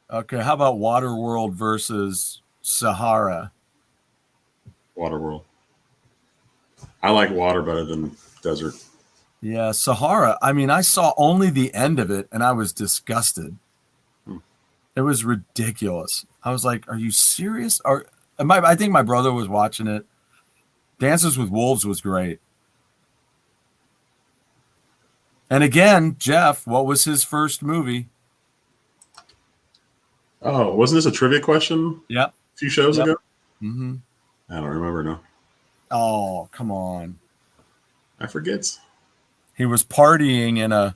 S1: Okay, how about Waterworld versus Sahara?
S3: Waterworld. I like water better than desert.
S1: Yeah, Sahara. I mean, I saw only the end of it and I was disgusted. It was ridiculous. I was like, "Are you serious?" I think my brother was watching it. Dances with Wolves was great. And again, Jeff, what was his first movie?
S3: Oh, wasn't this a trivia question
S1: Yep.
S3: a few shows ago?
S1: Mm-hmm.
S3: I don't remember now.
S1: Oh, come on.
S3: I forget.
S1: He was partying in a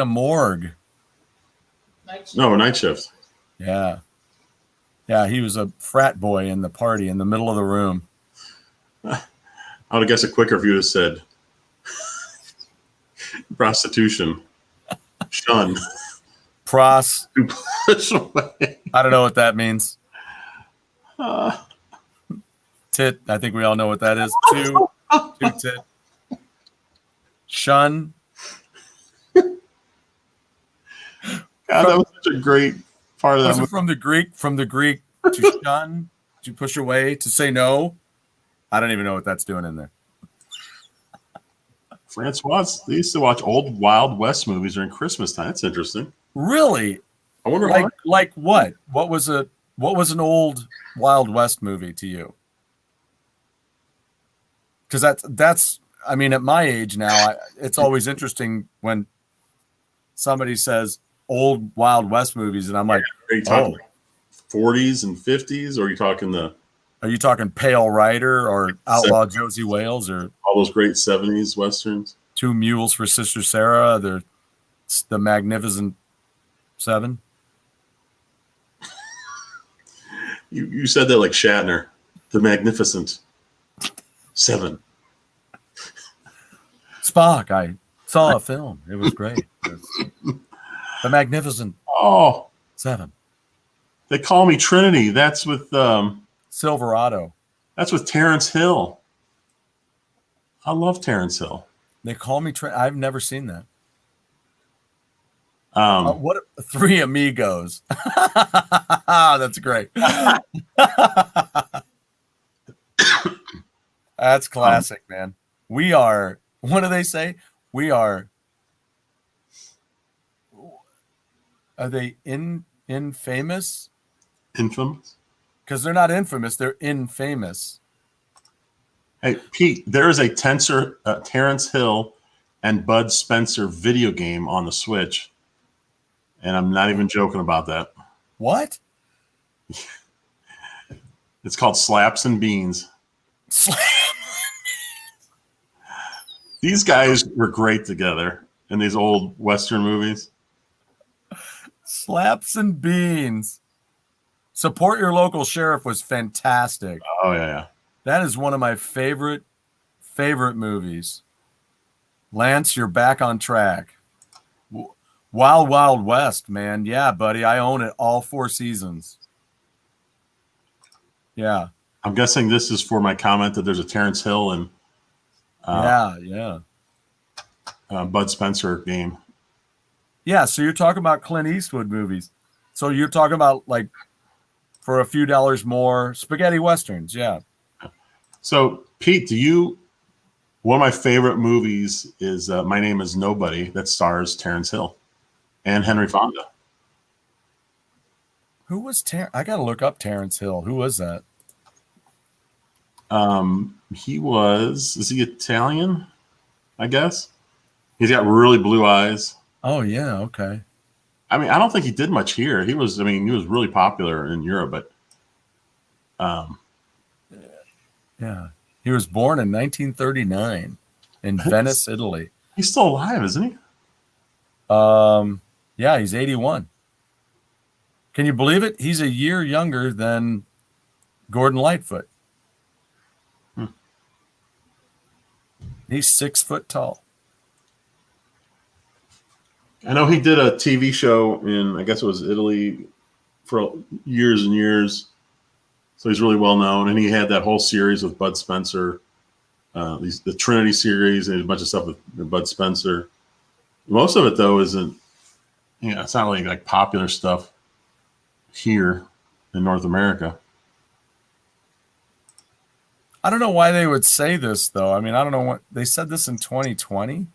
S1: morgue.
S2: Night shift.
S3: No, Night Shift.
S1: Yeah. Yeah, he was a frat boy in the party in the middle of the room.
S3: I would have guessed a quicker if you would have said prostitution. Shun.
S1: Pros.
S3: Push away.
S1: I don't know what that means. Tit. I think we all know what that is. Two tit. Shun.
S3: God, that was such a great part of that
S1: Was it
S3: movie.
S1: from the Greek to shun, to push away, to say no? I don't even know what that's doing in there.
S3: Francois, they used to watch old Wild West movies during Christmas time. That's interesting.
S1: Really?
S3: I wonder why.
S1: Like what? What was an old Wild West movie to you? Because that's I mean, at my age now, it's always interesting when somebody says old Wild West movies, and I'm like,
S3: Are you talking 40s and 50s, or are you talking
S1: are you talking Pale Rider or Outlaw Josie Wales or
S3: all those great 70s westerns?
S1: Two Mules for Sister Sarah, the Magnificent Seven?
S3: You said that like Shatner, the Magnificent Seven.
S1: Spock, I saw a film. It was great. The Magnificent
S3: Oh,
S1: Seven.
S3: they call me Trinity. That's with
S1: Silverado.
S3: Terrence Hill. I love Terrence Hill.
S1: They call me I've never seen that.
S3: Um,
S1: What Three Amigos? That's great. That's classic, man. We are. What do they say? We are. Are they infamous?
S3: Infamous.
S1: Because they're not infamous; they're infamous.
S3: Hey, Pete, there is a Terrence Hill and Bud Spencer video game on the Switch, and I'm not even joking about that.
S1: What?
S3: It's called Slaps and Beans. These guys were great together in these old Western movies.
S1: Slaps and Beans. Support Your Local Sheriff was fantastic.
S3: Oh, yeah.
S1: That is one of my favorite movies. Lance, you're back on track. Wild Wild West, man. Yeah, buddy. I own it all 4 seasons. Yeah.
S3: I'm guessing this is for my comment that there's a Terrence Hill and Bud Spencer game.
S1: Yeah, so you're talking about Clint Eastwood movies. So you're talking about, like, for a few dollars more, spaghetti westerns. Yeah.
S3: So, Pete, one of my favorite movies is My Name is Nobody, that stars Terrence Hill and Henry Fonda.
S1: Who was I got to look up Terrence Hill. Who was that?
S3: Is he Italian? I guess. He's got really blue eyes.
S1: Oh, yeah. Okay.
S3: I mean, I don't think he did much here. He was really popular in Europe, but
S1: yeah. He was born in 1939 in Venice, Italy.
S3: He's still alive, isn't he?
S1: Yeah, he's 81. Can you believe it? He's a year younger than Gordon Lightfoot. He's 6 foot tall.
S3: I know he did a TV show in, I guess it was Italy, for years and years. So he's really well known, and he had that whole series with Bud Spencer, the Trinity series, and a bunch of stuff with Bud Spencer. Most of it though isn't, it's not really like popular stuff here in North America.
S1: I don't know why they would say this though. I mean, I don't know what they said this in 2020.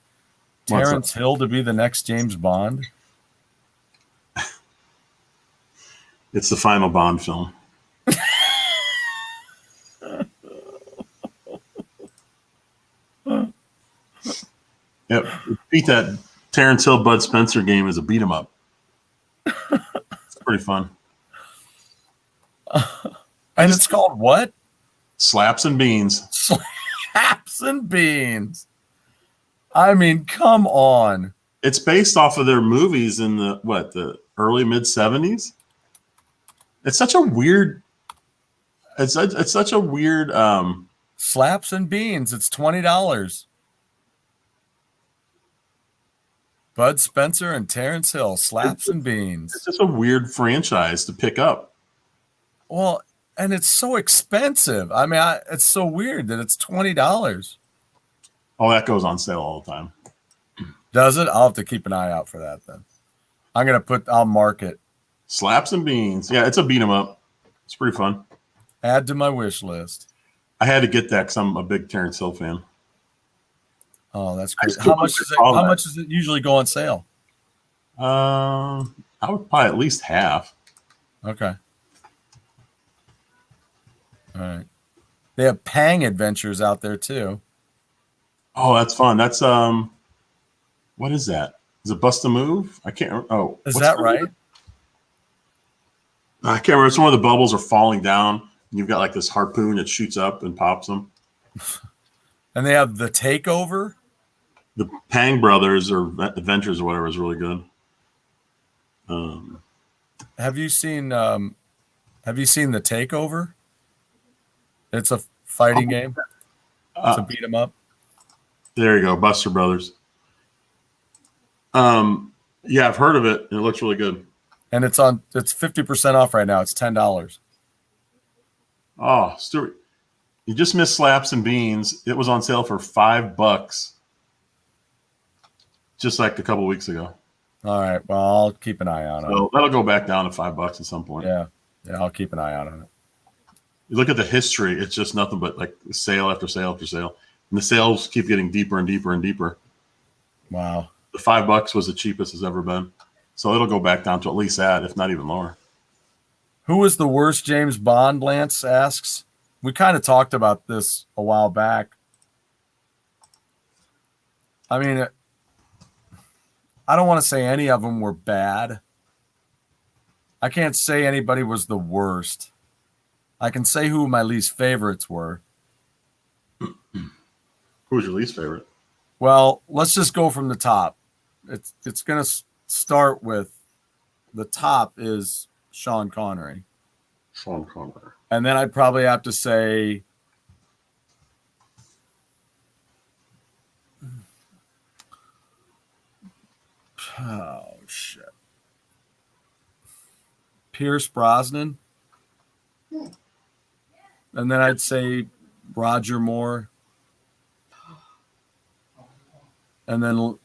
S3: What's
S1: Terrence Hill to be the next James Bond.
S3: It's the final Bond film. Yep, beat that Terrence Hill Bud Spencer game as a beat 'em up. It's pretty fun.
S1: And it's called what?
S3: Slaps and Beans.
S1: Slaps and Beans. I mean, come on.
S3: It's based off of their movies in the early mid 70s. It's such a weird. It's such a weird.
S1: Slaps and Beans. It's $20. Bud Spencer and Terrence Hill. Slaps and Beans.
S3: It's just a weird franchise to pick up.
S1: Well, and it's so expensive. I mean, it's so weird that it's $20.
S3: Oh, that goes on sale all the time.
S1: Does it? I'll have to keep an eye out for that then. I'll mark it.
S3: Slaps and Beans. Yeah, it's a beat 'em up. It's pretty fun.
S1: Add to my wish list.
S3: I had to get that because I'm a big Terrence Hill fan.
S1: Oh, that's great.
S3: still
S1: How much
S3: don't
S1: is it?
S3: recall
S1: How
S3: that.
S1: much does it usually go on sale?
S3: I would probably at least half.
S1: Okay. All right. They have Pang Adventures out there too.
S3: Oh, that's fun. That's what is that? Is it Bust a Move? I can't remember. Oh,
S1: Is
S3: what's
S1: that
S3: the-
S1: right?
S3: I can't remember. It's one of the bubbles are falling down. And you've got like this harpoon that shoots up and pops them.
S1: And they have The Takeover.
S3: The Pang Brothers or Adventures or whatever is really good.
S1: Have you seen The Takeover? It's a fighting game. It's a beat 'em up.
S3: There you go, Buster Brothers. Yeah, I've heard of it, and it looks really good.
S1: And it's 50% off right now. It's $10.
S3: Oh, Stuart, you just missed Slaps and Beans. It was on sale for $5, just like a couple weeks ago.
S1: All right. Well, I'll keep an eye on it.
S3: So that'll go back down to $5 at some point.
S1: Yeah. I'll keep an eye out on it.
S3: You look at the history; it's just nothing but like sale after sale after sale, and the sales keep getting deeper and deeper and deeper.
S1: Wow.
S3: The $5 was the cheapest it's ever been, so it'll go back down to at least that, if not even lower.
S1: Who was the worst James Bond? Lance asks. We kind of talked about this a while back. I mean, I don't want to say any of them were bad. I can't say anybody was the worst. I can say who my least favorites were.
S3: Who was your least favorite?
S1: Well, let's just go from the top. It's going to start with the top is Sean Connery.
S3: Sean Connery.
S1: And then I'd probably have to say oh shit. Pierce Brosnan. And then I'd say Roger Moore. And then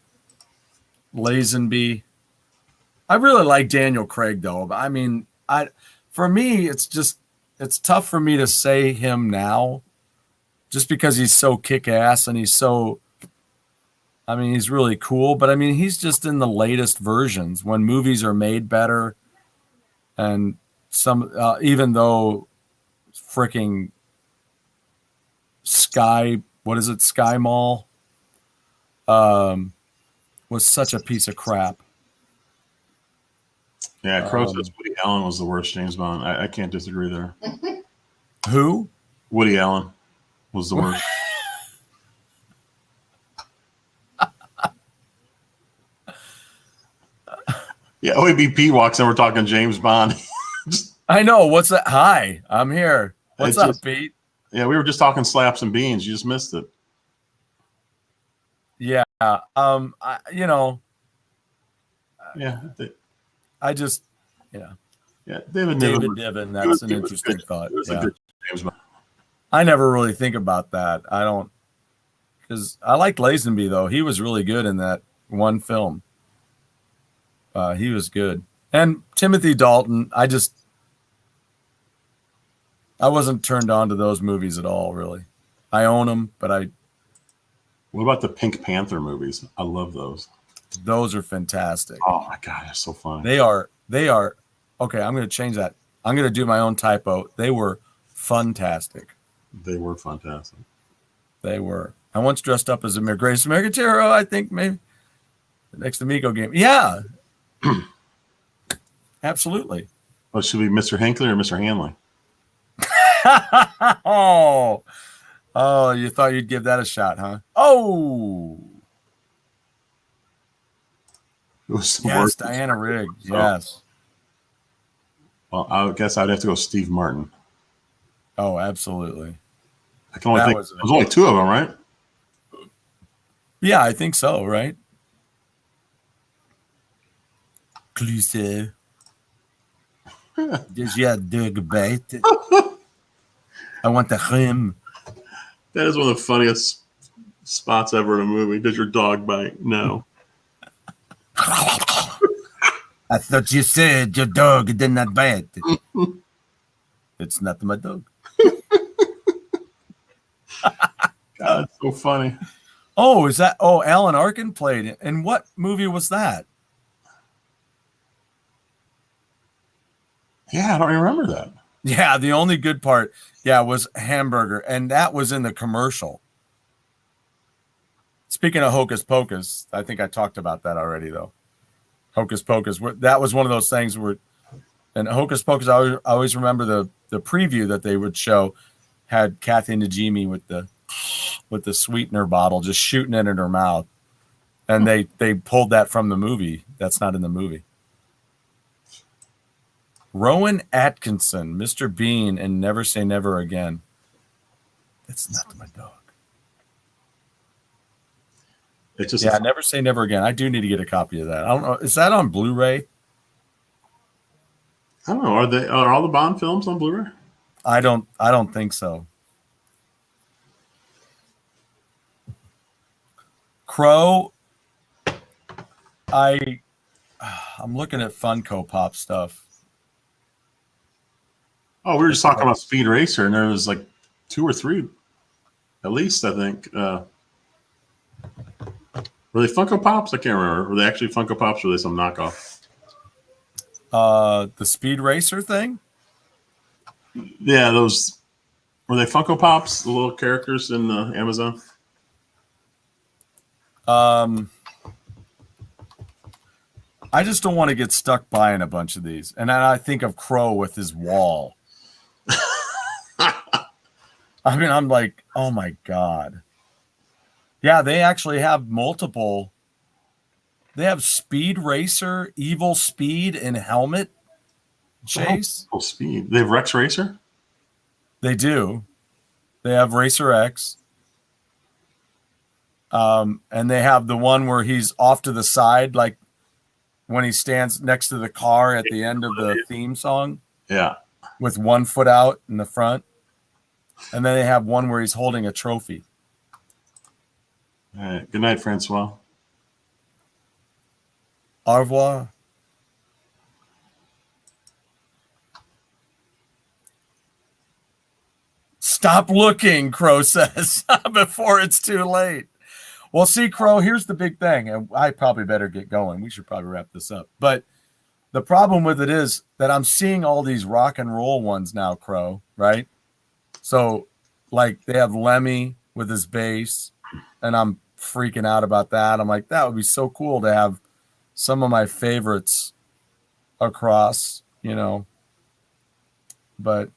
S1: Lazenby. I really like Daniel Craig though. But I mean, for me, it's tough for me to say him now, just because he's so kick-ass and he's really cool. But I mean, he's just in the latest versions when movies are made better, and even though freaking Sky Mall was such a piece of crap.
S3: Yeah, Crow says Woody Allen was the worst James Bond. I can't disagree there.
S1: Who?
S3: Woody Allen was the worst. Yeah, OABP walks in. We're talking James Bond.
S1: I know. What's that? Hi, I'm here. What's up, Pete?
S3: Yeah, we were just talking Slaps and Beans. You just missed it.
S1: Yeah.
S3: Yeah.
S1: I just, yeah.
S4: Yeah, David
S1: David
S4: Niven.
S1: Niven. That's an interesting thought.
S4: It was a
S1: Yeah.
S4: good James Bond.
S1: I never really think about that. I don't, because I liked Lazenby though. He was really good in that one film. He was good. And Timothy Dalton, I wasn't turned on to those movies at all, really. I own them, but
S4: What about the Pink Panther movies? I love those.
S1: those are fantastic.
S4: Oh my god, they're so funny.
S1: They are. Okay, I'm going to change that. I'm going to do my own typo. They were fantastic.
S4: They were fantastic.
S1: They were. I once dressed up as a greatest American hero. I think maybe the next Amigo game. Yeah, absolutely.
S4: Well, should we be Mr. Hinckley or Mr. Hanley?
S1: Oh, you thought you'd give that a shot, huh? Oh,
S4: It was some
S1: yes,
S4: work.
S1: Diana Rigg.
S4: So-
S1: Yes.
S4: Well, I guess I'd have to go Steve Martin.
S1: Oh, absolutely.
S4: I can only
S1: That
S4: think
S1: was-
S4: there's only two of them, right?
S1: Yeah, I think so, right? Closer. Does your dog bite? I want the him.
S3: That is one of the funniest spots ever in a movie. Does your dog bite? No.
S1: I thought you said your dog did not bite. It's not my dog.
S4: God, it's so funny.
S1: Oh, is that? Oh, Alan Arkin played it. And what movie was that?
S4: Yeah, I don't remember that.
S1: Yeah, the only good part, was Hamburger, and that was in the commercial. Speaking of Hocus Pocus, I think I talked about that already, though. Hocus Pocus, that was one of those things where, and Hocus Pocus, I always remember the preview that they would show had Kathy Najimy with the sweetener bottle just shooting it in her mouth, and they pulled that from the movie. That's not in the movie. Rowan Atkinson, Mr. Bean, and Never Say Never Again. That's not my dog.
S3: It's just
S1: Never Say Never Again. I do need to get a copy of that. I don't know. Is that on Blu-ray?
S3: I don't know. Are all the Bond films on Blu-ray?
S1: I don't think so. Crow. I'm looking at Funko Pop stuff.
S4: Oh, we were just talking about Speed Racer, and there was like 2 or 3, at least, I think. Were they Funko Pops? I can't remember. Were they actually Funko Pops or were they some knockoff?
S1: The Speed Racer thing?
S4: Yeah, those. Were they Funko Pops, the little characters in Amazon?
S1: I just don't want to get stuck buying a bunch of these. And then I think of Crow with his wall. I mean, I'm like, oh my God. Yeah, they actually have multiple. They have Speed Racer, Evil Speed, and Helmet Chase.
S4: Oh, Speed. They have Rex Racer?
S1: They do. They have Racer X. And they have the one where he's off to the side, like when he stands next to the car at the end of the theme song.
S4: Yeah.
S1: With one foot out in the front. And then they have one where he's holding a trophy.
S4: All right. Good night, Francois.
S1: Au revoir. Stop looking, Crow says, before it's too late. Well, see, Crow, here's the big thing. And I probably better get going. We should probably wrap this up. But the problem with it is that I'm seeing all these rock and roll ones now, Crow, right? So, like, they have Lemmy with his bass, and I'm freaking out about that. I'm like, that would be so cool to have some of my favorites across, But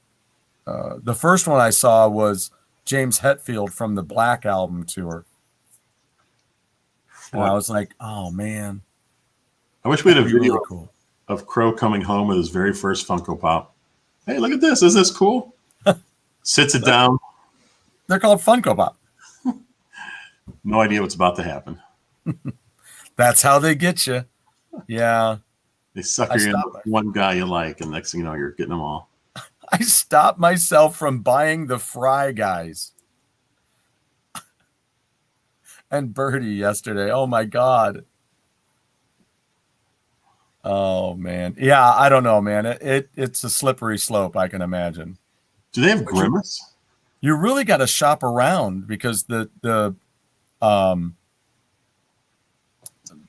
S1: the first one I saw was James Hetfield from the Black Album tour. And I was like, oh, man.
S4: I wish we had a video
S1: Really cool.
S4: of Crow coming home with his very first Funko Pop. Hey, look at this. Isn't this cool? Sits it down.
S1: They're called Funko Pop.
S4: No idea what's about to happen.
S1: That's how they get you. Yeah.
S4: They sucker you in with one guy you like, and next thing you know, you're getting them all.
S1: I stopped myself from buying the Fry Guys and Birdie yesterday. Oh my God. Oh man. Yeah, I don't know, man. It's a slippery slope, I can imagine.
S4: Do they have Grimace?
S1: You really got to shop around because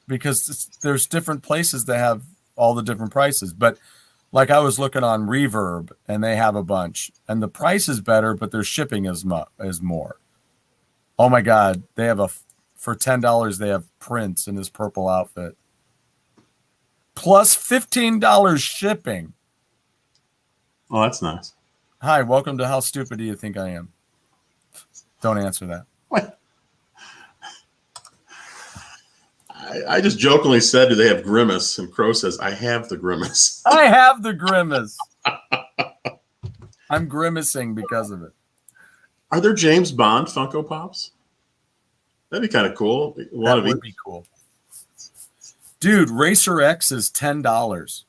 S1: because there's different places that have all the different prices. But like I was looking on Reverb and they have a bunch and the price is better, but their shipping is more. Oh my God. They have for $10, they have Prince in his purple outfit. Plus $15 shipping.
S4: Oh, that's nice.
S1: Hi, welcome to How Stupid Do You Think I Am? Don't answer that.
S4: What?
S3: I just jokingly said, do they have Grimace? And Crow says, I have the Grimace.
S1: I have the grimace. I'm grimacing because of it.
S3: Are there James Bond Funko Pops? That'd be kind of cool.
S1: That would be cool. Dude, Racer X is $10.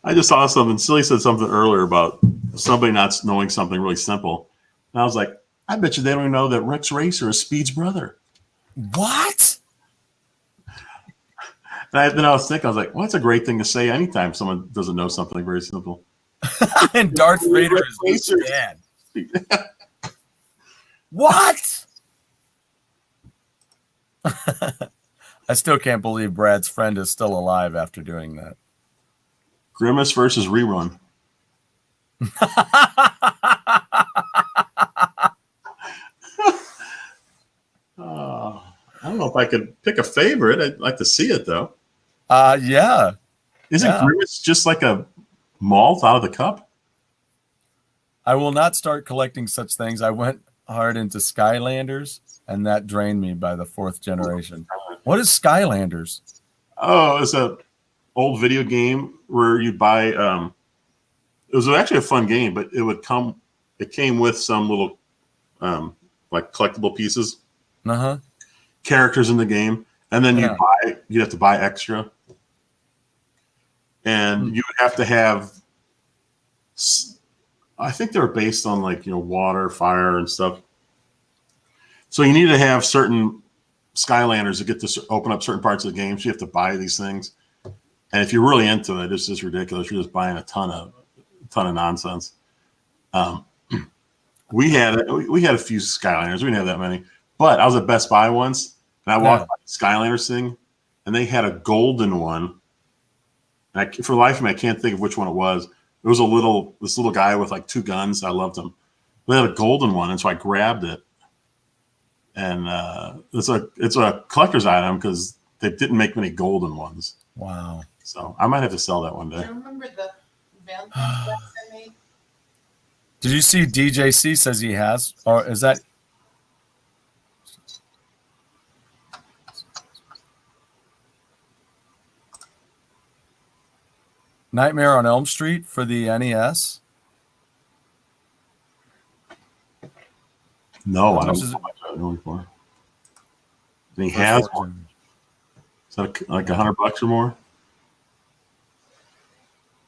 S4: I just saw something. Silly said something earlier about somebody not knowing something really simple. And I was like, I bet you they don't even know that Rex Racer is Speed's brother.
S1: What?
S4: And then I was thinking, I was like, well, that's a great thing to say anytime someone doesn't know something very simple.
S1: And Darth Vader is dead. What? I still can't believe Brad's friend is still alive after doing that.
S4: Grimace versus Rerun.
S3: I don't know if I could pick a favorite. I'd like to see it, though.
S1: Yeah.
S4: Isn't Grimace just like a malt out of the cup?
S1: I will not start collecting such things. I went hard into Skylanders, and that drained me by the 4th generation. What is Skylanders?
S4: Oh, it's a old video game where you buy. It was actually a fun game, but it came with some little like collectible pieces, characters in the game, and then you have to buy extra, and you would have to have. I think they were based on water, fire, and stuff. So you need to have certain Skylanders to get to open up certain parts of the game. So you have to buy these things, and if you're really into it, it's just ridiculous. You're just buying a ton of nonsense. We had a few Skylanders. We didn't have that many, but I was at Best Buy once, and I walked by the Skylanders thing, and they had a golden one. And for the life of me, I can't think of which one it was. It was this little guy with like 2 guns. I loved him. They had a golden one, and so I grabbed it. And it's a collector's item because they didn't make many golden ones.
S1: Wow.
S4: So I might have to sell that one day.
S2: I remember the Valentine's box I made.
S1: Did you see DJC says he has? Or is that? Nightmare on Elm Street for the NES?
S4: No, I don't know how much I'm going for. And he has one. Is that like $100 or more?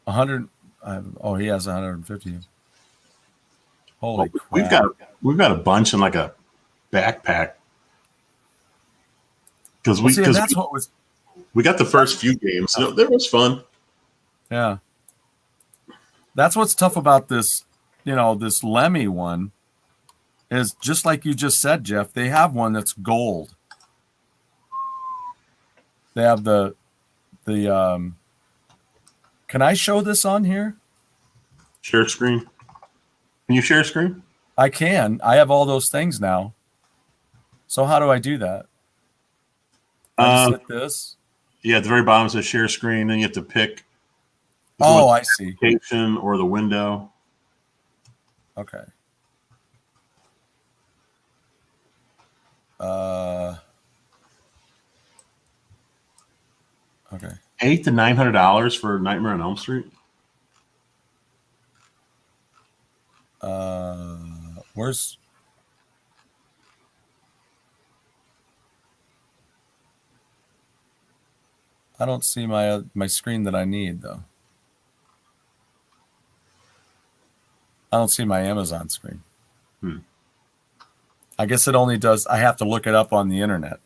S1: 100. He has 150. Holy crap!
S4: We've got a bunch in like a backpack because we got the first few games. So that was fun.
S1: Yeah, that's what's tough about this. This Lemmy one is just like you just said, Jeff. They have one that's gold. They have the. Can I show this on here?
S4: Share screen. Can you share screen?
S1: I can. I have all those things now. So how do I do that? I just hit this.
S4: Yeah, at the very bottom it says share screen. Then you have to pick.
S1: Oh, I see.
S4: Application or the window.
S1: Okay. Okay.
S4: $800 to $900 for Nightmare on Elm Street.
S1: Where's? I don't see my screen that I need though. I don't see my Amazon screen. I guess it only does. I have to look it up on the internet.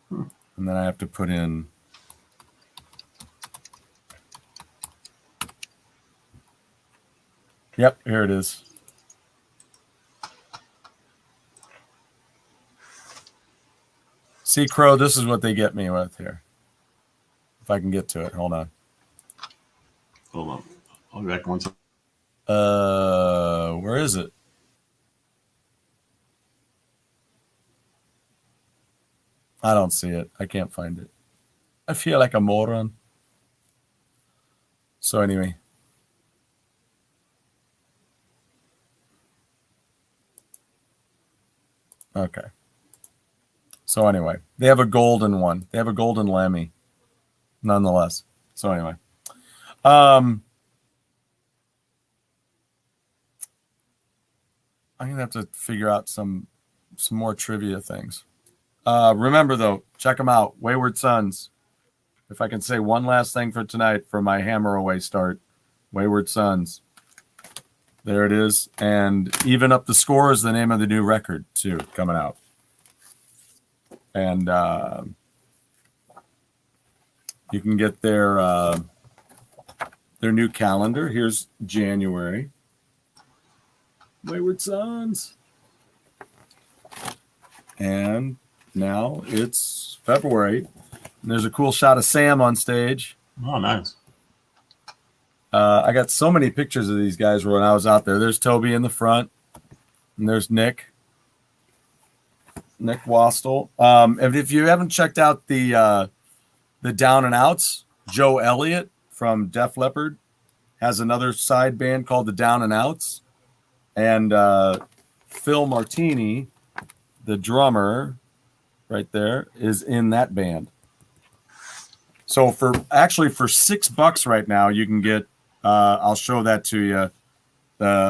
S1: And then I have to put in. Yep, here it is. See, Crow, this is what they get me with here. If I can get to it. Hold on.
S4: Hold on. I'll be back one second.
S1: Where is it? I don't see it. I can't find it. I feel like a moron. So anyway. Okay. So anyway, they have a golden one. They have a golden Lemmy, nonetheless. So anyway, I'm gonna have to figure out some more trivia things. Remember though, check them out. Wayward Sons. If I can say one last thing for tonight for my hammer away start, Wayward Sons. There it is. And Even Up the Score is the name of the new record, too, coming out. And you can get their new calendar. Here's January. Wayward Sons. And now it's February. And there's a cool shot of Sam on stage.
S4: Oh, nice.
S1: I got so many pictures of these guys when I was out there. There's Toby in the front, and there's Nick Wastel. And if you haven't checked out the Down and Outs, Joe Elliott from Def Leppard has another side band called the Down and Outs, and Phil Martini, the drummer, right there, is in that band. So for $6 right now, you can get. I'll show that to you.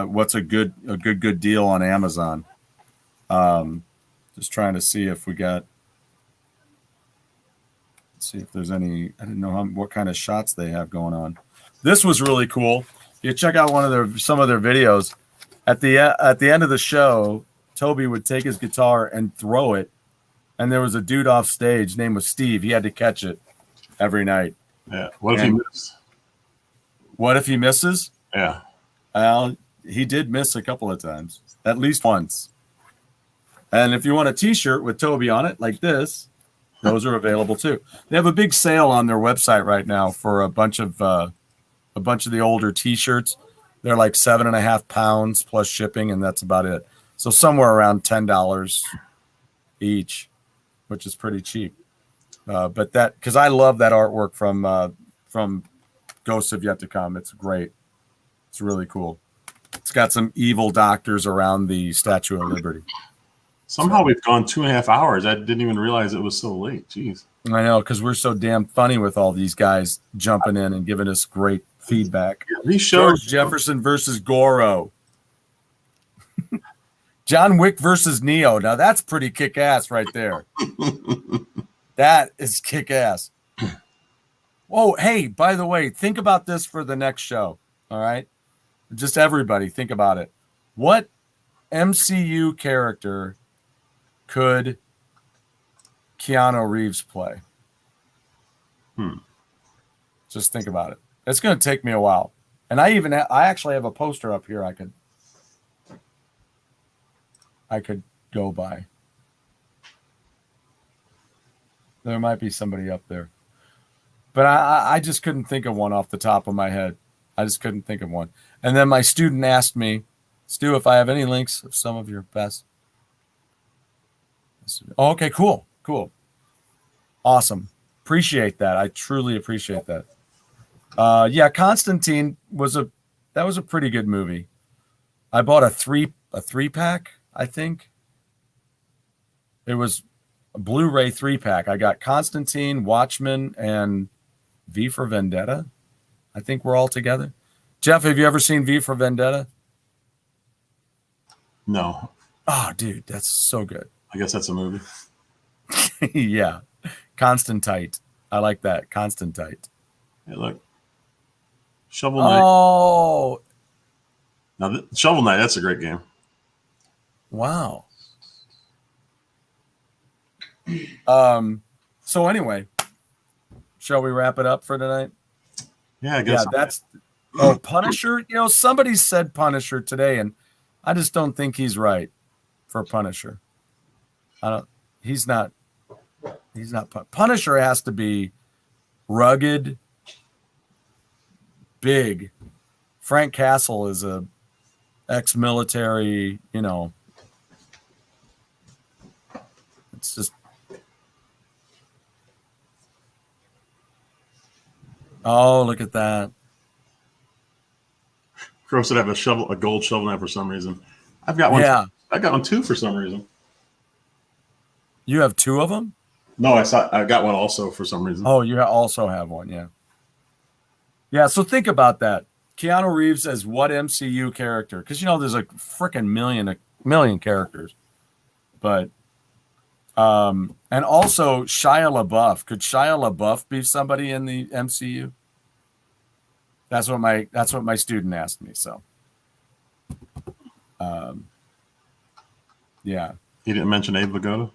S1: What's a good deal on Amazon? Just trying to see if we got. Let's see if there's any. I didn't know what kind of shots they have going on. This was really cool. You check out some of their videos. At the end of the show, Toby would take his guitar and throw it, and there was a dude off stage. His name was Steve. He had to catch it every night.
S4: Yeah. What if he missed?
S1: What if he misses?
S4: Yeah.
S1: Well, he did miss a couple of times, at least once. And if you want a T-shirt with Toby on it, like this, those are available too. They have a big sale on their website right now for a bunch of the older T-shirts. They're like 7.5 pounds plus shipping, and that's about it. So somewhere around $10 each, which is pretty cheap. But that, because I love that artwork from Ghosts Have Yet to Come. It's great. It's really cool. It's got some evil doctors around the Statue of Liberty.
S4: Somehow we've gone 2.5 hours. I didn't even realize it was so late. Jeez.
S1: I know, because we're so damn funny with all these guys jumping in and giving us great feedback.
S4: These shows.
S1: George Jefferson versus Goro. John Wick versus Neo. Now that's pretty kick-ass right there. That is kick-ass. Whoa, hey, by the way, think about this for the next show. All right? Just everybody, think about it. What MCU character could Keanu Reeves play? Just think about it. It's going to take me a while. And I actually have a poster up here I could go by. There might be somebody up there. But I just couldn't think of one off the top of my head. I just couldn't think of one. And then my student asked me, Stu, if I have any links of some of your best. Oh, okay, cool. Awesome. Appreciate that. I truly appreciate that. Yeah, Constantine was a pretty good movie. I bought a three pack, I think. It was a Blu-ray 3-pack. I got Constantine, Watchmen, and V for Vendetta. I think we're all together. Jeff, have you ever seen V for Vendetta?
S4: No.
S1: Oh, dude, that's so good.
S4: I guess that's a movie.
S1: Yeah. Constantite. I like that. Constantite.
S4: Hey, look. Shovel Knight.
S1: Oh,
S4: Now, Shovel Knight, that's a great game.
S1: wow. So anyway, shall we wrap it up for tonight?
S4: Yeah, I guess.
S1: Yeah, that's Punisher. You know, somebody said Punisher today, and I just don't think he's right for Punisher. He's not Punisher has to be rugged, big. Frank Castle is a ex-military, you know. It's just oh, look at that.
S4: Crow said I have a gold Shovel Knight for some reason. I've got one.
S1: Yeah.
S4: I got one too for some reason.
S1: You have two of them?
S4: No, I got one also for some reason.
S1: Oh, you also have one, yeah. Yeah, so think about that. Keanu Reeves as what MCU character? Because, you know, there's a freaking million characters. But, and also Shia LaBeouf. Could Shia LaBeouf be somebody in the MCU? That's what my student asked me, so. Yeah.
S4: He didn't mention Abe Vigoda?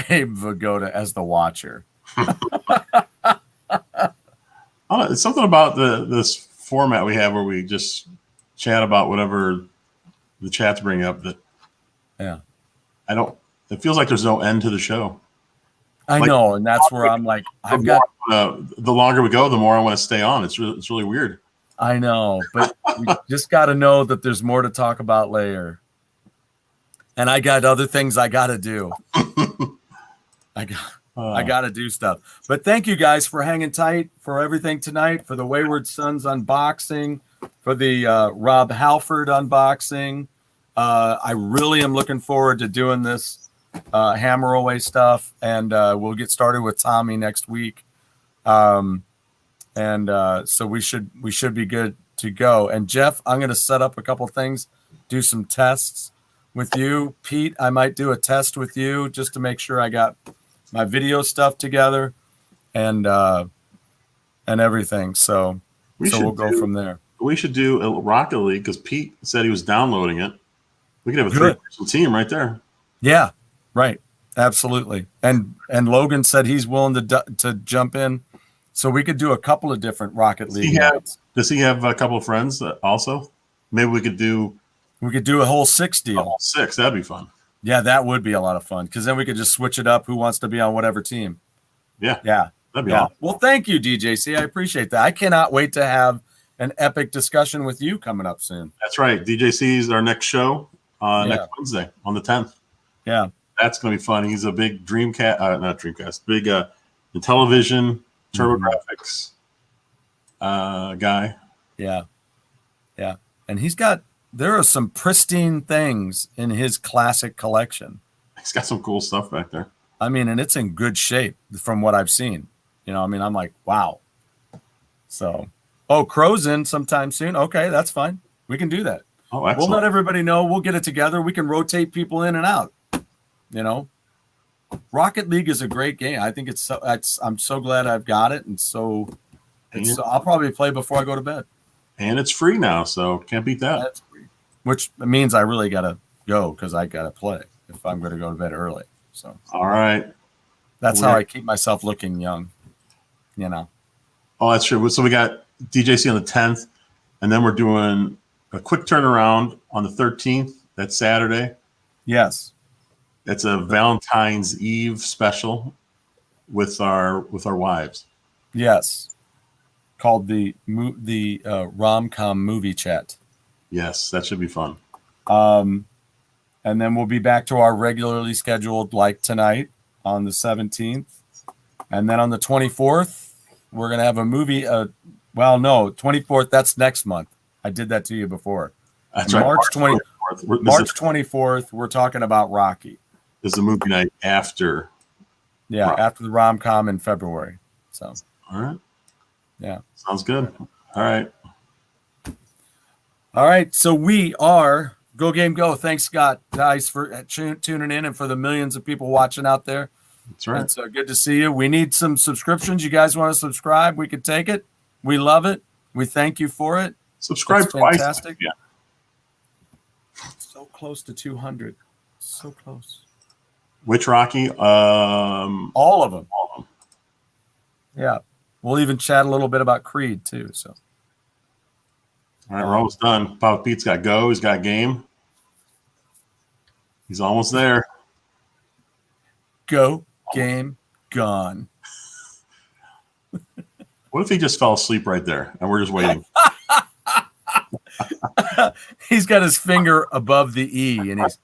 S1: Abe Vigoda as the Watcher.
S4: It's something about this format we have where we just chat about whatever the chats bring up that
S1: Yeah.
S4: it feels like there's no end to the show.
S1: I
S4: Like,
S1: know, and that's where I'm like, I've got.
S4: The longer we go, the more I want to stay on. It's really weird.
S1: I know, but we just got to know that there's more to talk about later. And I got other things I got to do. I got to do stuff. But thank you guys for hanging tight for everything tonight, for the Wayward Sons unboxing, for the Rob Halford unboxing. I really am looking forward to doing this Hammer Away stuff, and we'll get started with Tommy next week. So we should be good to go. And Jeff, I'm going to set up a couple things, do some tests with you. Pete, I might do a test with you just to make sure I got my video stuff together and everything. So we'll go from there.
S4: We should do a Rocket League because Pete said he was downloading it. We could have a 3-person team right there.
S1: Yeah, right. Absolutely. And Logan said he's willing to jump in. So we could do a couple of different Rocket League nights.
S4: Does he have a couple of friends also? Maybe we could do
S1: a whole 6 deal.
S4: 6. That'd be fun.
S1: Yeah, that would be a lot of fun because then we could just switch it up. Who wants to be on whatever team?
S4: Yeah.
S1: That'd
S4: be awesome.
S1: Well, thank you, DJC. I appreciate that. I cannot wait to have an epic discussion with you coming up soon.
S4: That's right. DJC is our next show next Wednesday on the 10th.
S1: Yeah.
S4: That's going to be fun. He's a big big Intellivision, TurboGrafx guy.
S1: Yeah. Yeah. And there are some pristine things in his classic collection.
S4: He's got some cool stuff back there.
S1: I mean, and it's in good shape from what I've seen. You know, I mean, I'm like, wow. So, Crow's in sometime soon. Okay, that's fine. We can do that.
S4: Oh, excellent.
S1: We'll let everybody know. We'll get it together. We can rotate people in and out. You know, Rocket League is a great game. I think I'm so glad I've got it. And I'll probably play before I go to bed.
S4: And it's free now, so can't beat that.
S1: That's free. Which means I really got to go because I got to play if I'm going to go to bed early. So,
S4: all right.
S1: That's how I keep myself looking young, you know.
S4: Oh, that's true. So we got DJC on the 10th, and then we're doing a quick turnaround on the 13th. That's Saturday.
S1: Yes.
S4: It's a Valentine's Eve special with our wives.
S1: Yes. Called the rom-com movie chat.
S4: Yes, that should be fun.
S1: And then we'll be back to our regularly scheduled like tonight on the 17th. And then on the 24th, we're going to have a movie. 24th, that's next month. I did that to you before.
S4: That's right.
S1: March 24th, we're talking about Rocky.
S4: This is a movie night after.
S1: Yeah, after the rom-com in February. So.
S4: All right.
S1: Yeah.
S4: Sounds good. All right.
S1: All right, so we are Go Game Go. Thanks, Scott, guys, for tuning in and for the millions of people watching out there.
S4: That's right.
S1: It's good to see you. We need some subscriptions. You guys want to subscribe? We can take it. We love it. We thank you for it.
S4: Subscribe
S1: It's
S4: twice.
S1: fantastic.
S4: Yeah.
S1: So close to 200. So close.
S4: Which Rocky?
S1: All of them.
S4: All of them.
S1: Yeah. We'll even chat a little bit about Creed, too. So.
S4: All right, we're almost done. Papa Pete's got go. He's got game. He's almost there.
S1: Go, game, gone.
S4: What if he just fell asleep right there and we're just waiting?
S1: He's got his finger above the E and he's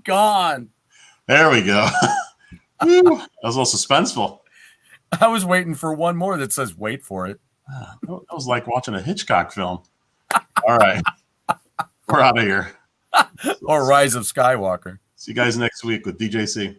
S1: gone.
S4: There we go. Woo, that was a little suspenseful.
S1: I was waiting for one more that says, wait for it.
S4: That was like watching a Hitchcock film. All right. We're out of here.
S1: Or Rise of Skywalker.
S4: See you guys next week with DJC.